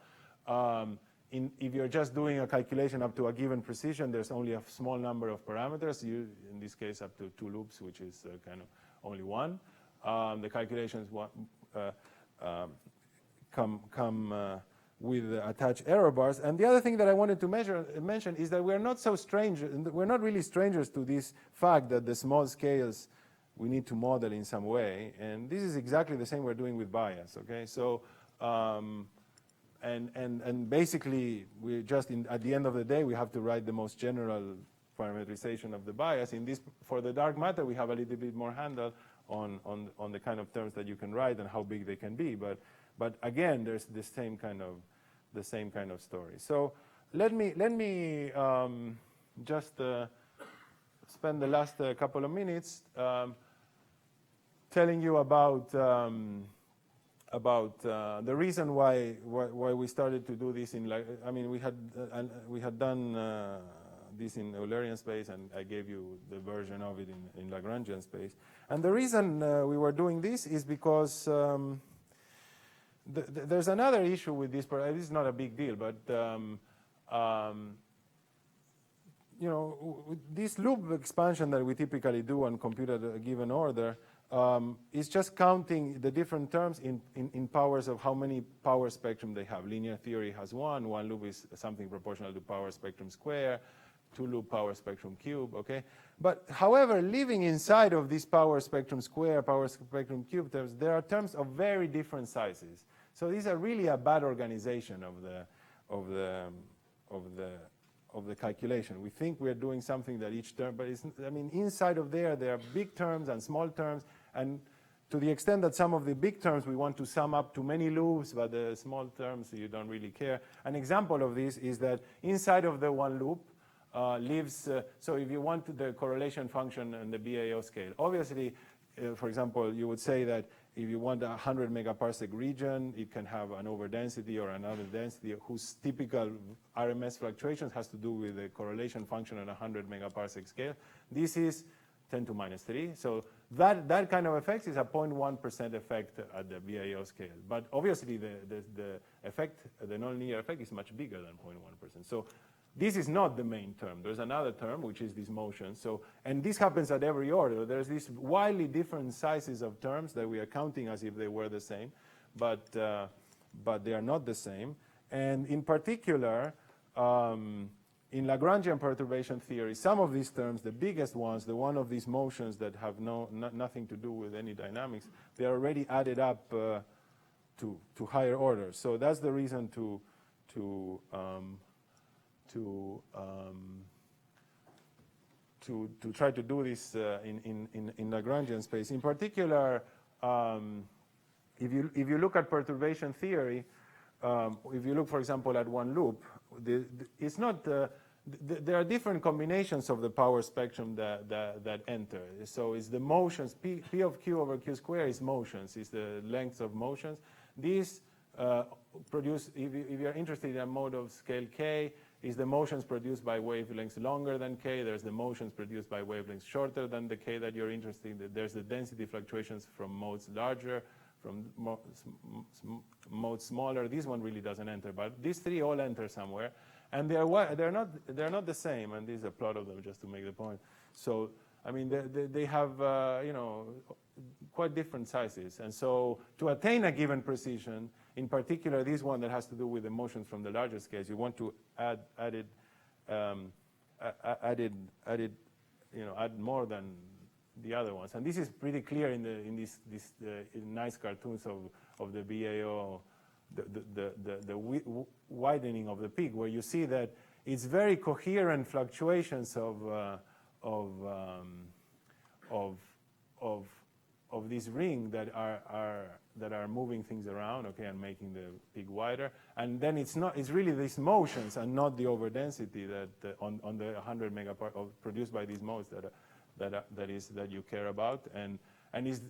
If you're just doing a calculation up to a given precision, there's only a small number of parameters, in this case up to 2 loops, which is kind of only 1. The calculations come attached error bars. And the other thing that I wanted to mention is that we're not really strangers to this fact that the small scales we need to model in some way. And this is exactly the same we're doing with bias, okay? So, and basically, we just, at the end of the day, we have to write the most general parameterization of the bias. For the dark matter, we have a little bit more handle on the kind of terms that you can write and how big they can be. But again, there's the same kind of story. So let me just spend the last couple of minutes telling you about the reason why we started to do this we had done this in Eulerian space, and I gave you the version of it in Lagrangian space. And the reason we were doing this is because there's another issue with this. This is not a big deal, but this loop expansion that we typically do and compute at a given order is just counting the different terms in powers of how many power spectrum they have. Linear theory has one loop is something proportional to power spectrum square, 2-loop power spectrum cube, okay? But however, living inside of this power spectrum square, power spectrum cube terms, there are terms of very different sizes. So these are really a bad organization of the calculation. We think we're doing something that each term, but inside of there are big terms and small terms, and to the extent that some of the big terms we want to sum up to many loops, but the small terms you don't really care. An example of this is that inside of the one loop lives, so if you want the correlation function and the BAO scale, obviously, for example, you would say that if you want a 100 megaparsec region, it can have an overdensity or another density whose typical RMS fluctuations has to do with the correlation function on a 100 megaparsec scale. This is 10 to minus 3. So that kind of effect is a 0.1% effect at the BAO scale. But obviously, the effect, the nonlinear effect, is much bigger than 0.1%. So this is not the main term. There's another term, which is this motion. So, and this happens at every order. There's these wildly different sizes of terms that we are counting as if they were the same, but they are not the same. And in particular, in Lagrangian perturbation theory, some of these terms, the biggest ones, the one of these motions that have nothing to do with any dynamics, they are already added up to higher orders. So that's the reason to try to do this in Lagrangian space. In particular, if you look at perturbation theory, if you look, for example, at one loop, it's not. There are different combinations of the power spectrum that enter. So it's the motions. P of q over q squared is motions. It's the length of motions. These produce. If you're interested in a mode of scale k, is the motions produced by wavelengths longer than k. There's the motions produced by wavelengths shorter than the k that you're interested in. There's the density fluctuations from modes larger, from modes smaller. This one really doesn't enter, but these three all enter somewhere, and they're not the same. And this is a plot of them just to make the point. So I mean, they have quite different sizes, and so to attain a given precision, in particular this one that has to do with the motions from the larger scales, you want to add more than the other ones. And this is pretty clear in these nice cartoons of the BAO, the widening of the peak, where you see that it's very coherent fluctuations of this ring that are moving things around, okay, and making the peak wider. And then it's really these motions and not the overdensity that on the 100 megapart produced by these modes that you care about. And is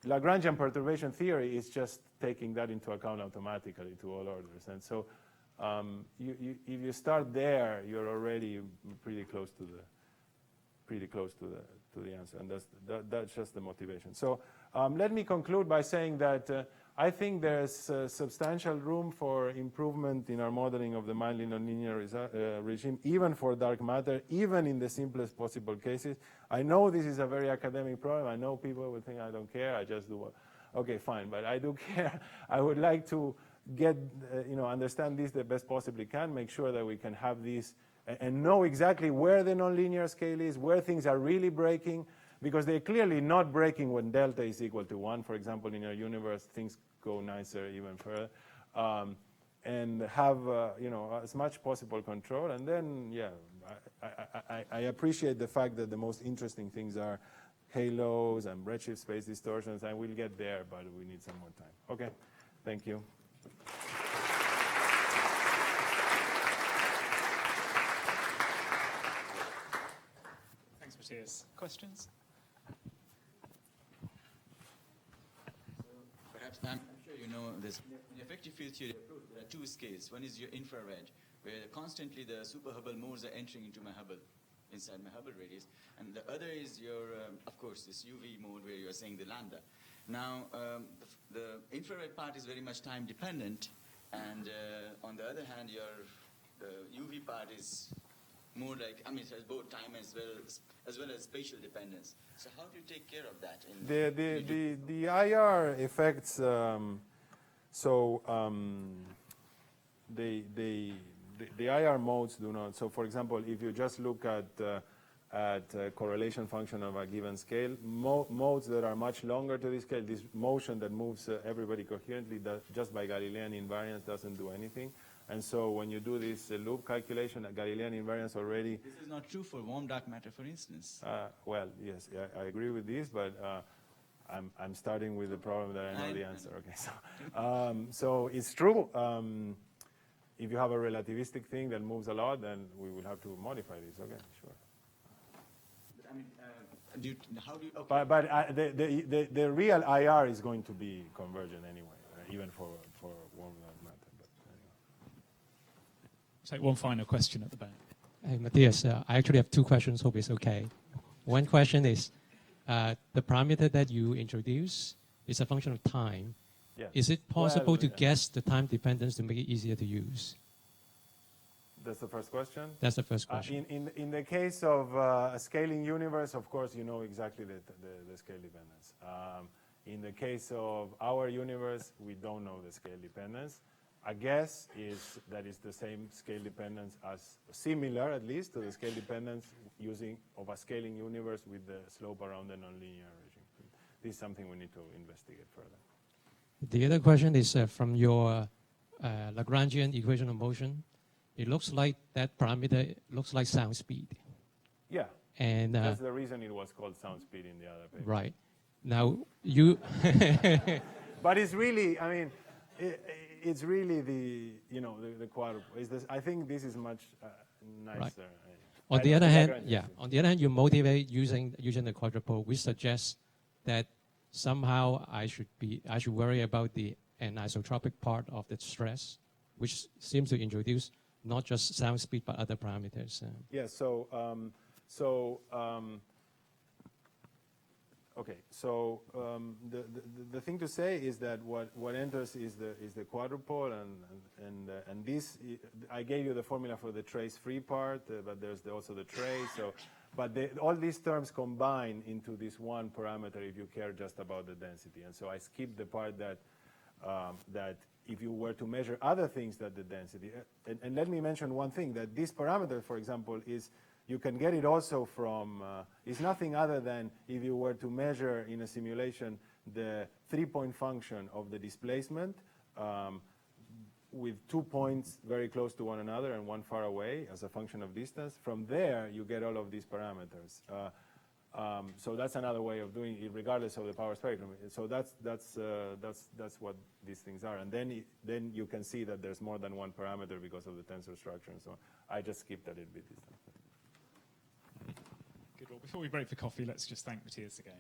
Lagrangian perturbation theory is just taking that into account automatically to all orders. And so if you start there, you're already pretty close to the answer, and that's just the motivation. So let me conclude by saying that I think there's substantial room for improvement in our modeling of the mildly nonlinear regime, even for dark matter, even in the simplest possible cases. I know this is a very academic problem. I know people will think I don't care. I just do what. Okay, fine, but I do care. I would like to get, understand this the best possibly can, make sure that we can have this and know exactly where the nonlinear scale is, where things are really breaking, because they're clearly not breaking when delta is equal to 1. For example, in our universe, things go nicer even further. And have, as much possible control. And then, yeah, I appreciate the fact that the most interesting things are halos and redshift space distortions, and we'll get there, but we need some more time. Okay, thank you. Thanks, Matthias. Questions? Perhaps I'm sure you know this. In effective field theory approach, there are two scales. One is your infrared, where constantly the super Hubble modes are entering into my Hubble, inside my Hubble radius. And the other is your, of course, this UV mode where you're saying the lambda. Now, the infrared part is very much time dependent. And on the other hand, your UV part is more like, I mean, it has both time as well as spatial dependence. So how do you take care of that? The IR effects, the IR modes do not. So for example, if you just look at correlation function of a given scale, modes that are much longer to this scale, this motion that moves everybody coherently just by Galilean invariance doesn't do anything. And so when you do this loop calculation, Galilean invariance already... This is not true for warm dark matter, for instance. Well, yes, I agree with this, but I'm starting with the problem that I know the answer. Okay, so it's true. If you have a relativistic thing that moves a lot, then we will have to modify this. Okay, sure. But I mean, how do you... Okay. But the real IR is going to be convergent anyway, even for warm dark matter. Take one final question at the back. Hey, Matthias, I actually have two questions. Hope it's okay. One question is, the parameter that you introduce is a function of time. Yes. Is it possible to guess the time dependence to make it easier to use? That's the first question? That's the first question. In the case of a scaling universe, of course, you know exactly the scale dependence. In the case of our universe, we don't know the scale dependence. A guess is that it's the same scale dependence as, similar at least, to the scale dependence of a scaling universe with the slope around the nonlinear regime. This is something we need to investigate further. The other question is from your Lagrangian equation of motion. It looks like that parameter looks like sound speed. Yeah, and that's the reason it was called sound speed in the other paper. Right. Now, you... But it's really, I mean, it's really the quadruple. I think this is much nicer. Right. On the other hand, on the other hand, you motivate using the quadruple, which suggests that somehow I should worry about the anisotropic part of the stress, which seems to introduce not just sound speed but other parameters. Yeah. Okay, so the thing to say is that what enters is the quadrupole, and this, I gave you the formula for the trace-free part, but there's also the trace. So, but all these terms combine into this one parameter if you care just about the density. And so I skipped the part that if you were to measure other things than the density, and let me mention one thing, that this parameter, for example, is. You can get it also from, it's nothing other than if you were to measure in a simulation the 3-point function of the displacement with 2 points very close to one another and one far away as a function of distance. From there, you get all of these parameters. So that's another way of doing it, regardless of the power spectrum. So that's what these things are. And then you can see that there's more than one parameter because of the tensor structure and so on. I just skipped a little bit this time. Good. Well, before we break for coffee, let's just thank Matthias again.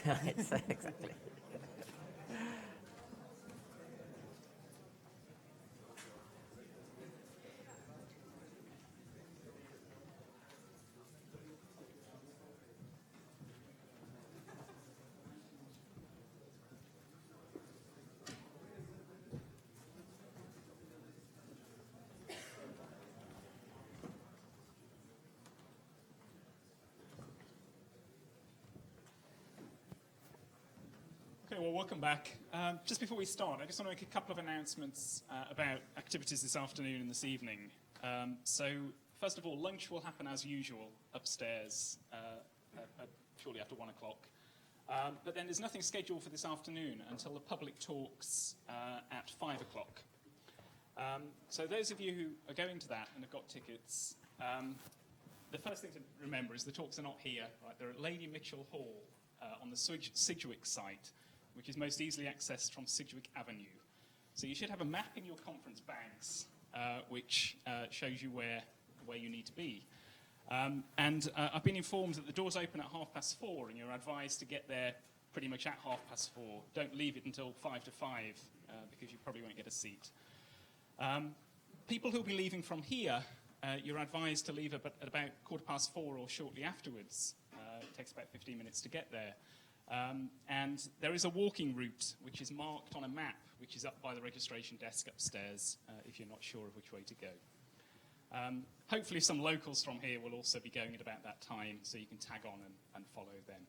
Exactly. Okay, well, welcome back. Just before we start, I just want to make a couple of announcements about activities this afternoon and this evening. So, first of all, lunch will happen as usual upstairs shortly after 1 o'clock. But then there's nothing scheduled for this afternoon until the public talks at 5 o'clock. So those of you who are going to that and have got tickets, the first thing to remember is the talks are not here. Right? They're at Lady Mitchell Hall on the Sidgwick site, which is most easily accessed from Sidgwick Avenue. So you should have a map in your conference bags, which shows you where you need to be. And I've been informed that the doors open at 4:30, and you're advised to get there pretty much at 4:30. Don't leave it until 5 to 5, because you probably won't get a seat. People who'll be leaving from here, you're advised to leave at about 4:15 or shortly afterwards. It takes about 15 minutes to get there. And there is a walking route which is marked on a map, which is up by the registration desk upstairs, if you're not sure of which way to go. Hopefully some locals from here will also be going at about that time, so you can tag on and follow them.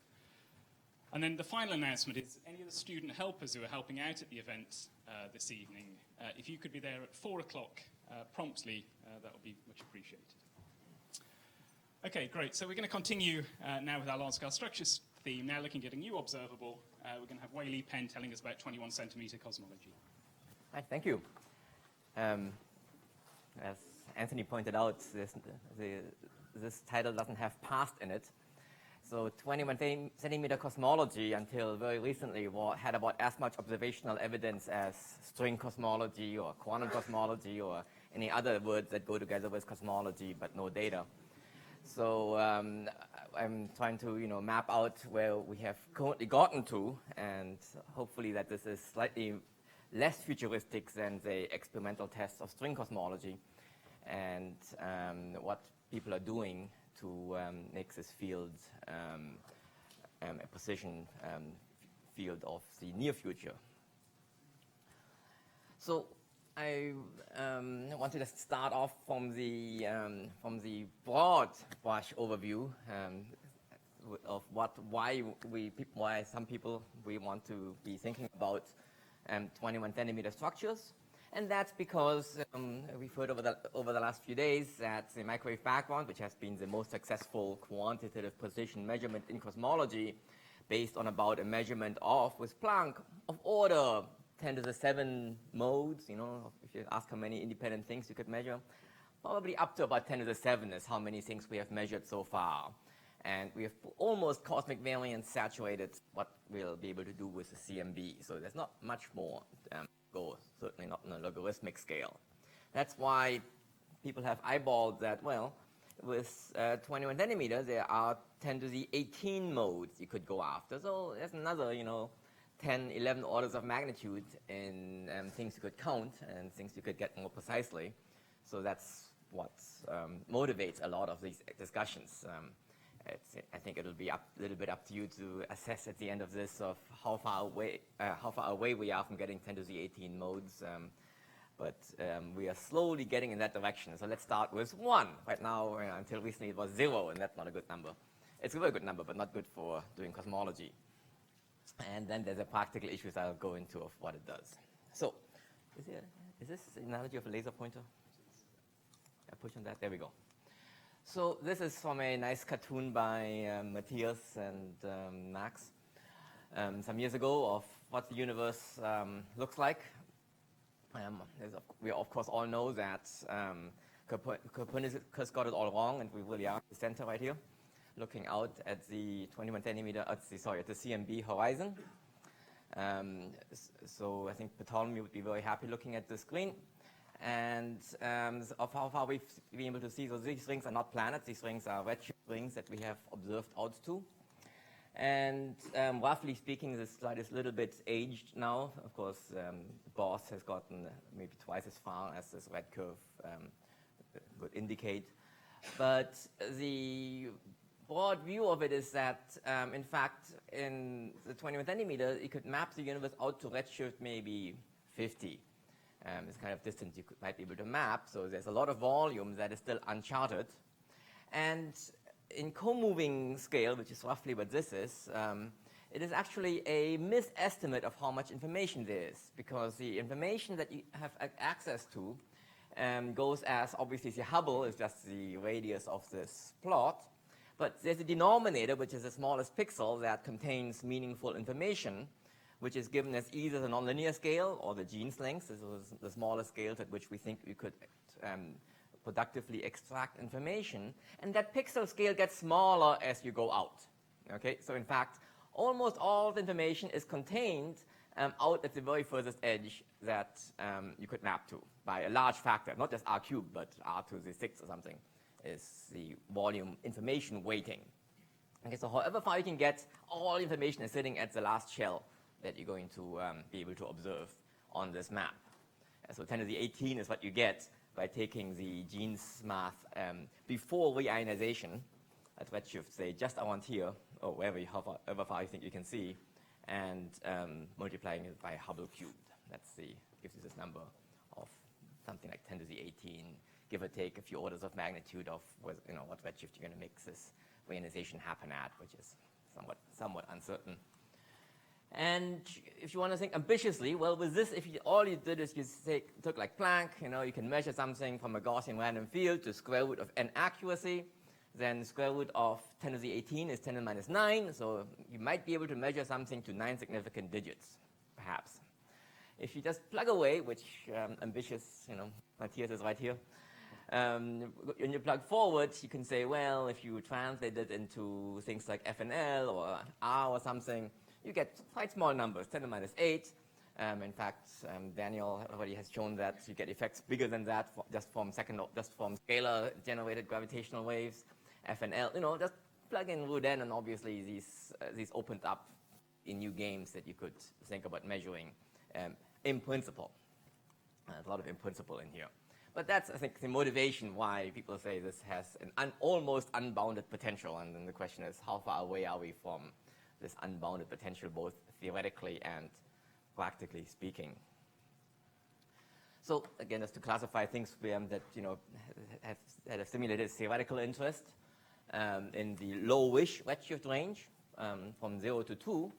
And then the final announcement is any of the student helpers who are helping out at the event this evening, if you could be there at 4 o'clock promptly, that would be much appreciated. Okay, great. So we're going to continue now with our large-scale structures theme, now looking at a new observable. We're going to have Wei Li Pen telling us about 21 centimeter cosmology. Right, thank you. As Anthony pointed out, this title doesn't have past in it. So 21 centimeter cosmology until very recently had about as much observational evidence as string cosmology or quantum cosmology or any other words that go together with cosmology, but no data. So I'm trying to map out where we have currently gotten to, and hopefully that this is slightly less futuristic than the experimental tests of string cosmology, and what people are doing to make this field a precision field of the near future. So I want to just start off from the broad brush overview of why some people we want to be thinking about 21 centimeter structures. And that's because we've heard over the last few days that the microwave background, which has been the most successful quantitative precision measurement in cosmology, based on about a measurement with Planck of order 10 to the 7 modes. If you ask how many independent things you could measure, probably up to about 10 to the 7 is how many things we have measured so far. And we have almost cosmic variance saturated what we'll be able to do with the CMB. So there's not much more go, certainly not on a logarithmic scale. That's why people have eyeballed that, well, with 21 centimeters, there are 10 to the 18 modes you could go after. So there's another, 10, 11 orders of magnitude in things you could count and things you could get more precisely. So that's what motivates a lot of these discussions. I think it'll be a little bit up to you to assess at the end of this of how far away we are from getting 10 to the 18 modes. But we are slowly getting in that direction. So let's start with 1. Right now, until recently, it was 0, and that's not a good number. It's a very good number, but not good for doing cosmology. And then there's the practical issues I'll go into of what it does. So is this the analogy of a laser pointer? I push on that. There we go. So this is from a nice cartoon by Matthias and Max some years ago of what the universe looks like. We of course all know that Copernicus got it all wrong, and we really are at the center right here, looking out at the 21 centimeter, at the CMB horizon. So I think Ptolemy would be very happy looking at the screen. And of how far we've been able to see, so these rings are not planets, these rings are redshift rings that we have observed out to. And roughly speaking, this slide is a little bit aged now. Of course, the boss has gotten maybe twice as far as this red curve would indicate. But the broad view of it is that, in fact, in the 21 centimeter, you could map the universe out to redshift maybe 50. It's kind of distance you might be able to map. So there's a lot of volume that is still uncharted. And in co-moving scale, which is roughly what this is, it is actually a misestimate of how much information there is, because the information that you have access to goes as, obviously, the Hubble is just the radius of this plot, but there's a denominator, which is the smallest pixel, that contains meaningful information, which is given as either the nonlinear scale or the Jeans length. This is the smallest scales at which we think we could productively extract information, and that pixel scale gets smaller as you go out. Okay, so in fact, almost all the information is contained out at the very furthest edge that you could map to by a large factor, not just r cubed, but r to the 6 or something is the volume information weighting. Okay, so however far you can get, all information is sitting at the last shell that you're going to be able to observe on this map. And so 10 to the 18 is what you get by taking the Jeans math before reionization at redshift, say just around here, or however far you think you can see, and multiplying it by Hubble cubed. Gives you this number of something like 10 to the 18, give or take a few orders of magnitude of what redshift you're going to make this reionization happen at, which is somewhat uncertain. And if you want to think ambitiously, well, with this, all you did is you took like Planck, you can measure something from a Gaussian random field to square root of n accuracy. Then square root of 10 to the 18 is 10 to the minus 9. So you might be able to measure something to 9 significant digits, perhaps. If you just plug away, which ambitious, Matthias is right here. When you plug forward, you can say, well, if you translate it into things like FNL or R or something, you get quite small numbers, 10 to the minus 8. In fact, Daniel already has shown that you get effects bigger than that just from scalar-generated gravitational waves. FNL, just plug in root n, and obviously these opened up in new games that you could think about measuring in principle. There's a lot of in principle in here. But that's, I think, the motivation why people say this has an almost unbounded potential. And then the question is, how far away are we from this unbounded potential, both theoretically and practically speaking? So again, just to classify things that have stimulated theoretical interest in the lowish redshift range from 0 to 2.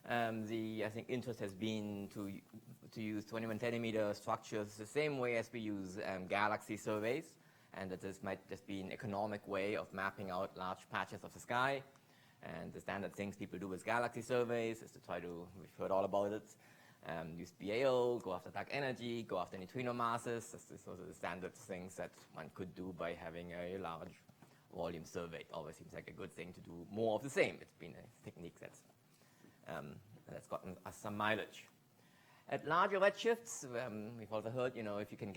I think interest has been to use 21 centimeter structures the same way as we use galaxy surveys, and that this might just be an economic way of mapping out large patches of the sky. And the standard things people do with galaxy surveys is to we've heard all about it, use BAO, go after dark energy, go after neutrino masses. Those are the standard things that one could do by having a large volume survey. It always seems like a good thing to do more of the same. It's been a technique that's gotten us some mileage. At larger redshifts, we've also heard, if you can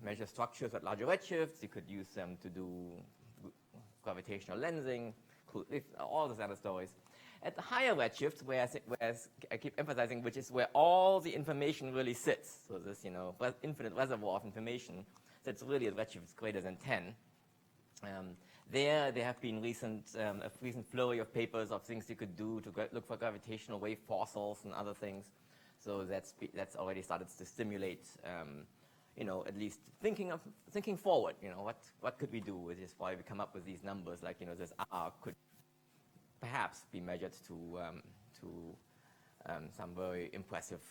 measure structures at larger redshifts, you could use them to do gravitational lensing, all those other stories. At the higher redshifts, where I keep emphasizing, which is where all the information really sits, so this, infinite reservoir of information that's really at redshifts greater than 10. There have been a recent flurry of papers of things you could do to look for gravitational wave fossils and other things. So that's already started to stimulate, at least thinking forward. What could we do? Which is why we come up with these numbers, like this R could perhaps be measured to some very impressive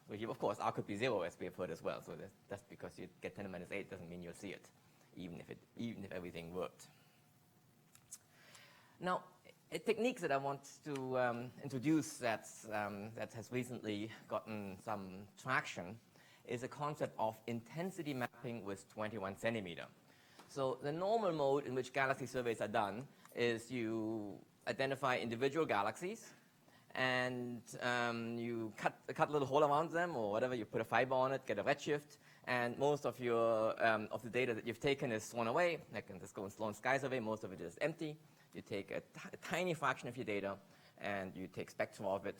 regime. Of course, R could be 0, as we have heard as well. So just because you get 10 to the minus 8 doesn't mean you'll see it, even if everything worked. Now, a technique that I want to introduce that has recently gotten some traction is a concept of intensity mapping with 21 centimeter. So the normal mode in which galaxy surveys are done is you identify individual galaxies, and you cut a little hole around them or whatever. You put a fiber on it, get a redshift, and most of the data that you've taken is thrown away. Like in this Sloan Sky survey, most of it is empty. You take a tiny fraction of your data, and you take spectra of it,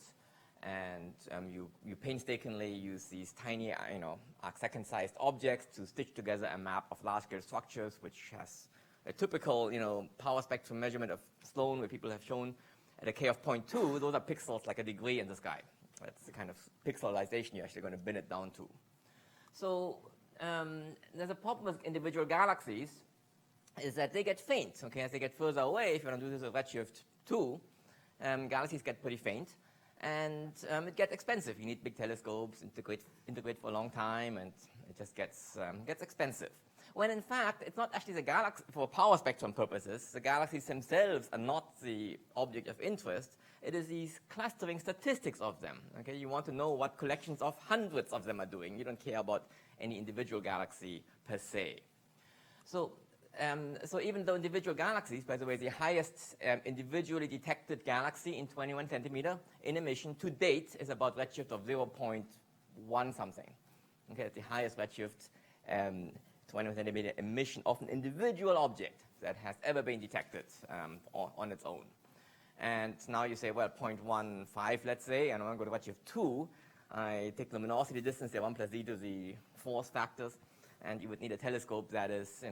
and you painstakingly use these tiny, arc-second-sized objects to stitch together a map of large-scale structures, which has a typical, power spectrum measurement of Sloan, where people have shown at a K of 0.2, those are pixels like a degree in the sky. That's the kind of pixelization you're actually going to bin it down to. So there's a problem with individual galaxies, is that they get faint. Okay, as they get further away, if you want to do this with Redshift 2, galaxies get pretty faint, and it gets expensive. You need big telescopes, integrate for a long time, and it just gets expensive. When in fact, it's not actually the galaxy, for power spectrum purposes, the galaxies themselves are not the object of interest. It is these clustering statistics of them. Okay, you want to know what collections of hundreds of them are doing. You don't care about any individual galaxy per se. So even though individual galaxies, by the way, the highest individually detected galaxy in 21 centimeter in emission to date is about redshift of 0.1 something. Okay, it's the highest redshift 21 centimeter emission of an individual object that has ever been detected on its own. And now you say, well, 0.15, let's say, and I want to go to redshift 2. I take the luminosity distance, the 1 plus z to the force factors, and you would need a telescope that is,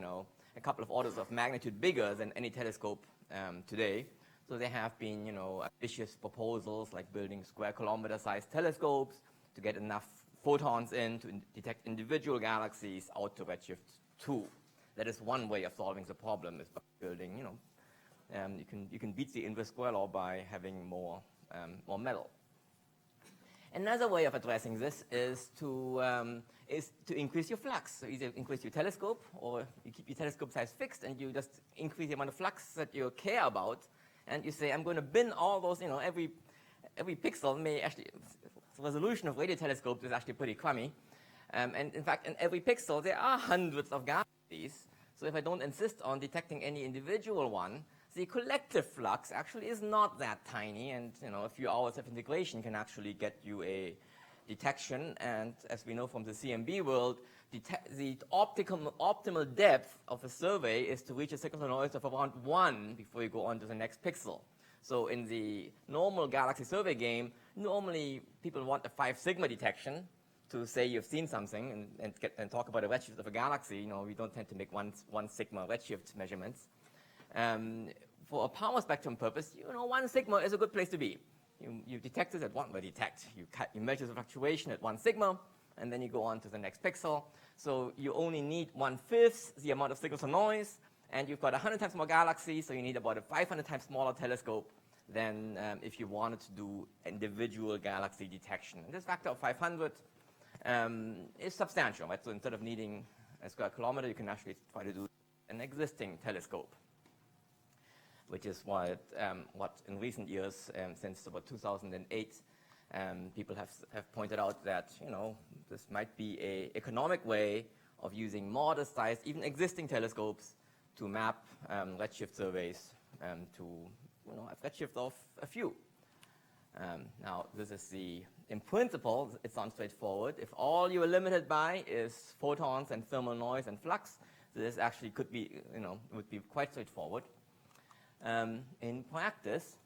a couple of orders of magnitude bigger than any telescope today. So there have been, ambitious proposals like building square kilometer-sized telescopes to get enough photons in to detect individual galaxies out to redshift 2. That is one way of solving the problem, is by building, you can beat the inverse square law by having more metal. Another way of addressing this is to increase your flux. So either increase your telescope, or you keep your telescope size fixed and you just increase the amount of flux that you care about, and you say, I'm going to bin all those, every pixel may actually, the resolution of radio telescopes is actually pretty crummy. And in fact, in every pixel, there are hundreds of galaxies. So if I don't insist on detecting any individual one, the collective flux actually is not that tiny, and a few hours of integration can actually get you a detection. And as we know from the CMB world, the optimal depth of a survey is to reach a signal to noise of around 1 before you go on to the next pixel. So in the normal galaxy survey game, normally people want a 5 sigma detection to say you've seen something and talk about a redshift of a galaxy. We don't tend to make 1 sigma redshift measurements. For a power spectrum purpose, 1 sigma is a good place to be. You detect it at 1, you measure the fluctuation at 1 sigma, and then you go on to the next pixel. So you only need 1/5 the amount of signal to noise, and you've got 100 times more galaxies, so you need about a 500 times smaller telescope than if you wanted to do individual galaxy detection. And this factor of 500 is substantial, right? So instead of needing a square kilometer, you can actually try to do an existing telescope, which is what in recent years, since about 2008, people have pointed out that this might be an economic way of using modest-sized, even existing telescopes to map redshift surveys to a redshift of a few. Now, this is in principle, it sounds straightforward. If all you are limited by is photons and thermal noise and flux, this actually could be, would be quite straightforward. In practice,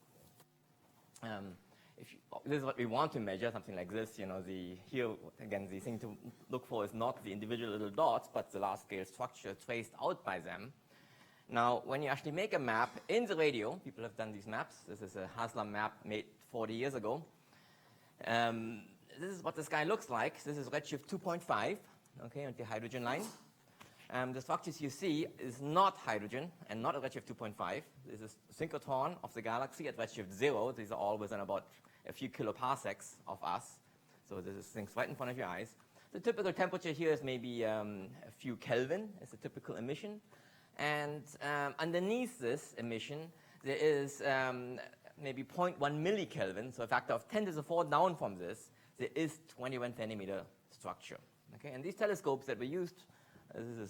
this is what we want to measure, something like this. Here again, the thing to look for is not the individual little dots, but the large-scale structure traced out by them. Now, when you actually make a map in the radio, people have done these maps. This is a Haslam map made 40 years ago. This is what the sky looks like. This is redshift 2.5, okay, on the hydrogen line. The structures you see is not hydrogen and not at redshift 2.5. This is synchrotron of the galaxy at redshift 0. These are all within about a few kiloparsecs of us. So this is things right in front of your eyes. The typical temperature here is maybe a few Kelvin. It's a typical emission. And underneath this emission, there is maybe 0.1 millikelvin, so a factor of 10 to the 4 down from this. There is 21 centimeter structure. Okay? And these telescopes that were used,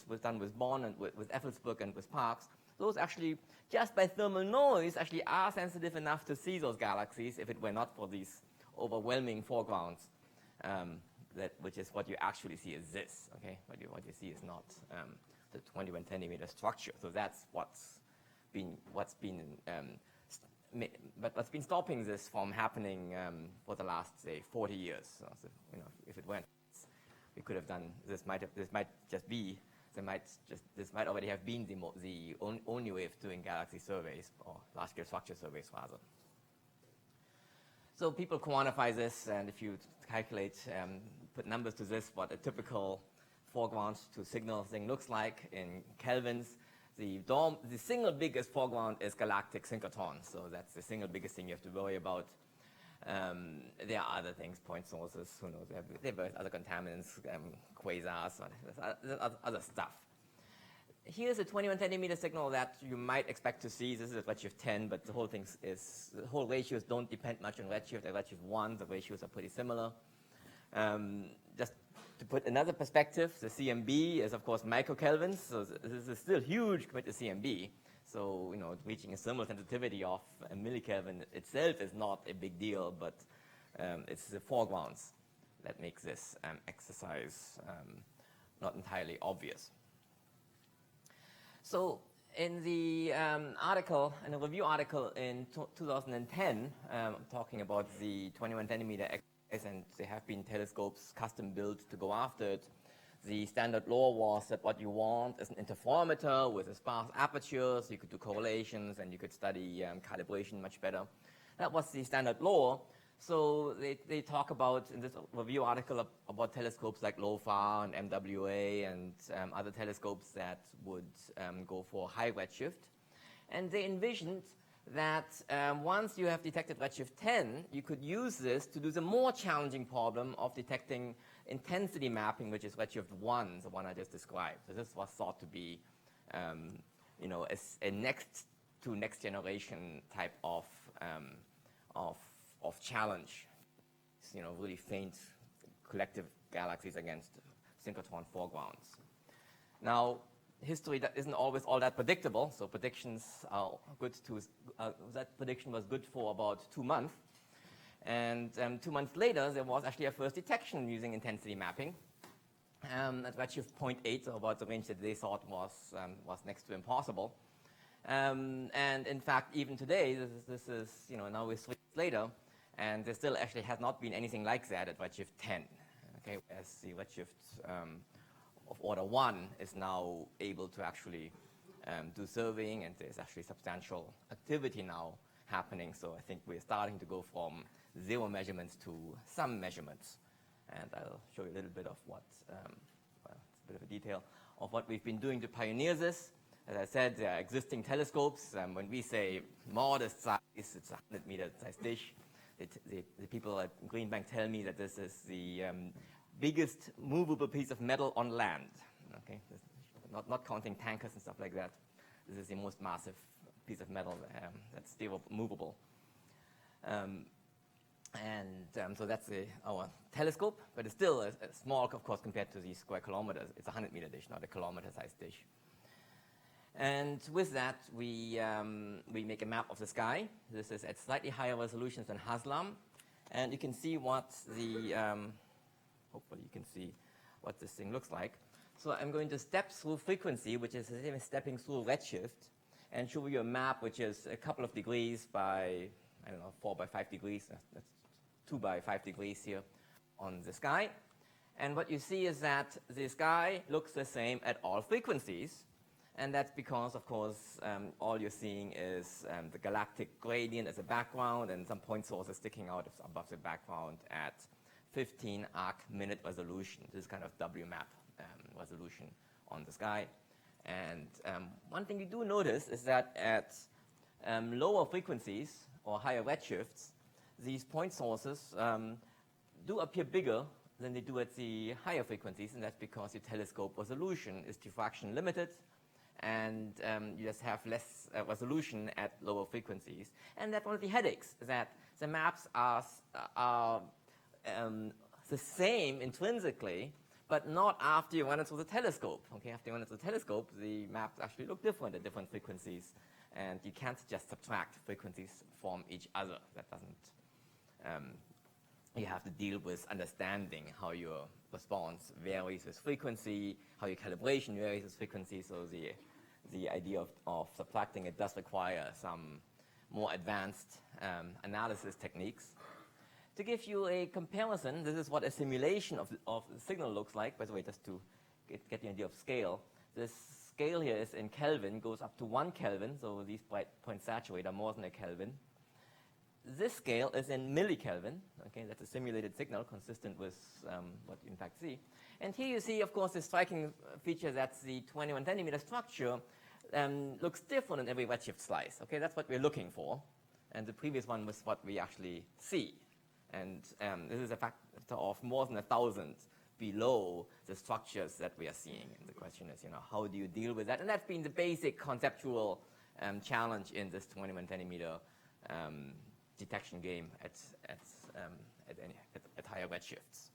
was done with Bonn and with Effelsberg and with Parkes, those actually, just by thermal noise, actually are sensitive enough to see those galaxies if it were not for these overwhelming foregrounds, which is what you actually see is this. Okay? What you see is not the 21 centimeter structure. So that's what's been but what's been stopping this from happening for the last, say, 40 years? So, if it went, we could have done this. This might already have been the only way of doing galaxy surveys, or large-scale structure surveys rather. So people quantify this, and if you calculate, put numbers to this, what a typical foreground to signal thing looks like in kelvins, the single biggest foreground is galactic synchrotrons. So that's the single biggest thing you have to worry about. There are other things, point sources, who knows, there are other contaminants, quasars, other stuff. Here's a 21 centimeter signal that you might expect to see. This is at redshift 10, but the whole ratios don't depend much on redshift. At redshift 1, the ratios are pretty similar. Just to put another perspective, the CMB is, of course, microkelvins. So this is still huge compared to CMB. So, reaching a thermal sensitivity of a millikelvin itself is not a big deal, but it's the foregrounds that makes this exercise not entirely obvious. So in the in a review article in 2010, talking about the 21 centimeter X, and there have been telescopes custom built to go after it. The standard law was that what you want is an interferometer with a sparse aperture, so you could do correlations and you could study calibration much better. That was the standard law. So they talk about, in this review article, about telescopes like LOFAR and MWA and other telescopes that would go for high redshift. And they envisioned that once you have detected redshift 10, you could use this to do the more challenging problem of detecting intensity mapping, which is redshift 1, the one I just described. So this was thought to be a next generation type of challenge, really faint collective galaxies against synchrotron foregrounds. Now, history that isn't always all that predictable, so predictions are good that prediction was good for about 2 months. And 2 months later, there was actually a first detection using intensity mapping at redshift 0.8, so about the range that they thought was next to impossible. And in fact, even today, this is now we're 3 years later, and there still actually has not been anything like that at redshift 10. Okay, as the redshift of order 1 is now able to actually do surveying, and there's actually substantial activity now happening. So I think we're starting to go from 0 measurements to some measurements. And I'll show you a little bit of it's a bit of a detail of what we've been doing to pioneer this. As I said, there are existing telescopes. When we say modest size, it's a 100-meter size dish. The people at Green Bank tell me that this is the biggest movable piece of metal on land. Okay, not counting tankers and stuff like that. This is the most massive piece of metal that's still movable. So that's our telescope, but it's still a small, of course, compared to the square kilometers. It's a 100-meter dish, not a kilometer-sized dish. And with that, we make a map of the sky. This is at slightly higher resolutions than Haslam. And you can see what hopefully you can see what this thing looks like. So I'm going to step through frequency, which is the same as stepping through redshift, and show you a map which is a couple of degrees by, 4 by 5 degrees. That's 2 by 5 degrees here on the sky. And what you see is that the sky looks the same at all frequencies. And that's because, of course, all you're seeing is the galactic gradient as a background and some point sources sticking out above the background at 15 arc-minute resolution. This is kind of WMAP resolution on the sky. And one thing you do notice is that at lower frequencies or higher redshifts, these point sources do appear bigger than they do at the higher frequencies, and that's because your telescope resolution is diffraction limited, and you just have less resolution at lower frequencies. And that's one of the headaches, that the maps are the same intrinsically, but not after you run it through the telescope. Okay, after you run it through the telescope, the maps actually look different at different frequencies, and you can't just subtract frequencies from each other. That doesn't. You have to deal with understanding how your response varies with frequency, how your calibration varies with frequency. So the idea of subtracting it does require some more advanced analysis techniques. To give you a comparison, this is what a simulation of the signal looks like. By the way, just to get the idea of scale, this scale here is in Kelvin, goes up to 1 Kelvin, so these bright points saturated are more than a Kelvin. This scale is in millikelvin, okay, that's a simulated signal consistent with what you in fact see. And here you see, of course, the striking feature that the 21 centimeter structure looks different in every redshift slice, okay, that's what we're looking for. And the previous one was what we actually see. And this is a factor of more than 1,000 below the structures that we are seeing. And the question is, how do you deal with that? And that's been the basic conceptual challenge in this 21 centimeter detection game at higher redshifts.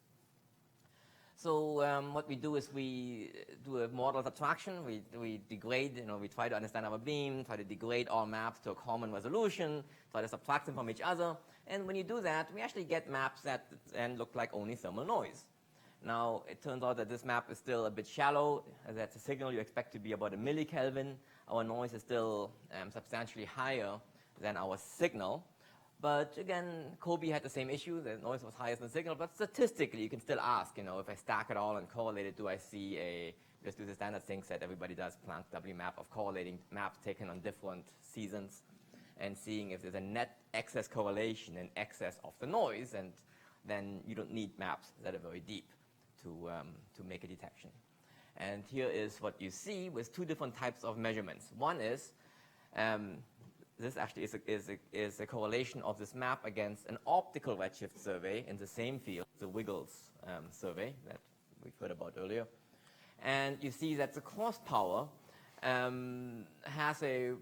So what we do is we do a model subtraction. We degrade, we try to understand our beam, try to degrade all maps to a common resolution, try to subtract them from each other. And when you do that, we actually get maps that then look like only thermal noise. Now, it turns out that this map is still a bit shallow. That's a signal you expect to be about 1 millikelvin. Our noise is still substantially higher than our signal. But again, Kobe had the same issue. The noise was higher than the signal. But statistically, you can still ask, if I stack it all and correlate it, do I see just do the standard things that everybody does, Planck W map of correlating maps taken on different seasons and seeing if there's a net excess correlation in excess of the noise. And then you don't need maps that are very deep to make a detection. And here is what you see with 2 different types of measurements. One is, this actually is a correlation of this map against an optical redshift survey in the same field, the Wiggles survey that we've heard about earlier. And you see that the cross power has a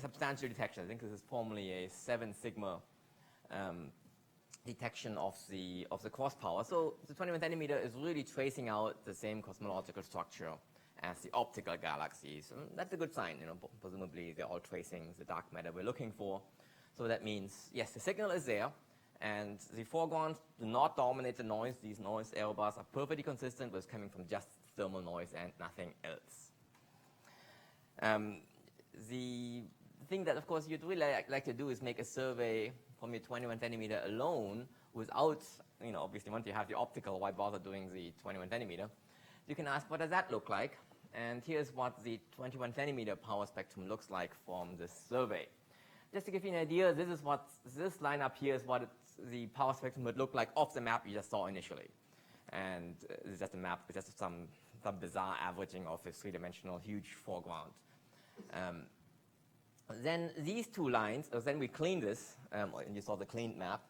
substantial detection. I think this is formally a 7 sigma detection of the cross power. So the 21 centimeter is really tracing out the same cosmological structure as the optical galaxies. And that's a good sign, presumably they're all tracing the dark matter we're looking for. So that means, yes, the signal is there, and the foregrounds do not dominate the noise. These noise error bars are perfectly consistent with coming from just thermal noise and nothing else. The thing that, of course, you'd really like to do is make a survey from your 21 centimeter alone without, obviously once you have the optical, why bother doing the 21 centimeter? You can ask, what does that look like? And here's what the 21 centimeter power spectrum looks like from this survey. Just to give you an idea, this line up here is what the power spectrum would look like off the map you just saw initially. And it's just a map with just some bizarre averaging of a 3-dimensional huge foreground. Then these 2 lines, then we clean this, and you saw the cleaned map.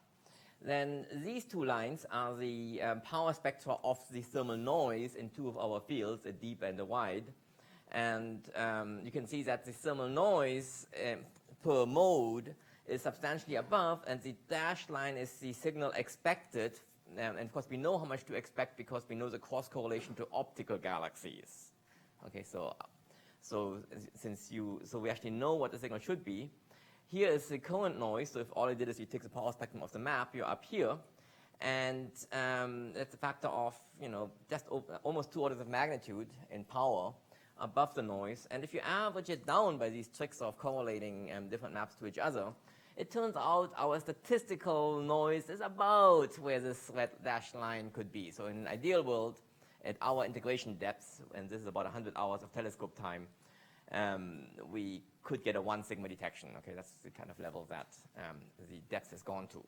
Then these 2 lines are the power spectra of the thermal noise in 2 of our fields, a deep and a wide. And you can see that the thermal noise per mode is substantially above, and the dashed line is the signal expected. And of course, we know how much to expect because we know the cross correlation to optical galaxies. Okay, so we actually know what the signal should be. Here is the current noise. So if all I did is you take the power spectrum of the map, you're up here, and it's a factor of just almost 2 orders of magnitude in power above the noise. And if you average it down by these tricks of correlating different maps to each other, it turns out our statistical noise is about where this red dashed line could be. So in an ideal world, at our integration depths, and this is about 100 hours of telescope time, we could get a 1 sigma detection. Okay, that's the kind of level that the depth has gone to.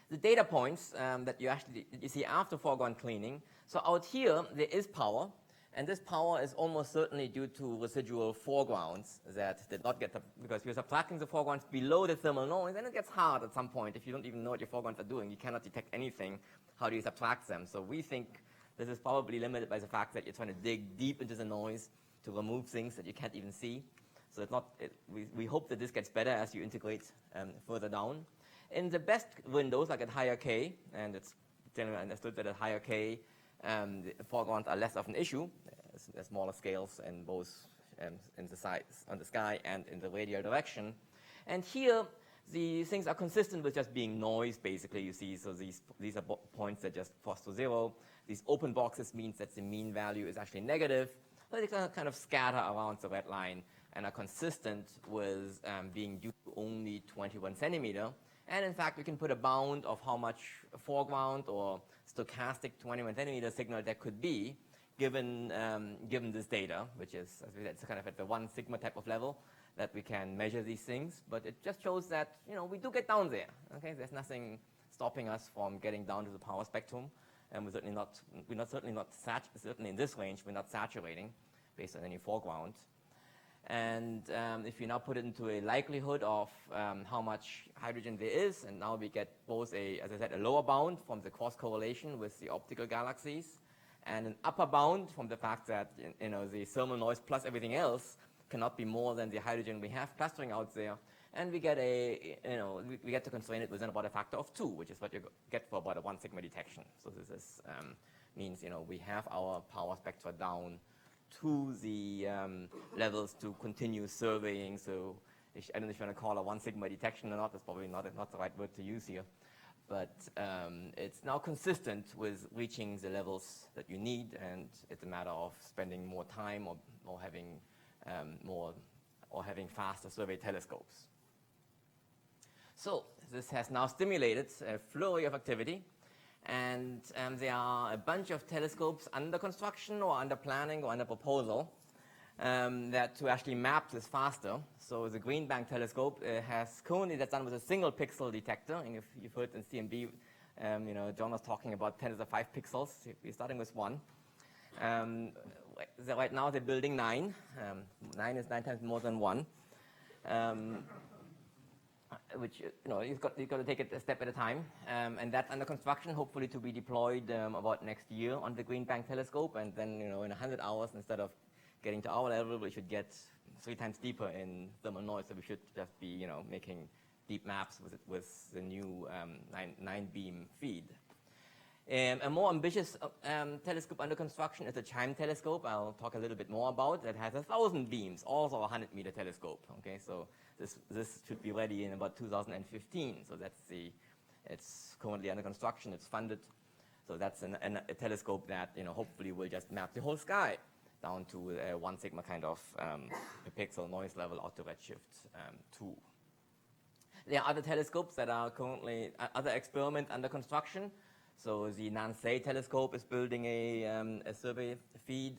The data points that you see after foreground cleaning. So out here there is power, and this power is almost certainly due to residual foregrounds that did not get because you're subtracting the foregrounds below the thermal noise, and it gets hard at some point if you don't even know what your foregrounds are doing. You cannot detect anything. How do you subtract them? So we think this is probably limited by the fact that you're trying to dig deep into the noise to remove things that you can't even see. So it's not, we hope that this gets better as you integrate further down. In the best windows, like at higher K, and it's generally understood that at higher K, the foregrounds are less of an issue. There's smaller scales in both in the sides on the sky and in the radial direction. And here, the things are consistent with just being noise, basically, you see. So these are points that just cross to 0. These open boxes means that the mean value is actually negative. But they kind of scatter around the red line and are consistent with being due to only 21 centimeter. And in fact, we can put a bound of how much foreground or stochastic 21 centimeter signal there could be, given this data, which is, as we said, it's kind of at the 1 sigma type of level that we can measure these things. But it just shows that we do get down there. Okay, there's nothing stopping us from getting down to the power spectrum, and certainly in this range, we're not saturating based on any foreground. And if you now put it into a likelihood of how much hydrogen there is, and now we get both as I said, a lower bound from the cross correlation with the optical galaxies, and an upper bound from the fact that the thermal noise plus everything else cannot be more than the hydrogen we have clustering out there, and we get we get to constrain it within about a factor of 2, which is what you get for about a 1 sigma detection. So this means we have our power spectra down to the levels to continue surveying. So I don't know if you want to call a 1 sigma detection or not. That's probably not the right word to use here. But it's now consistent with reaching the levels that you need, and it's a matter of spending more time or having faster survey telescopes. So this has now stimulated a flurry of activity. And there are a bunch of telescopes under construction or under planning or under proposal to actually map this faster. So the Green Bank telescope has currently that's done with a single pixel detector. And if you've heard in CMB, John was talking about 10 to the 5 pixels. We're starting with 1. Right now they're building 9. 9 is 9 times more than 1. Which you've got to take it a step at a time, and that's under construction, hopefully to be deployed about next year on the Green Bank telescope, and then in 100 hours, instead of getting to our level, we should get 3 times deeper in thermal noise. So we should just be making deep maps with the new 9-beam feed. A more ambitious telescope under construction is the CHIME telescope. I'll talk a little bit more about. That has 1,000 beams, also a 100-meter telescope. Okay, so this should be ready in about 2015. So it's currently under construction. It's funded. So that's a telescope that hopefully will just map the whole sky down to a 1 sigma kind of pixel noise level out to Redshift 2. There are other telescopes that are currently other experiments under construction. So the Nancy telescope is building a survey feed.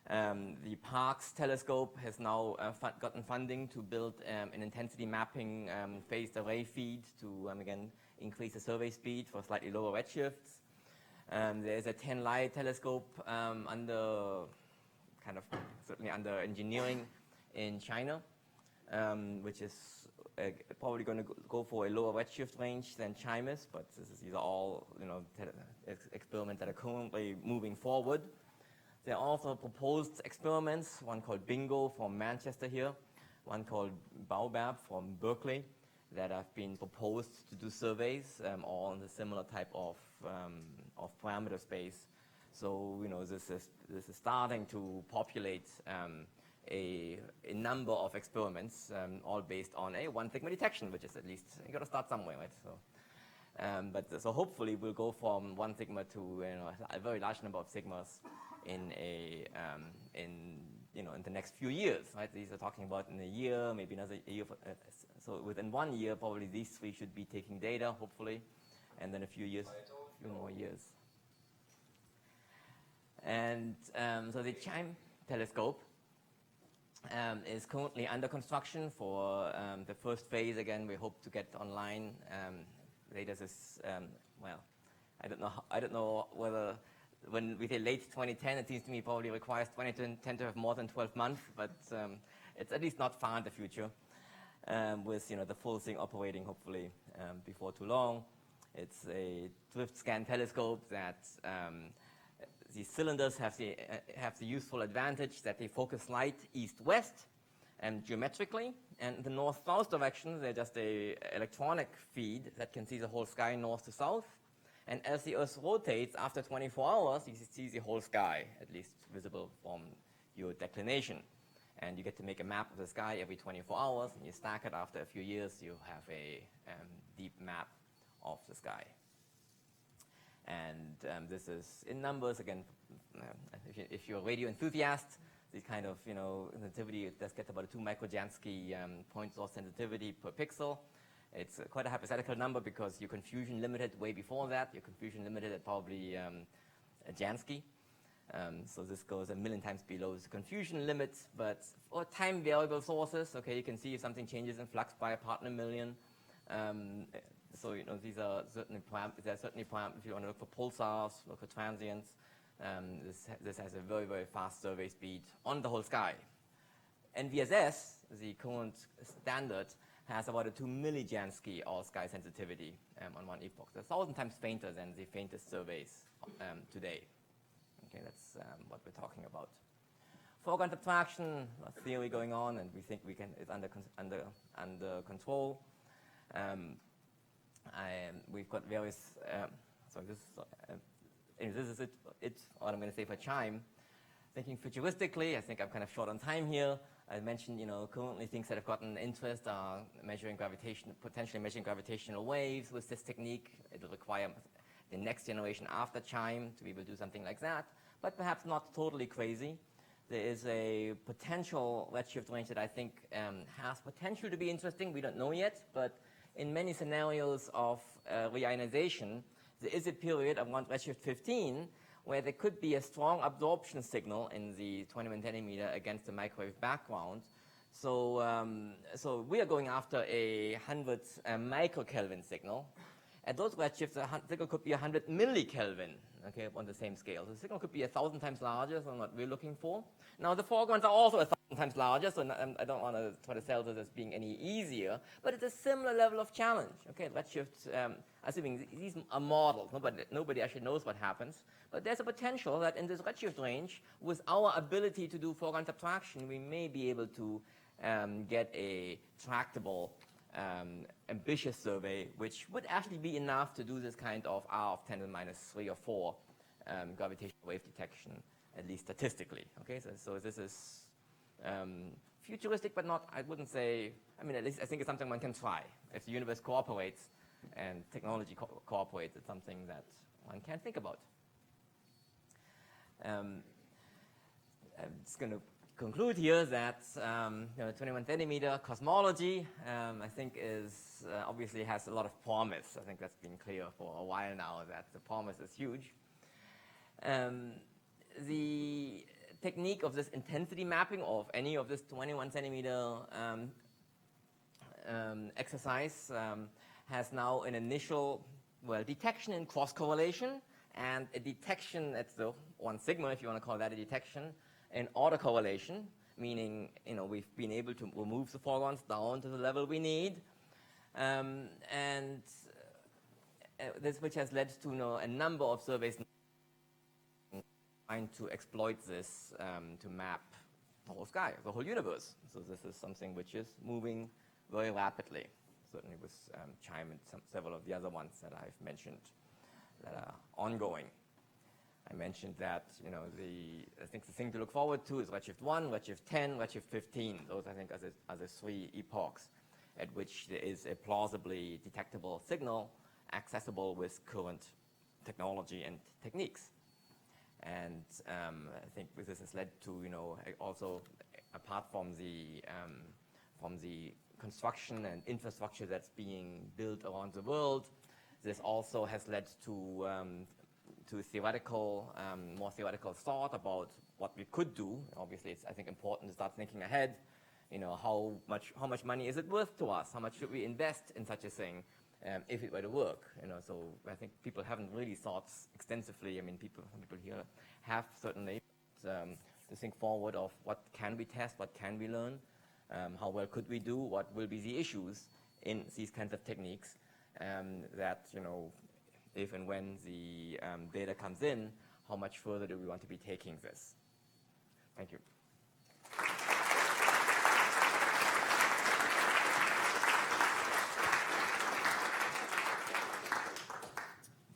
The Parkes telescope has now gotten funding to build an intensity mapping phased array feed to, again, increase the survey speed for slightly lower redshifts. There's a 10 Light telescope certainly under engineering in China, which is probably going to go for a lower redshift range than CHIME is, but these are all experiments that are currently moving forward. There are also proposed experiments, one called Bingo from Manchester here, one called Baobab from Berkeley, that have been proposed to do surveys all in a similar type of parameter space. So this is starting to populate a number of experiments, all based on a 1 sigma detection, which is at least you got to start somewhere, right? So hopefully we'll go from 1 sigma to a very large number of sigmas in the next few years, right? These are talking about in a year, maybe another year. So within 1 year, probably these 3 should be taking data, hopefully, and then a few more years. And so the CHIME telescope is currently under construction for the first phase. Again, we hope to get online later this. I don't know whether when we say late 2010, it seems to me probably requires 2010 to have more than 12 months, but it's at least not far in the future. With the full thing operating hopefully before too long. It's a drift scan telescope that. These cylinders have the useful advantage that they focus light east-west and geometrically, and in the north-south direction, they're just an electronic feed that can see the whole sky north to south. And as the Earth rotates after 24 hours, you see the whole sky, at least visible from your declination. And you get to make a map of the sky every 24 hours, and you stack it after a few years, you have a deep map of the sky. And this is in numbers, again, if you're a radio enthusiast, the kind of, sensitivity, it does get about a 2 microjansky point source sensitivity per pixel. It's quite a hypothetical number because you're confusion limited way before that. You're confusion limited at probably a Jansky. So this goes a million times below the confusion limits, but for time variable sources, okay, you can see if something changes in flux by a part in a million. So these are certainly if you want to look for pulsars, look for transients. This has a very, very fast survey speed on the whole sky. NVSS, the current standard, has about a 2 millijansky all-sky sensitivity on one epoch. That's 1,000 times fainter than the faintest surveys today. Okay, that's what we're talking about. Foreground abstraction, a theory going on, and we think it's under control. We've got various. This is it. What I'm going to say for CHIME. Thinking futuristically, I think I'm kind of short on time here. I mentioned, currently things that have gotten interest are potentially measuring gravitational waves with this technique. It'll require the next generation after CHIME to be able to do something like that, but perhaps not totally crazy. There is a potential redshift range that I think has potential to be interesting. We don't know yet, but in many scenarios of reionization, there is a period around redshift 15 where there could be a strong absorption signal in the 21 centimeter against the microwave background. So we are going after a 100 microkelvin signal. At those redshifts, the signal could be 100 millikelvin, okay, on the same scale. So the signal could be 1,000 times larger than what we're looking for. Now, the foregrounds are also 1,000 times larger, so I don't want to try to sell this as being any easier, but it's a similar level of challenge. Okay, redshifts, assuming these are models, nobody actually knows what happens, but there's a potential that in this redshift range, with our ability to do foreground abstraction, we may be able to get a tractable, ambitious survey, which would actually be enough to do this kind of R of 10 to the minus 3 or 4 gravitational wave detection, at least statistically. Okay, so this is futuristic, but not, I wouldn't say, at least I think it's something one can try. If the universe cooperates and technology cooperates, it's something that one can think about. I'm just going to conclude here that 21 centimeter cosmology, I think, is obviously has a lot of promise. I think that's been clear for a while now that the promise is huge. The technique of this intensity mapping of any of this 21 centimeter exercise has now an initial, detection in cross correlation and a detection at the 1 sigma, if you want to call that a detection, in autocorrelation, meaning we've been able to remove the foregrounds down to the level we need, and this which has led to a number of surveys trying to exploit this to map the whole sky, the whole universe. So this is something which is moving very rapidly, certainly with CHIME and several of the other ones that I've mentioned that are ongoing. I mentioned that, I think the thing to look forward to is redshift 1, redshift 10, redshift 15. Those, I think, are the 3 epochs at which there is a plausibly detectable signal accessible with current technology and techniques. And I think this has led to, also, apart from the construction and infrastructure that's being built around the world, this also has led to theoretical, more theoretical thought about what we could do. Obviously, it's, I think, important to start thinking ahead. How much money is it worth to us? How much should we invest in such a thing if it were to work? So I think people haven't really thought extensively. Some people here have certainly to think forward of what can we test, what can we learn, how well could we do, what will be the issues in these kinds of techniques, that if and when the data comes in, how much further do we want to be taking this? Thank you.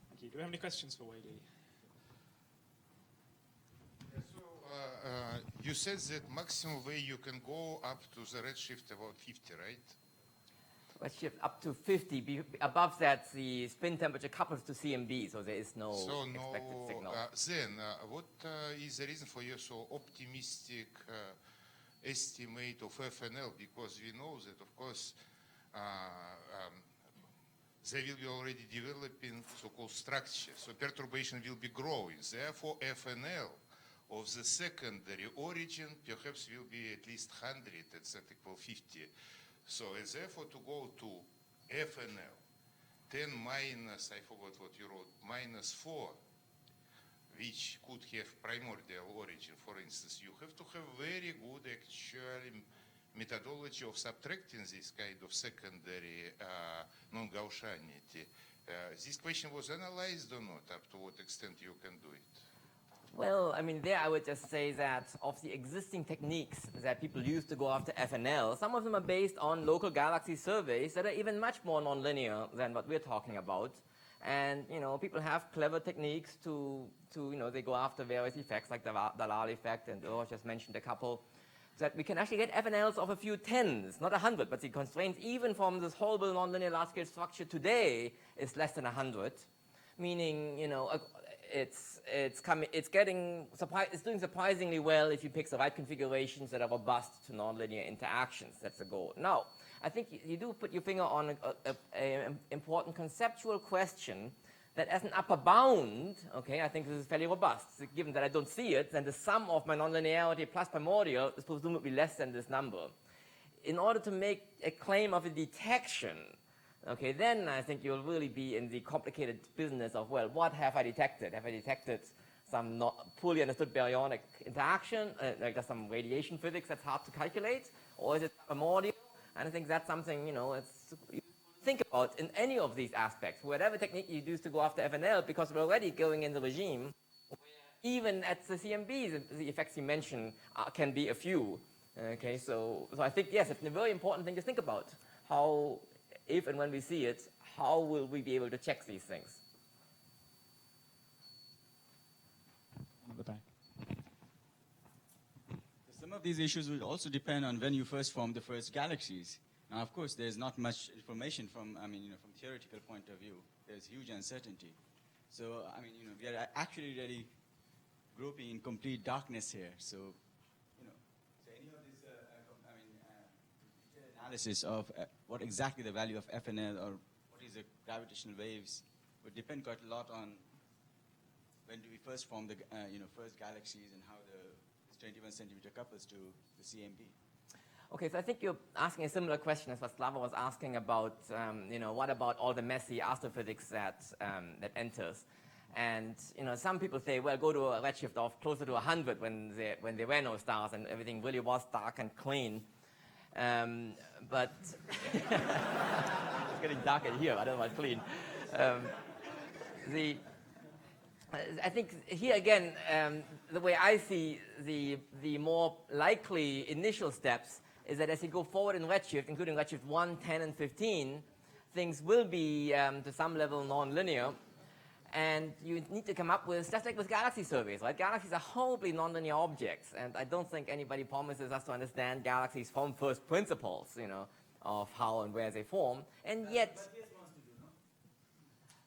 Thank you. Do we have any questions for Wei Li? You said that maximum way you can go up to the redshift about 50, right? Redshift up to 50. Above that, the spin temperature couples to CMB, so there is no expected signal. What is the reason for your so optimistic estimate of FNL? Because we know that, of course, they will be already developing so-called structure, so perturbation will be growing. Therefore, FNL of the secondary origin perhaps will be at least 100, it's equal 50. So therefore, to go to FNL, 10 minus, I forgot what you wrote, minus 4, which could have primordial origin, for instance, you have to have very good actual methodology of subtracting this kind of secondary non-gaussianity. This question was analyzed or not, up to what extent you can do it? Well, I mean, there I would just say that of the existing techniques that people use to go after FNL, some of them are based on local galaxy surveys that are even much more nonlinear than what we're talking about. And, you know, people have clever techniques to you know, they go after various effects like the Dalal effect, and Urs just mentioned a couple, that we can actually get FNLs of a few tens, not 100, but the constraints even from this horrible nonlinear large-scale structure today is less than 100, meaning, you know, it's doing surprisingly well if you pick the right configurations that are robust to nonlinear interactions. That's the goal. Now, I think you do put your finger on an important conceptual question that as an upper bound, okay, I think this is fairly robust. Given that I don't see it, then the sum of my nonlinearity plus primordial is presumably less than this number. In order to make a claim of a detection, okay, then I think you'll really be in the complicated business of, well, what have I detected? Have I detected some not poorly understood baryonic interaction, like there's some radiation physics that's hard to calculate, or is it primordial? And I think that's something, you know, you think about in any of these aspects, whatever technique you use to go after FNL, because we're already going in the regime where even at the CMB, the effects you mentioned can be a few. Okay, so I think, yes, it's a very important thing to think about. How, if and when we see it, how will we be able to check these things? At the back. Some of these issues will also depend on when you first formed the first galaxies. Now, of course, there's not much information from, I mean, you know, from theoretical point of view. There's huge uncertainty. So, I mean, you know, we are actually really groping in complete darkness here. So, you know, so any of this, analysis of what exactly the value of FNL or what is the gravitational waves would depend quite a lot on when do we first form the, first galaxies and how this 21 centimeter couples to the CMB. Okay, so I think you're asking a similar question as what Slava was asking about, what about all the messy astrophysics that enters? And, you know, some people say, well, go to a redshift of closer to 100 when there were no stars and everything really was dark and clean. But it's getting darker here, I don't know about clean. I think here again, the way I see the more likely initial steps is that as you go forward in Redshift, including Redshift 1, 10, and 15, things will be, to some level, non-linear. And you need to come up with, just like with galaxy surveys, right? Galaxies are horribly non-linear objects, and I don't think anybody promises us to understand galaxies from first principles, you know, of how and where they form. And yet...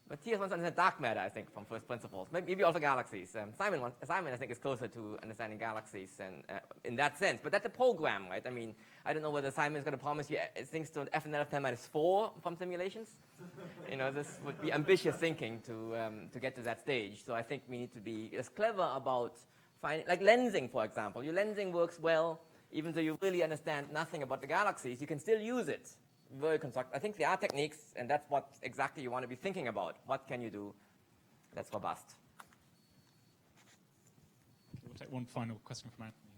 But TS wants to understand dark matter, I think, from first principles. Maybe also galaxies. Simon, I think, is closer to understanding galaxies and, in that sense. But that's a program, right? I mean, I don't know whether Simon is going to promise you things to FNL of 10 minus 4 from simulations. You know, this would be ambitious thinking to get to that stage. So I think we need to be as clever about finding, like lensing, for example. Your lensing works well, even though you really understand nothing about the galaxies, you can still use it. Very constructive. I think there are techniques, and that's what exactly you want to be thinking about. What can you do that's robust? We'll take one final question from Anthony.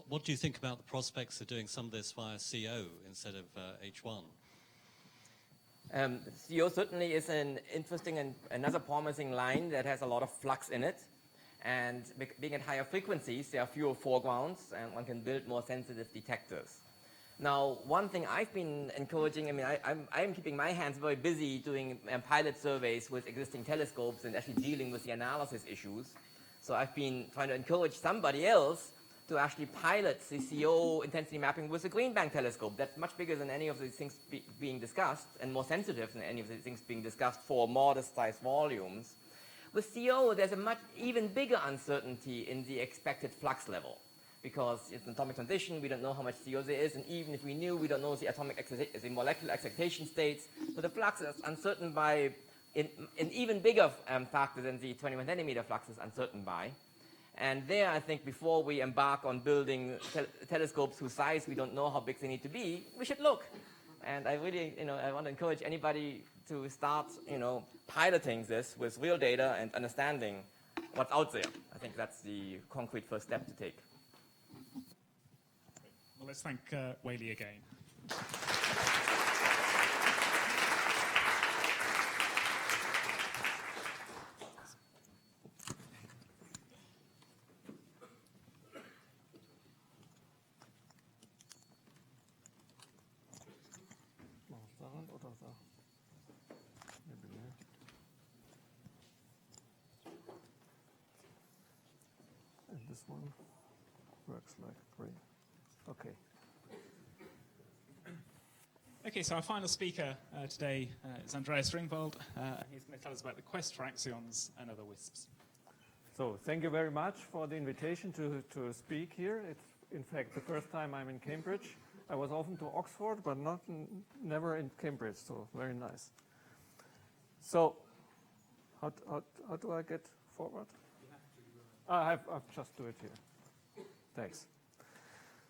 What do you think about the prospects of doing some of this via CO instead of H1? CO certainly is an interesting and another promising line that has a lot of flux in it. And being at higher frequencies, there are fewer foregrounds, and one can build more sensitive detectors. Now, one thing I've been encouraging, I mean, I'm keeping my hands very busy doing pilot surveys with existing telescopes and actually dealing with the analysis issues. So I've been trying to encourage somebody else to actually pilot the CO intensity mapping with a Green Bank telescope. That's much bigger than any of these things being discussed, and more sensitive than any of these things being discussed for modest-sized volumes. With CO, there's a much even bigger uncertainty in the expected flux level, because it's an atomic transition, we don't know how much CO there is, and even if we knew, we don't know the molecular excitation states. So the flux is uncertain by an even bigger factor than the 21 centimeter flux is uncertain by. And there, I think, before we embark on building telescopes whose size we don't know how big they need to be, we should look. And I really, I want to encourage anybody to start, piloting this with real data and understanding what's out there. I think that's the concrete first step to take. Well, let's thank Whaley again. And this one works like great. Okay. Okay, so our final speaker today is Andreas Ringwald. He's going to tell us about the quest for axions and other WISPs. So thank you very much for the invitation to speak here. It's in fact the first time I'm in Cambridge. I was often to Oxford, but never in Cambridge, so very nice. So how do I get forward? I'll just do it here. Thanks.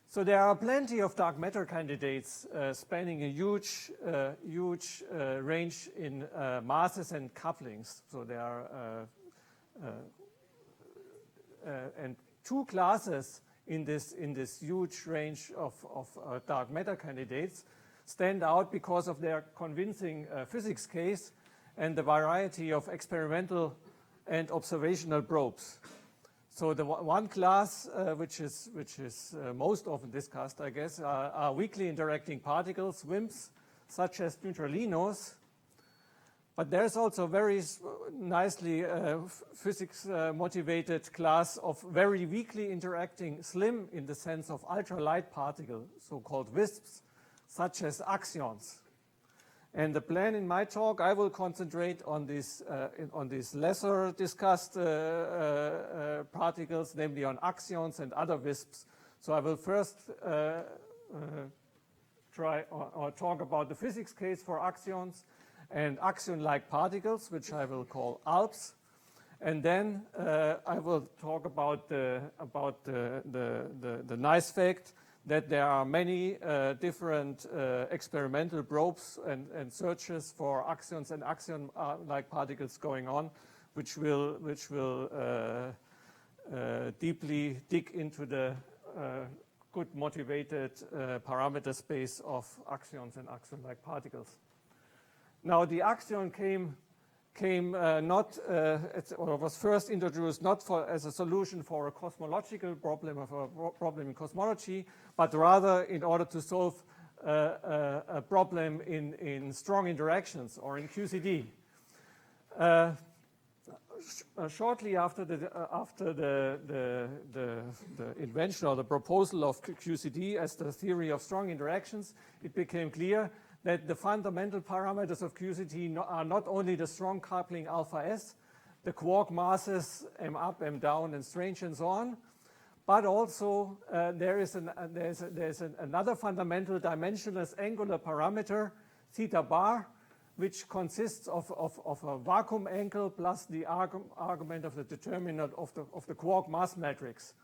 So there are plenty of dark matter candidates spanning a huge range in masses and couplings. So there are and two classes in this huge range of dark matter candidates stand out because of their convincing physics case and the variety of experimental and observational probes. So the one class which is most often discussed, I guess, are weakly interacting particles, WIMPs, such as neutralinos. But there's also very nicely physics-motivated class of very weakly interacting SLIM in the sense of ultralight particle, so-called WISPs, such as axions. And the plan in my talk, I will concentrate on these lesser discussed particles, namely on axions and other WISPs. So I will first try or talk about the physics case for axions and axion-like particles, which I will call ALPS. And then I will talk about the nice fact that there are many different experimental probes and searches for axions and axion-like particles going on, which will deeply dig into the good motivated parameter space of axions and axion-like particles. Now the axion was first introduced not as a solution for a cosmological problem, of a problem in cosmology, but rather in order to solve a problem in strong interactions or in QCD. Shortly after the invention or the proposal of QCD as the theory of strong interactions, it became clear that the fundamental parameters of QCD are not only the strong coupling alpha S, the quark masses m up, m down, and strange, and so on, but also there's another fundamental dimensionless angular parameter, theta bar, which consists of a vacuum angle plus the argument of the determinant of the quark mass matrix.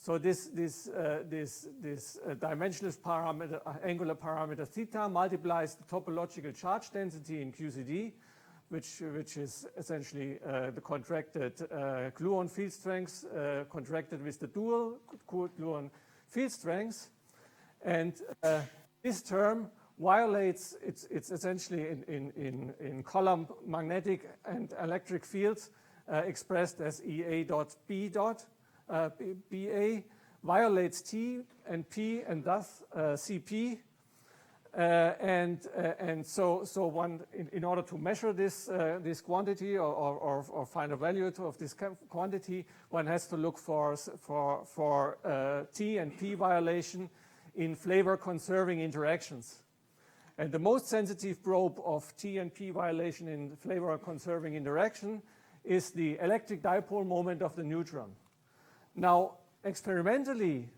So this dimensionless parameter, angular parameter theta, multiplies the topological charge density in QCD, which is essentially the contracted gluon field strengths contracted with the dual gluon field strengths, and this term violates it's essentially in column magnetic and electric fields expressed as EA dot B dot. BA violates T and P and thus CP, And so one, in order to measure this quantity or find a value of this quantity, one has to look for T and P violation in flavor conserving interactions. And the most sensitive probe of T and P violation in flavor conserving interaction is the electric dipole moment of the neutron. Now, experimentally,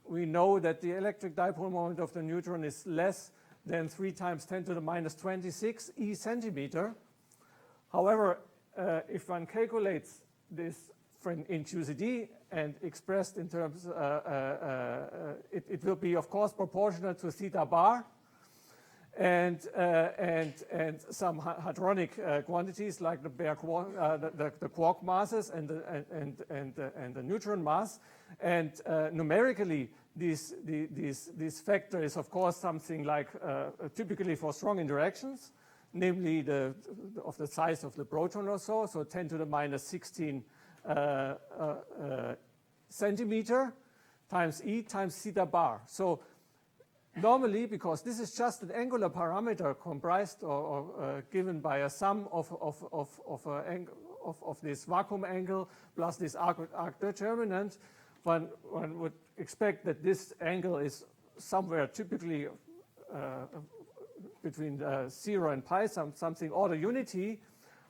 we know that the electric dipole moment of the neutron is less than 3 times 10 to the minus 26 e centimeter. However, if one calculates this in QCD and expressed in terms, it will be, of course, proportional to theta bar and some hadronic quantities like the quark masses and the neutron mass. And numerically, this factor is, of course, something like typically for strong interactions, namely of the size of the proton or so 10 to the minus 16 centimeter times E times theta bar. So normally, because this is just an angular parameter comprised or given by a sum of this vacuum angle plus this arc determinant, one would expect that this angle is somewhere typically between 0 and pi, something order unity.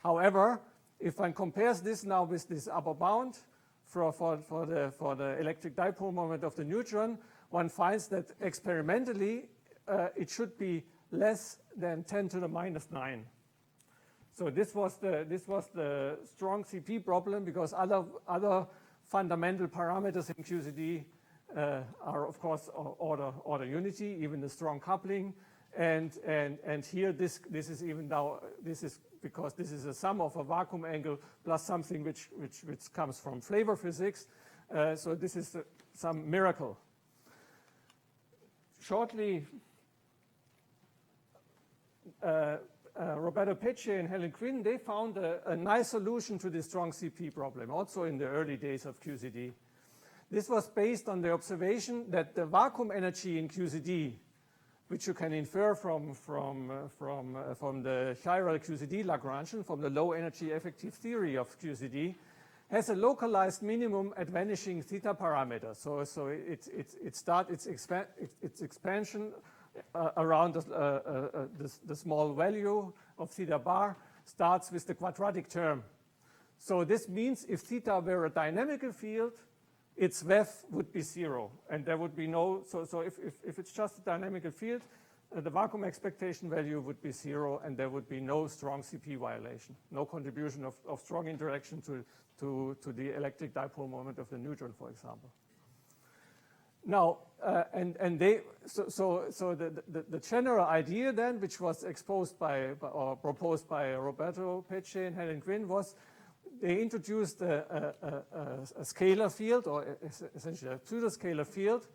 However, if one compares this now with this upper bound for the electric dipole moment of the neutron, one finds that experimentally it should be less than 10 to the minus 9. So this was the strong CP problem, because other fundamental parameters in QCD are, of course, order unity, even the strong coupling, and here this is even now, this is because this is a sum of a vacuum angle plus something which comes from flavor physics. So this is some miracle. Shortly, Roberto Pecce and Helen Quinn, they found a nice solution to this strong CP problem, also in the early days of QCD. This was based on the observation that the vacuum energy in QCD, which you can infer from the chiral QCD Lagrangian, from the low energy effective theory of QCD, has a localized minimum at vanishing theta parameter. So it starts its expansion around the small value of theta bar starts with the quadratic term. So this means if theta were a dynamical field, its VEF would be 0, and there would be no, so if it's just a dynamical field, the vacuum expectation value would be 0, and there would be no strong CP violation, no contribution of strong interaction to the electric dipole moment of the neutron, for example. Now, the general idea then, which was exposed or proposed by Roberto Pecce and Helen Quinn, was they introduced a scalar field, or essentially a pseudoscalar field,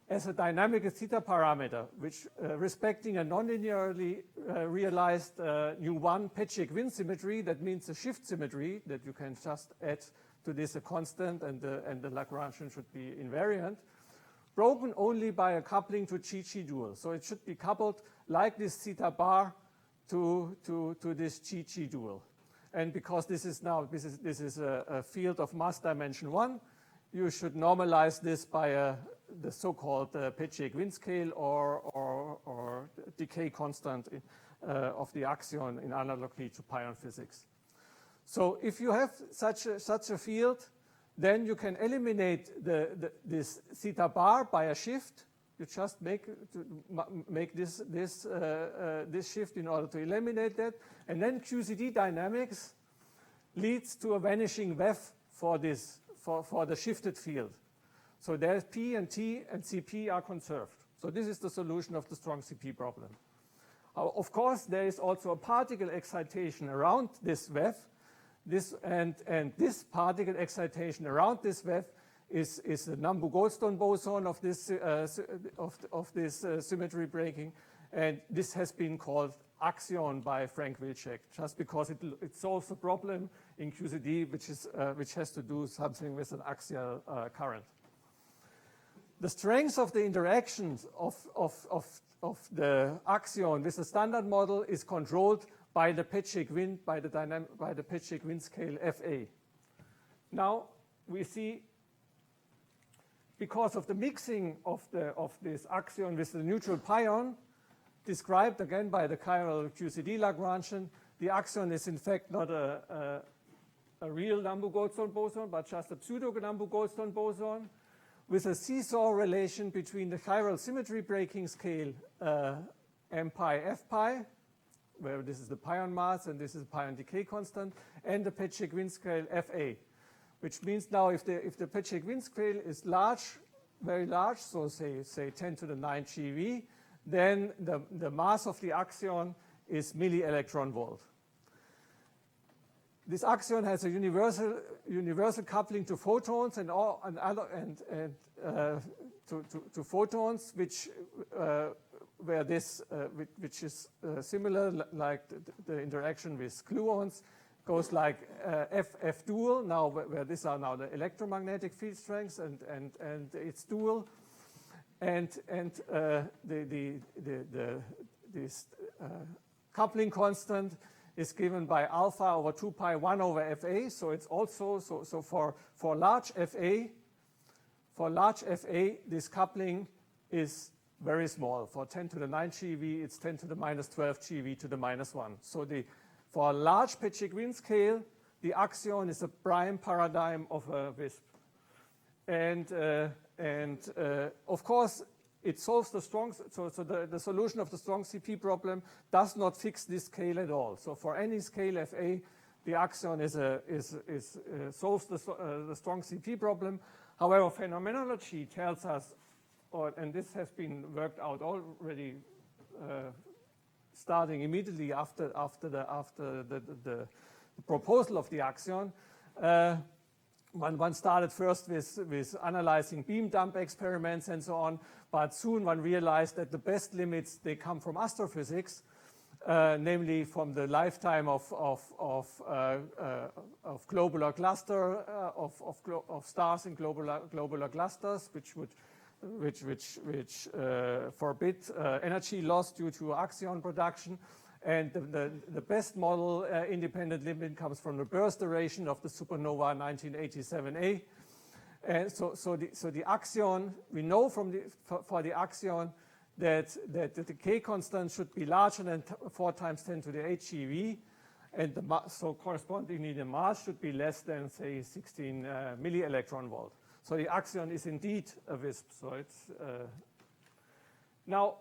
as a dynamic theta parameter, which respecting a nonlinearly realized U1 Pecce-Quinn symmetry, that means a shift symmetry that you can just add to this a constant, and the Lagrangian should be invariant, broken only by a coupling to Chi-Chi dual. So it should be coupled like this theta bar to this Chi-Chi dual. And because this is a field of mass dimension 1, you should normalize this by the so-called Pecce-Quinn scale or decay constant of the axion in analogy to pion physics. So if you have such a field, then you can eliminate this theta bar by a shift. You just make this shift in order to eliminate that, and then QCD dynamics leads to a vanishing VEF for the shifted field. So there's P and T and CP are conserved. So this is the solution of the strong CP problem. Of course, there is also a particle excitation around this VEF. This particle excitation around this VEF is the Nambu-Goldstone boson of this symmetry breaking, and this has been called axion by Frank Wilczek, just because it solves a problem in QCD which has to do something with an axial current. the strength of the interactions of the axion with the standard model is controlled by the Petschik wind, by the Petschik wind scale Fa. Now we see, because of the mixing of this axion with the neutral pion, described again by the chiral QCD Lagrangian, the axion is in fact not a real Nambu-Goldstone boson, but just a pseudo-Nambu-Goldstone boson with a seesaw relation between the chiral symmetry breaking scale m pi f pi, where this is the pion mass and this is the pion decay constant, and the Petschik wind scale Fa. Which means now if the Petschik wind scale is large, very large, so say 10 to the 9 GeV, then the mass of the axion is milli-electron volt. This axion has a universal coupling to photons and to photons, which is similar like the interaction with gluons. Goes like F dual, now where these are now the electromagnetic field strengths and its dual, and this coupling constant is given by alpha over 2 pi 1 over Fa. So it's also so for large Fa this coupling is very small. For 10 to the 9 GeV, it's 10 to the minus 12 GeV to the minus 1. So for a large Petschik wind scale, the axion is a prime paradigm of a wisp. And of course, it solves the strong, so the solution of the strong CP problem does not fix this scale at all. So for any scale Fa, the axion solves the strong CP problem. However, phenomenology tells us, and this has been worked out already, starting immediately after the proposal of the axion. One started first with analyzing beam dump experiments and so on, but soon one realized that the best limits, they come from astrophysics, namely from the lifetime of globular cluster, of stars in globular clusters, which forbid energy loss due to axion production. And the best model independent limit comes from the burst duration of the supernova 1987A. And so the axion, we know for the axion that the decay constant should be larger than 4 times 10 to the 8 GeV, and so correspondingly the mass should be less than, say, 16 milli-electron volt. So the axion is indeed a wisp. So it's now,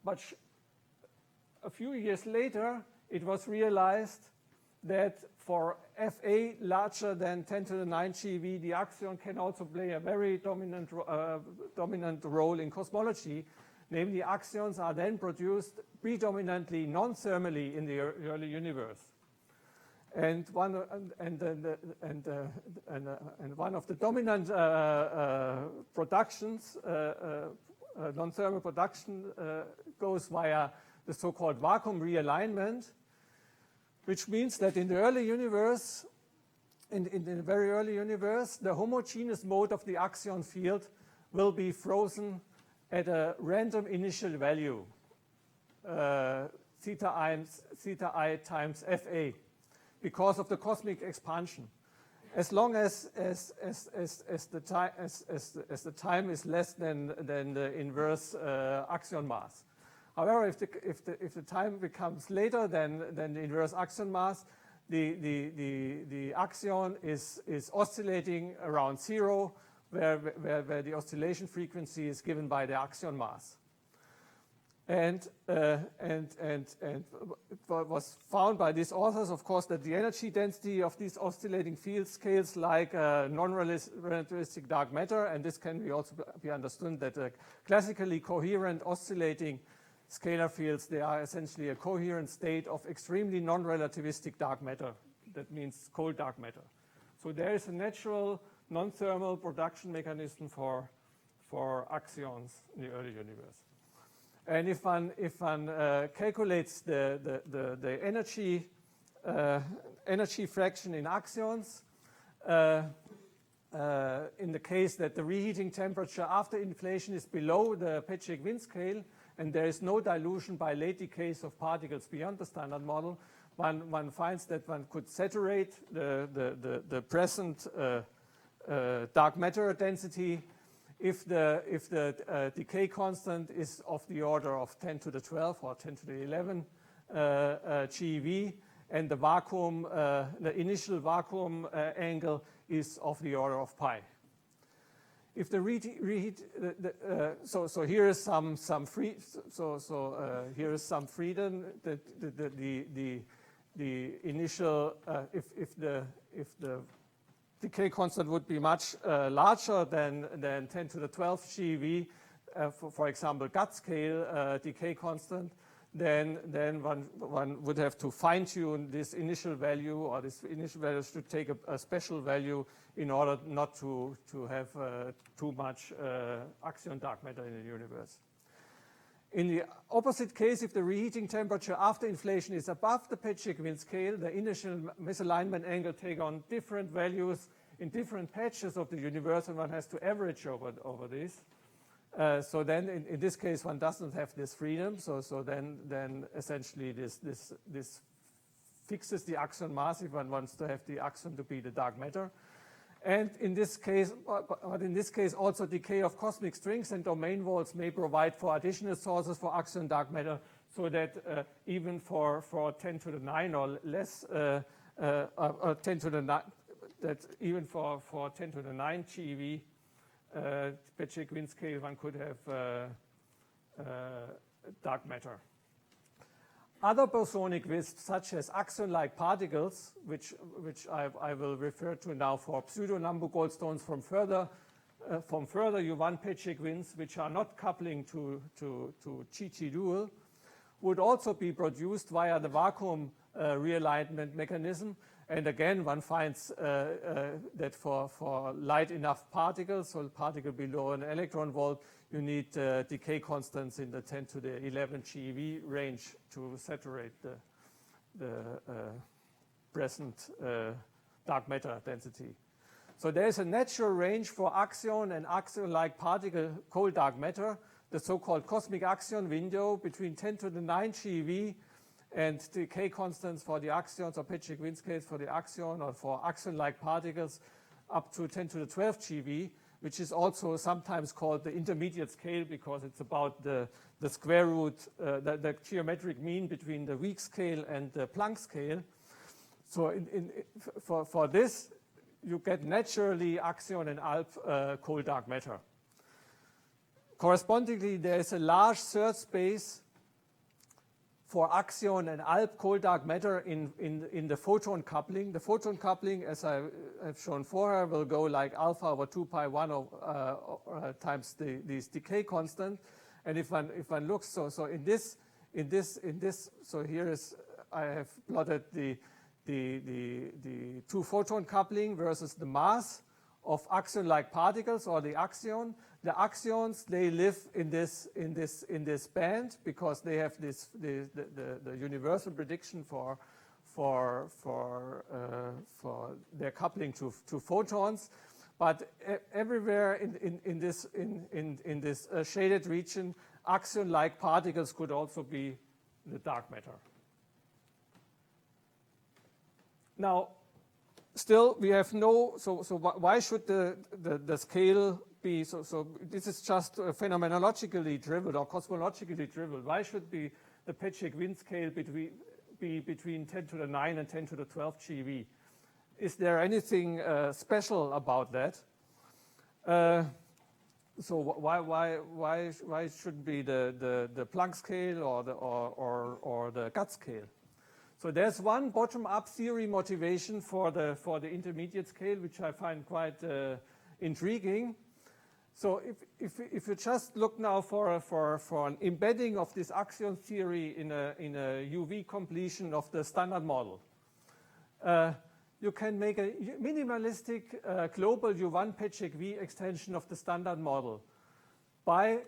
but a few years later, it was realized that for Fa larger than 10 to the 9 GeV, the axion can also play a very dominant role in cosmology. Namely, axions are then produced predominantly non-thermally in the early universe. And one of the dominant productions, non-thermal production, goes via the so-called vacuum realignment, which means that in the early universe, in the very early universe, the homogeneous mode of the axion field will be frozen at a random initial value, theta I times Fa, because of the cosmic expansion. As long as the time is less than the inverse axion mass. However, if the time becomes later than the inverse axion mass, the axion is oscillating around 0, where the oscillation frequency is given by the axion mass. And what was found by these authors, of course, that the energy density of these oscillating field scales like non-relativistic dark matter, and this can also be understood that classically coherent oscillating scalar fields, they are essentially a coherent state of extremely non-relativistic dark matter. That means cold dark matter. So there is a natural non-thermal production mechanism for axions in the early universe. And if one calculates the energy fraction in axions, in the case that the reheating temperature after inflation is below the Petric-Wind scale and there is no dilution by late decays of particles beyond the standard model, one finds that one could saturate the present dark matter density if the decay constant is of the order of 10 to the 12 or 10 to the 11 GeV, and the vacuum, the initial vacuum angle is of the order of pi. If the so here is some here is some freedom that the initial if the decay constant would be much larger than 10 to the 12 GeV, for example, gut scale decay constant, then one would have to fine-tune this initial value, or this initial value should take a special value in order not to have too much axion dark matter in the universe. In the opposite case, if the reheating temperature after inflation is above the Petric-Wind scale, the initial misalignment angle take on different values in different patches of the universe, and one has to average over this. So then, in this case, one doesn't have this freedom. So then essentially this fixes the axion mass if one wants to have the axion to be the dark matter. And in this case, but in this case, also decay of cosmic strings and domain walls may provide for additional sources for axion dark matter, so that even for 10 to the 9 or less, 10 to the 9, that even for 10 to the 9 GeV Petric-Wind scale, one could have dark matter. Other bosonic wisps, such as axion-like particles, which I will refer to now for pseudo-Nambu goldstones from further U1 Petric-Winds, which are not coupling to GT dual, would also be produced via the vacuum realignment mechanism. And again, one finds that for light enough particles, so a particle below an electron volt, you need decay constants in the 10 to the 11 GeV range to saturate the present dark matter density. So there's a natural range for axion and axion-like particle cold dark matter, the so-called cosmic axion window between 10 to the 9 GeV and decay constants for the axions, or Petric-Wind scales for the axion, or for axion-like particles up to 10 to the 12 GeV, which is also sometimes called the intermediate scale, because it's about the square root, the geometric mean between the weak scale and the Planck scale. So for this, you get naturally axion and ALP cold dark matter. Correspondingly, there is a large third space for axion and ALP cold dark matter in the photon coupling. The photon coupling, as I have shown before, will go like alpha over 2 pi 1 times these decay constant. And if one looks, so in this, so here is, I have plotted the two photon coupling versus the mass of axion-like particles, or the axion. The axions, they live in this band because they have the universal prediction for their coupling to photons. But everywhere in this shaded region, axion-like particles could also be the dark matter. Now, still, we have no. So why should the scale be so? This is just phenomenologically driven or cosmologically driven. Why should the Petric-Wind scale be between 10 to the 9 and 10 to the 12 GeV? Is there anything special about that? So why should be the Planck scale or the gut scale? So there's one bottom-up theory motivation for the intermediate scale, which I find quite intriguing. So if you just look now for an embedding of this axion theory in a UV completion of the standard model, you can make a minimalistic global U1 Petric-V extension of the standard model by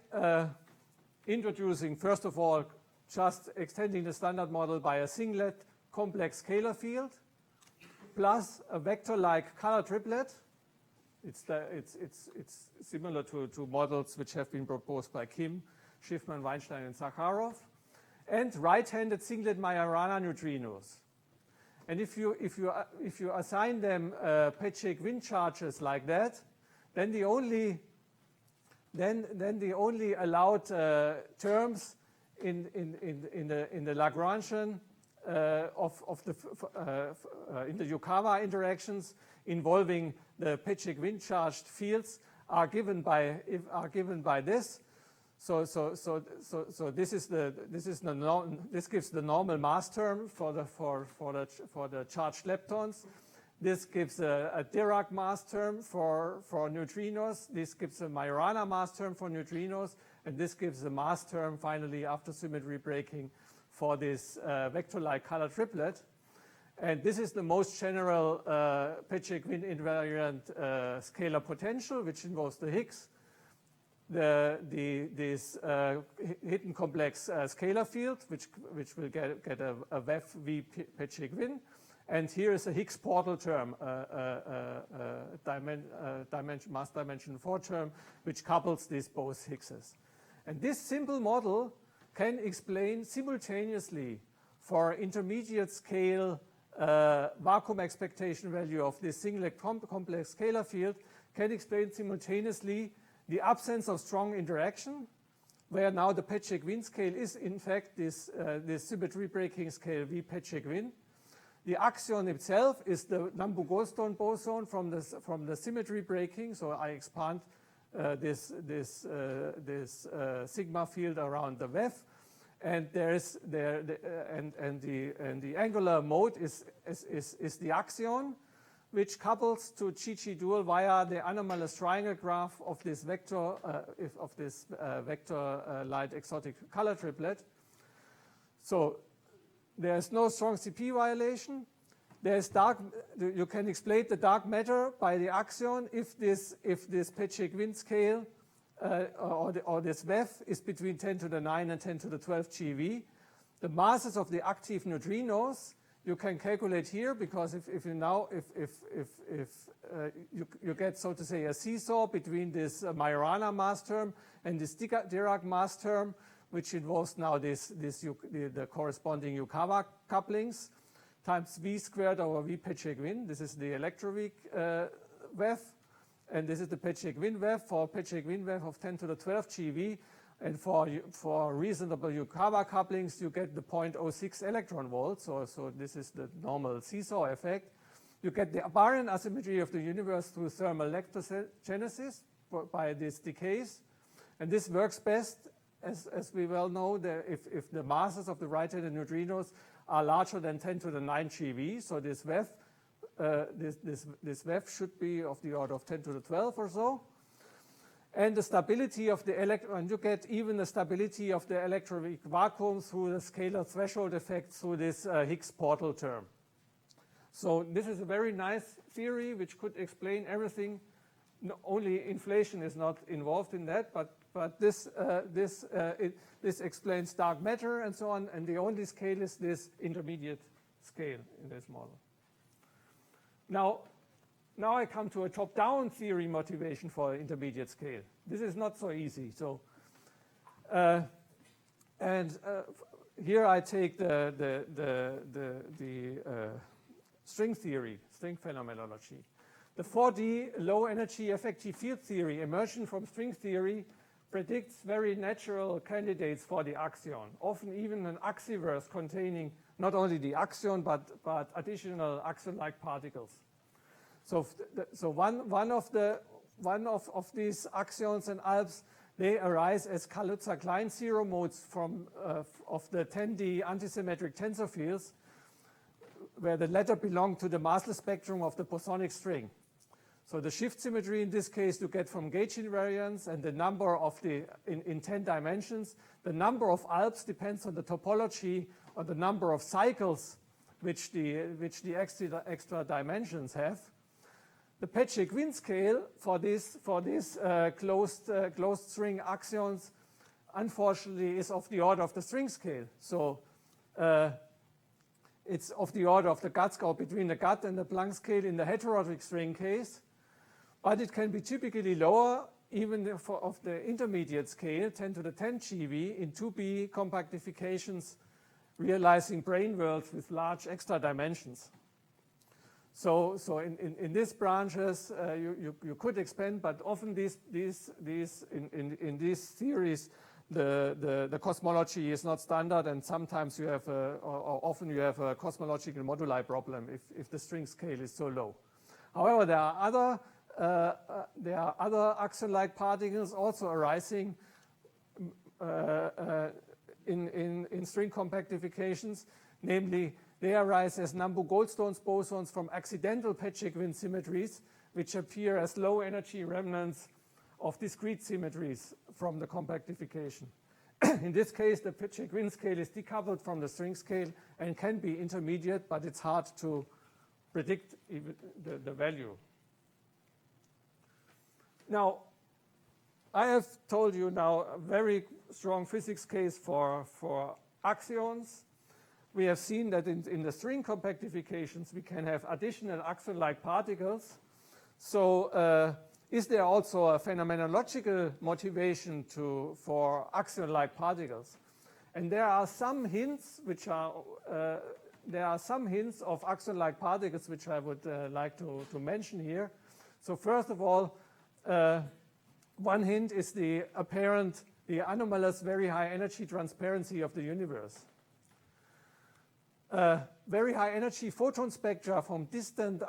introducing, first of all, just extending the standard model by a singlet complex scalar field plus a vector-like color triplet It's similar to models which have been proposed by Kim, Schiffman, Weinstein, and Sakharov. And right-handed singlet Majorana neutrinos. And if you assign them Pecek wind charges like that, then the only allowed terms in the Lagrangian in the Yukawa interactions involving the Pecek wind charged fields are given by this. So this gives the normal mass term for the charged leptons. This gives a Dirac mass term for neutrinos. This gives a Majorana mass term for neutrinos, and this gives a mass term finally after symmetry breaking for this vector-like color triplet. And this is the most general Pecek wind invariant scalar potential, which involves the Higgs, this hidden complex scalar field, which will get a VEF V Pecek wind. And here is a Higgs portal term, mass dimension 4 term, which couples these both Higgses. And this simple model can explain simultaneously for intermediate scale vacuum expectation value of this singlet complex scalar field, can explain simultaneously the absence of strong interaction, where now the Pecek wind scale is in fact this symmetry breaking scale V Pecek wind. The axion itself is the Nambu-Goldstone boson from the symmetry breaking. So I expand this sigma field around the VEF, and the angular mode is the axion, which couples to Chi-Chi dual via the anomalous triangle graph of this vector light exotic color triplet. So there's no strong CP violation. There's you can explain the dark matter by the axion if this Pecek wind scale or this VEF is between 10 to the 9 and 10 to the 12 GeV. The masses of the active neutrinos you can calculate here, because if you get, so to say, a seesaw between this Majorana mass term and this Dirac mass term, which involves now the corresponding Yukawa couplings, times V squared over V Pecek wind. This is the electroweak VEF, and this is the Pecek wind VEF for Pecek wind VEF of 10 to the 12 GeV. And for reasonable Yukawa couplings, you get the 0.06 electron volt. So this is the normal seesaw effect. You get the baryon asymmetry of the universe through thermal leptogenesis by these decays. And this works best, as we well know, if the masses of the right-handed neutrinos are larger than 10 to the 9 GeV. So this VEF, this VEF should be of the order of 10 to the 12 or so. And the stability of the electron, you get even the stability of the electroweak vacuum through the scalar threshold effect through this Higgs portal term. So this is a very nice theory which could explain everything. Only inflation is not involved in that, but this explains dark matter and so on. And the only scale is this intermediate scale in this model. Now I come to a top-down theory motivation for intermediate scale. This is not so easy. So, here I take the string theory, string phenomenology. The 4D low-energy effective field theory, emergent from string theory, predicts very natural candidates for the axion, often even an axiverse containing not only the axion but additional axion-like particles. So one of these axions and alps, they arise as Kaluza-Klein zero modes of the 10D antisymmetric tensor fields, where the latter belong to the massless spectrum of the bosonic string. So the shift symmetry in this case you get from gauge invariance, and the number of in 10 dimensions. The number of alps depends on the topology or the number of cycles which the extra dimensions have. The Pecek wind scale for this closed string axions, unfortunately, is of the order of the string scale. So it's of the order of the Gatzgau between the Gatt and the Planck scale in the heterotic string case. but it can be typically lower even of the intermediate scale, 10 to the 10 GeV, in 2B compactifications, realizing brane worlds with large extra dimensions. So in these branches, you could expand, but often in these theories, the cosmology is not standard, and sometimes you have, or often you have a cosmological moduli problem if the string scale is so low. However, there are other axion-like particles also arising in string compactifications, namely they arise as Nambu-Goldstone's bosons from accidental Peccei-Quinn symmetries, which appear as low energy remnants of discrete symmetries from the compactification. In this case, the Peccei-Quinn scale is decoupled from the string scale and can be intermediate, but it's hard to predict even the value. Now, I have told you now a very strong physics case for axions. We have seen that in the string compactifications, we can have additional axion-like particles. So is there also a phenomenological motivation for axion-like particles? And there are some hints of axion-like particles which I would like to mention here. So first of all, one hint is the anomalous very high energy transparency of the universe. Very high energy photon spectra from distant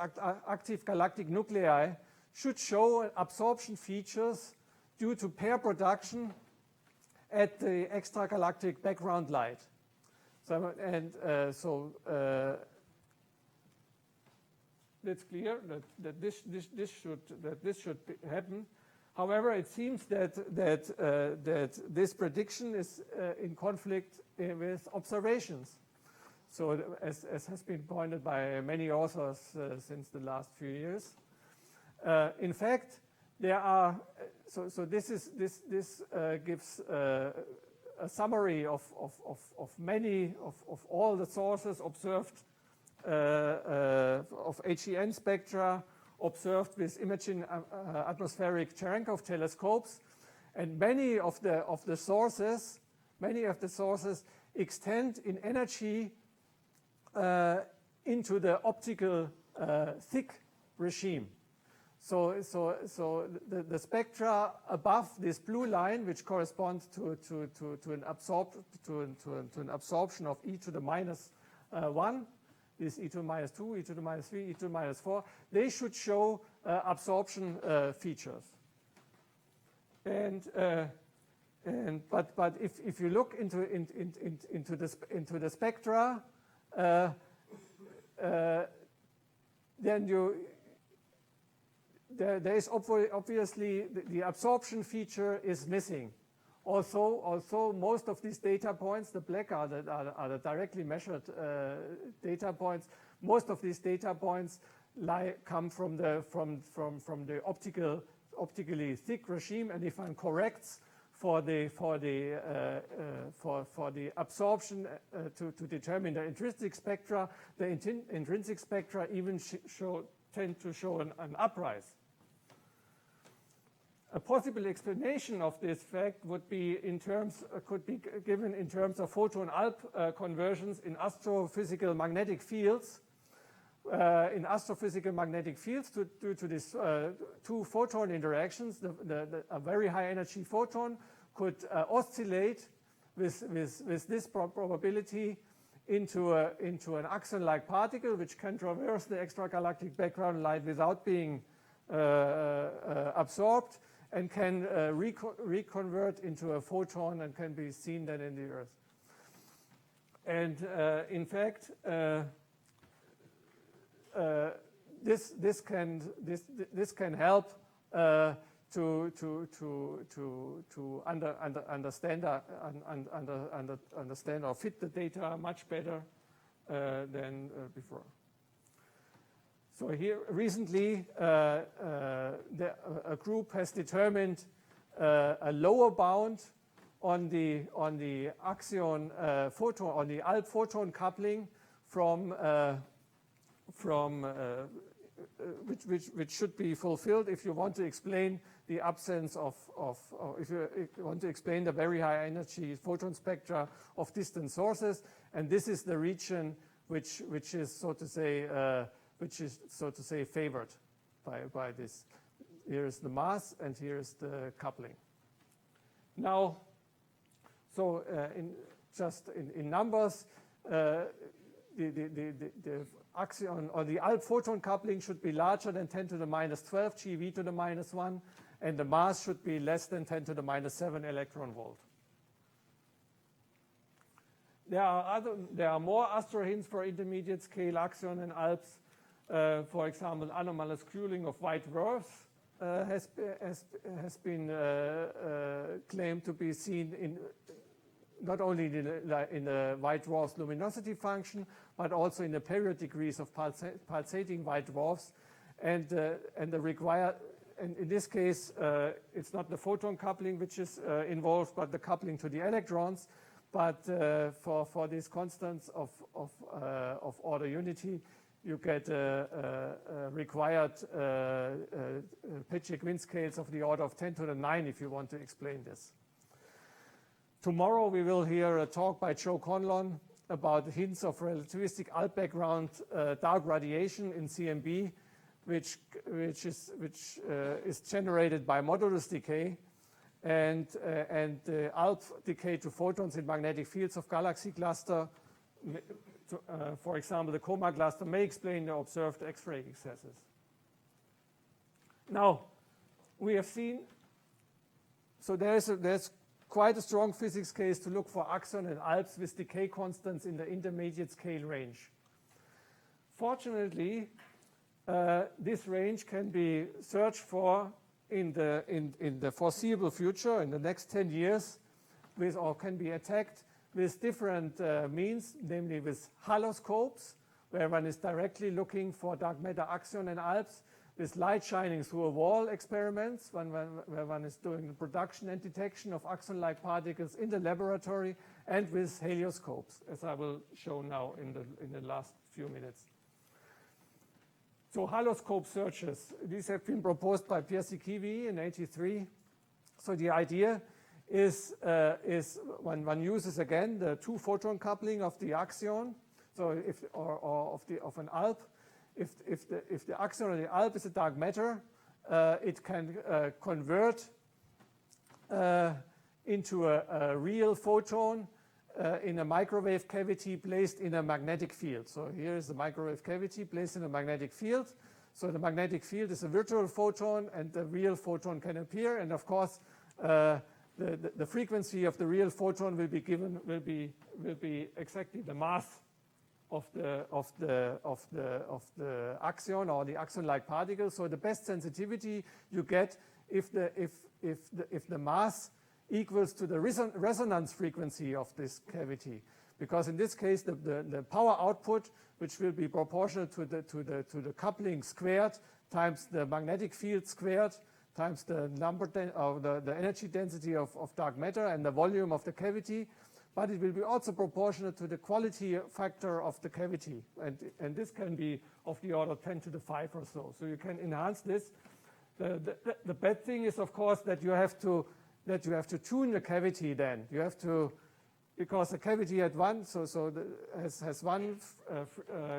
active galactic nuclei should show absorption features due to pair production at the extragalactic background light. That's clear that this should happen. However, it seems that this prediction is in conflict with observations. So, as has been pointed by many authors since the last few years, in fact, there are. So this gives a summary of all the sources observed of HEN spectra observed with imaging atmospheric Cherenkov telescopes, and many of the sources extend in energy into the optical thick regime. So the spectra above this blue line, which corresponds to an absorption of e to the minus 1, is e to the minus 2, e to the minus 3, e to the minus 4. They should show absorption features. But if you look into the spectra, then there is obviously the absorption feature is missing. Also, most of these data points, the black are the directly measured data points. Most of these data points come from the optically thick regime, and if one corrects for the absorption to determine the intrinsic spectra, the intrinsic spectra even tend to show an uprise. A possible explanation of this fact could be given in terms of photon-Alp conversions in astrophysical magnetic fields. In astrophysical magnetic fields, due to these two photon interactions, a very high energy photon could oscillate with this probability into an axion-like particle, which can traverse the extragalactic background light without being absorbed, and can reconvert into a photon and can be seen then in the Earth. And in fact, this can help to understand or fit the data much better than before. So here recently, a group has determined a lower bound on the axion photon, on the Alp photon coupling from which should be fulfilled if you want to explain the absence of if you want to explain the very high energy photon spectra of distant sources. And this is the region which is so to say favored by this. Here is the mass, and here is the coupling. Now, so in numbers, the axion or the Alp photon coupling should be larger than 10 to the minus 12 GeV to the minus 1, and the mass should be less than 10 to the minus 7 electron volt. There are more astro hints for intermediate scale axion and Alps. For example, anomalous cooling of white dwarfs has been claimed to be seen in not only in the white dwarf's luminosity function, but also in the period degrees of pulsating white dwarfs, and in this case, it's not the photon coupling which is involved, but the coupling to the electrons. But for these constants of order unity, you get required Pecek wind scales of the order of 10 to the 9 if you want to explain this. Tomorrow we will hear a talk by Joe Conlon about hints of relativistic Alp background dark radiation in CMB, which is generated by modulus decay, and Alp decay to photons in magnetic fields of galaxy cluster. For example, the coma cluster may explain the observed X-ray excesses. Now, we have seen, so there's quite a strong physics case to look for axion and Alps with decay constants in the intermediate scale range. Fortunately, this range can be searched for in the foreseeable future, in the next 10 years, or can be attacked with different means, namely with haloscopes, where one is directly looking for dark matter axion and Alps, with light shining through a wall experiments, where one is doing the production and detection of axion-like particles in the laboratory, and with helioscopes, as I will show now in the last few minutes. So haloscope searches, these have been proposed by Pierre Sikivi in '83. So the idea is one uses again the two photon coupling of the axion, so of an Alp. If the axion or the Alp is a dark matter, it can convert into a real photon in a microwave cavity placed in a magnetic field. So here is the microwave cavity placed in a magnetic field. So the magnetic field is a virtual photon, and the real photon can appear. And of course, the frequency of the real photon will be exactly the mass of the axion or the axion-like particle. So the best sensitivity you get if the mass equals to the resonance frequency of this cavity, because in this case the power output, which will be proportional to the coupling squared times the magnetic field squared times the the energy density of dark matter and the volume of the cavity, but it will be also proportional to the quality factor of the cavity, and this can be of the order 10 to the 5 or so. So you can enhance this. The bad thing is, of course, that you have to tune the cavity. Then you have to, because the cavity has one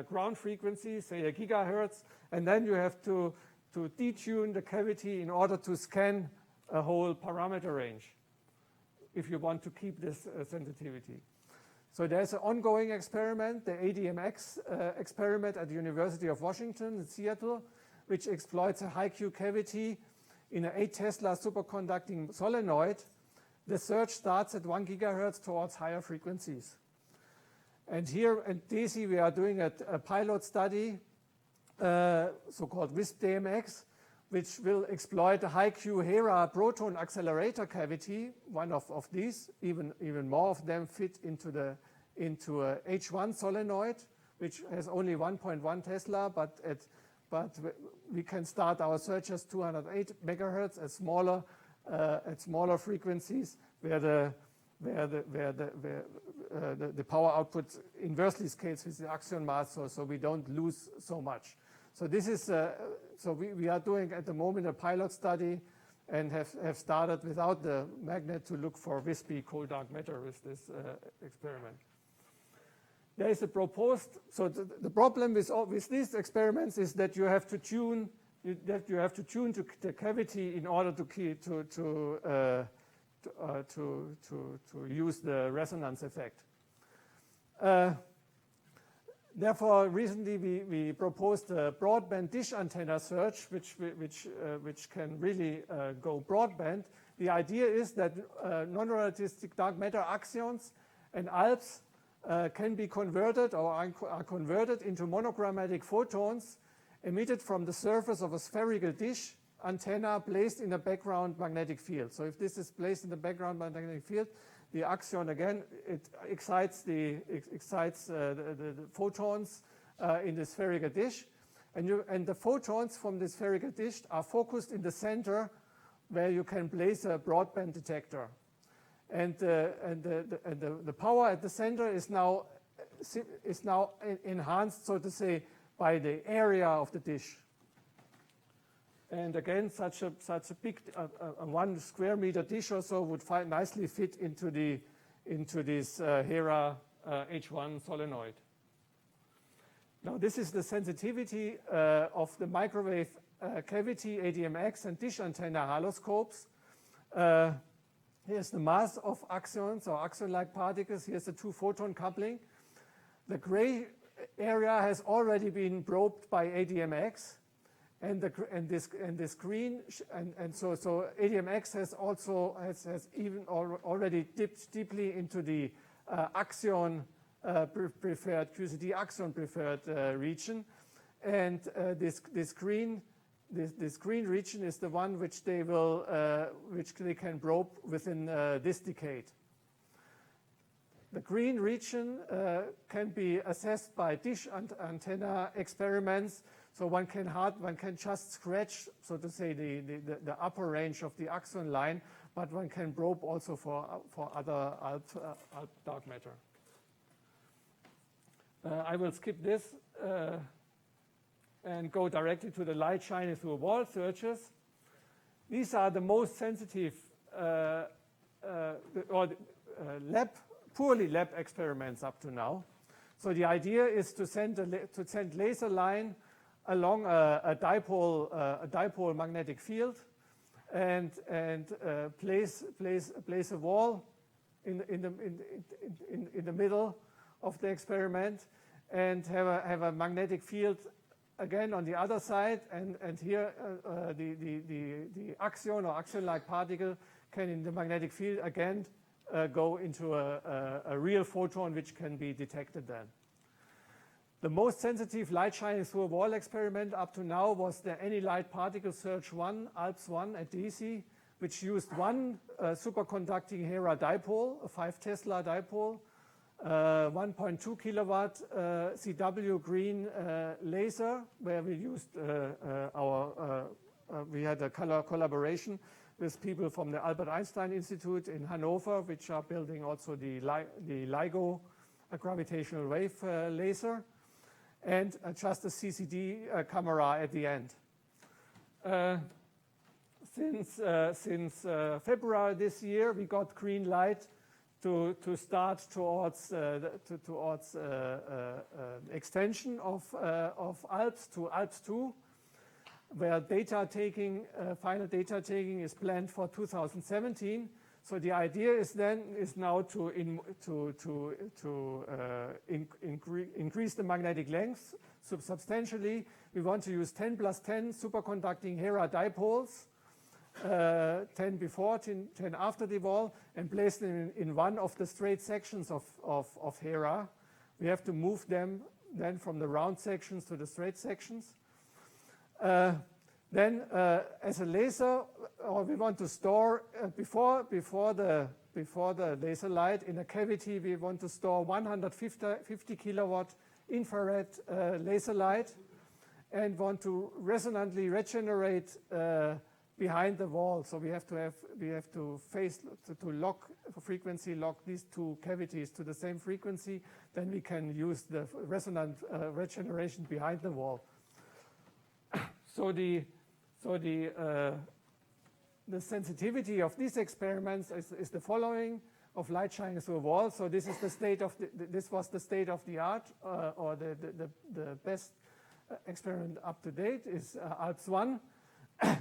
ground frequency, say a gigahertz, and then you have to detune the cavity in order to scan a whole parameter range if you want to keep this sensitivity. So there's an ongoing experiment, the ADMX experiment at the University of Washington in Seattle, which exploits a high Q cavity in an 8 Tesla superconducting solenoid. The search starts at 1 gigahertz towards higher frequencies. And here at DESI we are doing a pilot study, so-called WISP-DMX, which will exploit the high Q Hera proton accelerator cavity. One of these, even more of them fit into a H1 solenoid, which has only 1.1 Tesla, but we can start our searches 208 megahertz at smaller frequencies, where the power output inversely scales with the axion mass, so we don't lose so much. So this is, so we are doing at the moment a pilot study and have started without the magnet to look for wispy cold dark matter with this experiment. There is a proposed, so the problem with these experiments is that you have to tune to the cavity in order to use the resonance effect. Therefore, recently we proposed a broadband dish antenna search, which can really go broadband. The idea is that non-relativistic dark matter axions and ALPS can be converted or are converted into monogrammatic photons emitted from the surface of a spherical dish antenna placed in a background magnetic field. So if this is placed in the background magnetic field, the axion again, it excites the photons in the spherical dish, and the photons from the spherical dish are focused in the center where you can place a broadband detector. And the power at the center is now enhanced, so to say, by the area of the dish. And again, such a big 1 square meter dish or so would nicely fit into this Hera H1 solenoid. Now this is the sensitivity of the microwave cavity ADMX and dish antenna haloscopes. Here's the mass of axions or axion-like particles. Here's the 2-photon coupling. The gray area has already been probed by ADMX, and this green so ADMX has also even already dipped deeply into the axion preferred QCD axion preferred region, and this green region is the one which they can probe within this decade. The green region can be assessed by dish antenna experiments, so one can just scratch, so to say, the upper range of the axion line, but one can probe also for other dark matter. I will skip this and go directly to the light shining through wall searches. These are the most sensitive poorly lab experiments up to now. So the idea is to send laser line along a dipole magnetic field and place a wall in the middle of the experiment and have a magnetic field again on the other side, and here the axion or axion-like particle can in the magnetic field again go into a real photon which can be detected then. The most sensitive light shining through a wall experiment up to now was the Any Light Particle Search 1, ALPS 1 at DC, which used one superconducting Hera dipole, a 5 Tesla dipole, 1.2 kilowatt CW green laser, where we used we had a collaboration with people from the Albert Einstein Institute in Hanover, which are building also the LIGO, a gravitational wave laser, and just a CCD camera at the end. Since February this year, we got green light to start towards extension of ALPS to ALPS 2, where final data taking is planned for 2017. So the idea is now to increase the magnetic length substantially. We want to use 10 plus 10 superconducting Hera dipoles, 10 before, 10 after the wall, and place them in one of the straight sections of Hera. We have to move them then from the round sections to the straight sections. Then, as a laser, we want to store before the laser light in a cavity. We want to store 150 kilowatt infrared laser light, and want to resonantly regenerate behind the wall. So we have to frequency lock these two cavities to the same frequency. Then we can use the resonant regeneration behind the wall. So the sensitivity of these experiments is the following: of light shining through a wall. So this is the state of this was the state of the art, or the best experiment up to date is ALPS 1,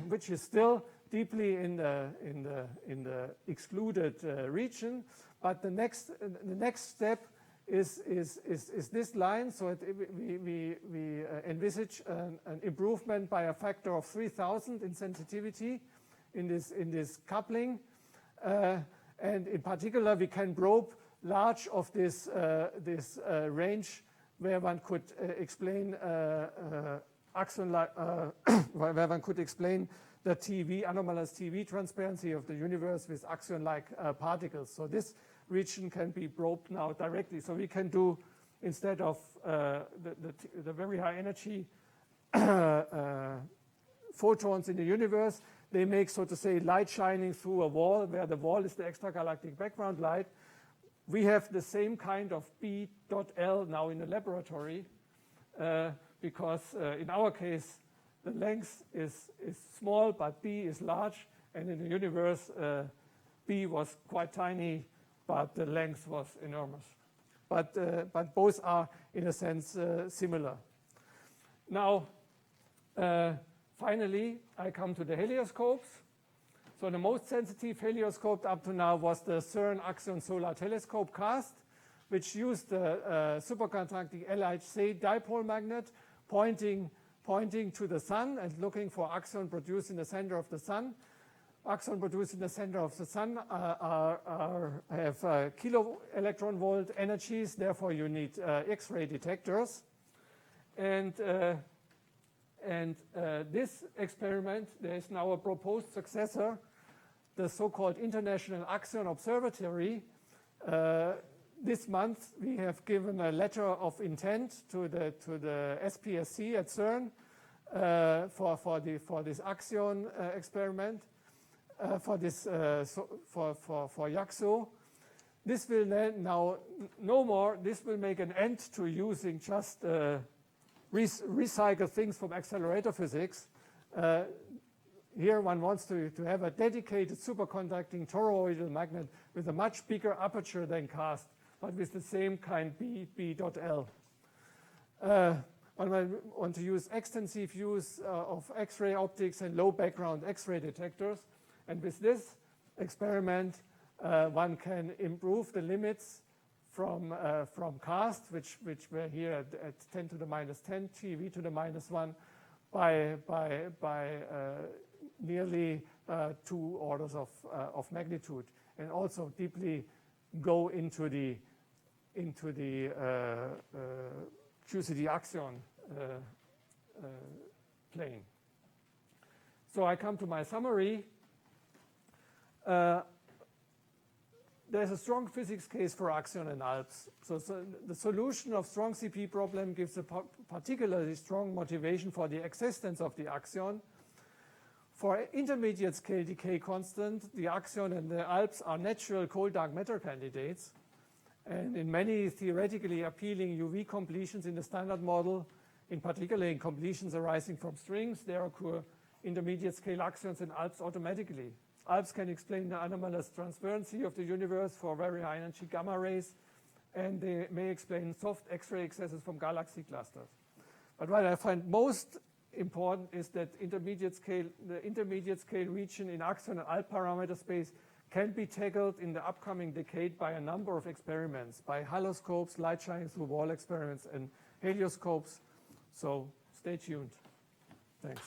which is still deeply in the excluded region. But the next step is this line. So we envisage an improvement by a factor of 3,000 in sensitivity in this coupling, and in particular we can probe large of this range where one could explain where one could explain the TV, anomalous TV transparency of the universe with axion-like particles. So this region can be probed now directly. So we can do, instead of the very high energy photons in the universe, they make, so to say, light shining through a wall, where the wall is the extragalactic background light. We have the same kind of B.L now in the laboratory, because in our case, the length is small, but B is large, and in the universe, B was quite tiny, but the length was enormous. But both are, in a sense, similar. Now, finally, I come to the helioscopes. So the most sensitive helioscope up to now was the CERN Axion Solar Telescope CAST, which used the superconducting LHC dipole magnet pointing to the sun and looking for axion produced in the center of the sun. Axion produced in the center of the sun have kilo electron volt energies. Therefore, you need X-ray detectors. And this experiment, there is now a proposed successor, the so-called International Axion Observatory. This month, we have given a letter of intent to the SPSC at CERN for this axion experiment, for YAXO. This will then now no more. This will make an end to using just recycle things from accelerator physics. Here one wants to have a dedicated superconducting toroidal magnet with a much bigger aperture than CAST, but with the same kind B.L. One might want to use extensive use of X-ray optics and low background X-ray detectors. And with this experiment, one can improve the limits from CAST, which were here at 10 to the minus 10, TeV to the minus 1, by nearly 2 orders of magnitude, and also deeply go into the QCD axion plane. So I come to my summary. There's a strong physics case for axion and ALPS. So the solution of strong CP problem gives a particularly strong motivation for the existence of the axion. For intermediate scale decay constant, the axion and the ALPS are natural cold dark matter candidates. And in many theoretically appealing UV completions in the standard model, in particular in completions arising from strings, there occur intermediate scale axions and ALPS automatically. ALPS can explain the anomalous transparency of the universe for very high energy gamma rays, and they may explain soft X-ray excesses from galaxy clusters. But what I find most important is that the intermediate scale region in axion and ALP parameter space can be tackled in the upcoming decade by a number of experiments, by haloscopes, light shining through wall experiments, and helioscopes. So stay tuned. Thanks.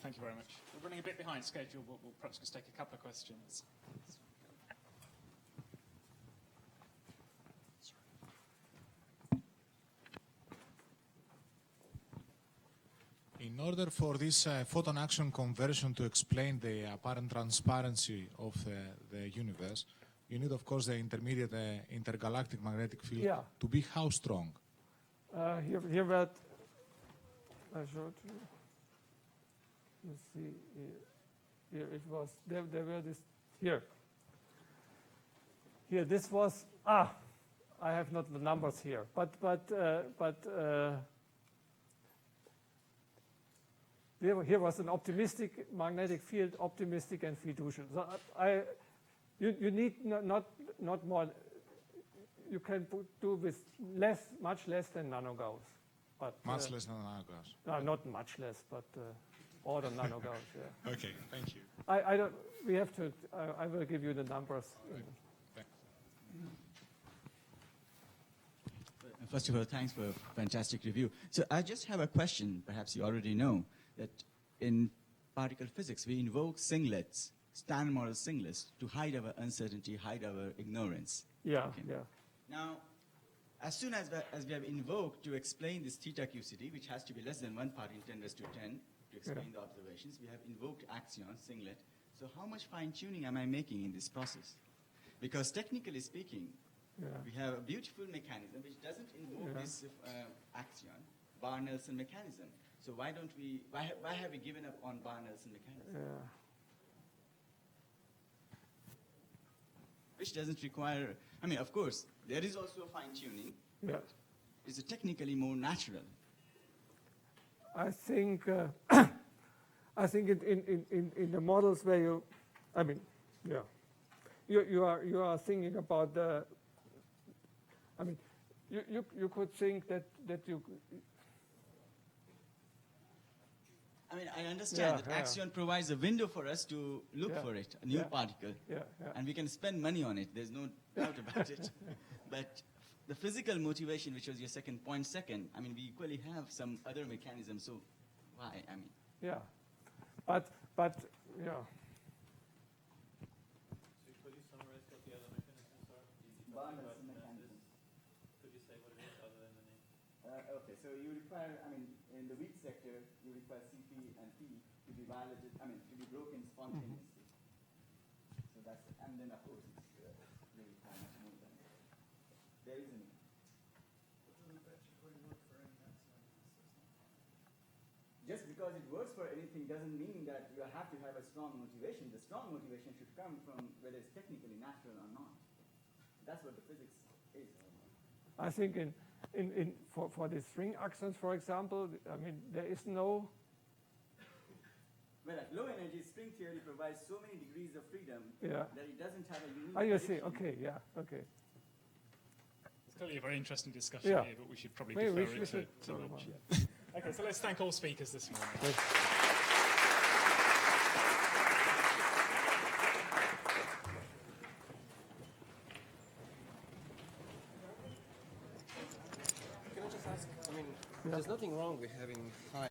Thank you very much. We're running a bit behind schedule, but we'll perhaps just take a couple of questions. In order for this photon action conversion to explain the apparent transparency of the universe, you need, of course, the intermediate intergalactic magnetic field to be how strong? Here what I showed you. You see, here it was. There were this here. here, this was, I have not the numbers here, but here was an optimistic magnetic field, optimistic and fiducial. So you need not more. You can do with much less than nanogauss. But Much less than nanogauss. No, not much less, but order nanogauss. Yeah. Okay, thank you. I don't. We have to. I will give you the numbers. First of all, thanks for a fantastic review. So I just have a question, perhaps you already know, that in particle physics, we invoke singlets, standard model singlets, to hide our uncertainty, hide our ignorance. Yeah, Okay. yeah. Now, as soon as we have invoked to explain this theta QCD, which has to be less than 1 part in 10 raised to 10 to explain the observations, we have invoked axion, singlet. So how much fine-tuning am I making in this process? Because technically speaking, we have a beautiful mechanism which doesn't invoke this axion, Barr-Nelson mechanism. So why don't we? Why have we given up on Barr-Nelson mechanism? Yeah. Which doesn't require. I mean, of course, there is also a fine-tuning. Yeah. It's technically more natural. I think I think in the models where you, I mean, yeah, you are thinking about the. I mean, you could think that you. I mean, I understand that axion provides a window for us to look for it, a new particle, and we can spend money on it. There's no doubt about it. But the physical motivation, which was your second point, I mean, we equally have some other mechanisms. So why? I mean. Yeah, but yeah. So could you summarize what the other mechanisms are? Barr-Nelson mechanisms. Could you say what it is other than the name? Okay, so you require, I mean, in the weak sector, you require CP and P to be violated, I mean, to be broken spontaneously. So that's it. And then, of course, it's really kind of more than there isn't. Just because it works for anything doesn't mean that you have to have a strong motivation. The strong motivation should come from whether it's technically natural or not. That's what the physics is. I think for the string axons, for example, I mean, there is no. Well, at low energy, string theory provides so many degrees of freedom that it doesn't have a unique. Oh, you see. Okay. Yeah. Okay. It's clearly a very interesting discussion here, but we should probably defer it to lunch. Okay, so let's thank all speakers this morning. Can I just ask, I mean, there's nothing wrong with having high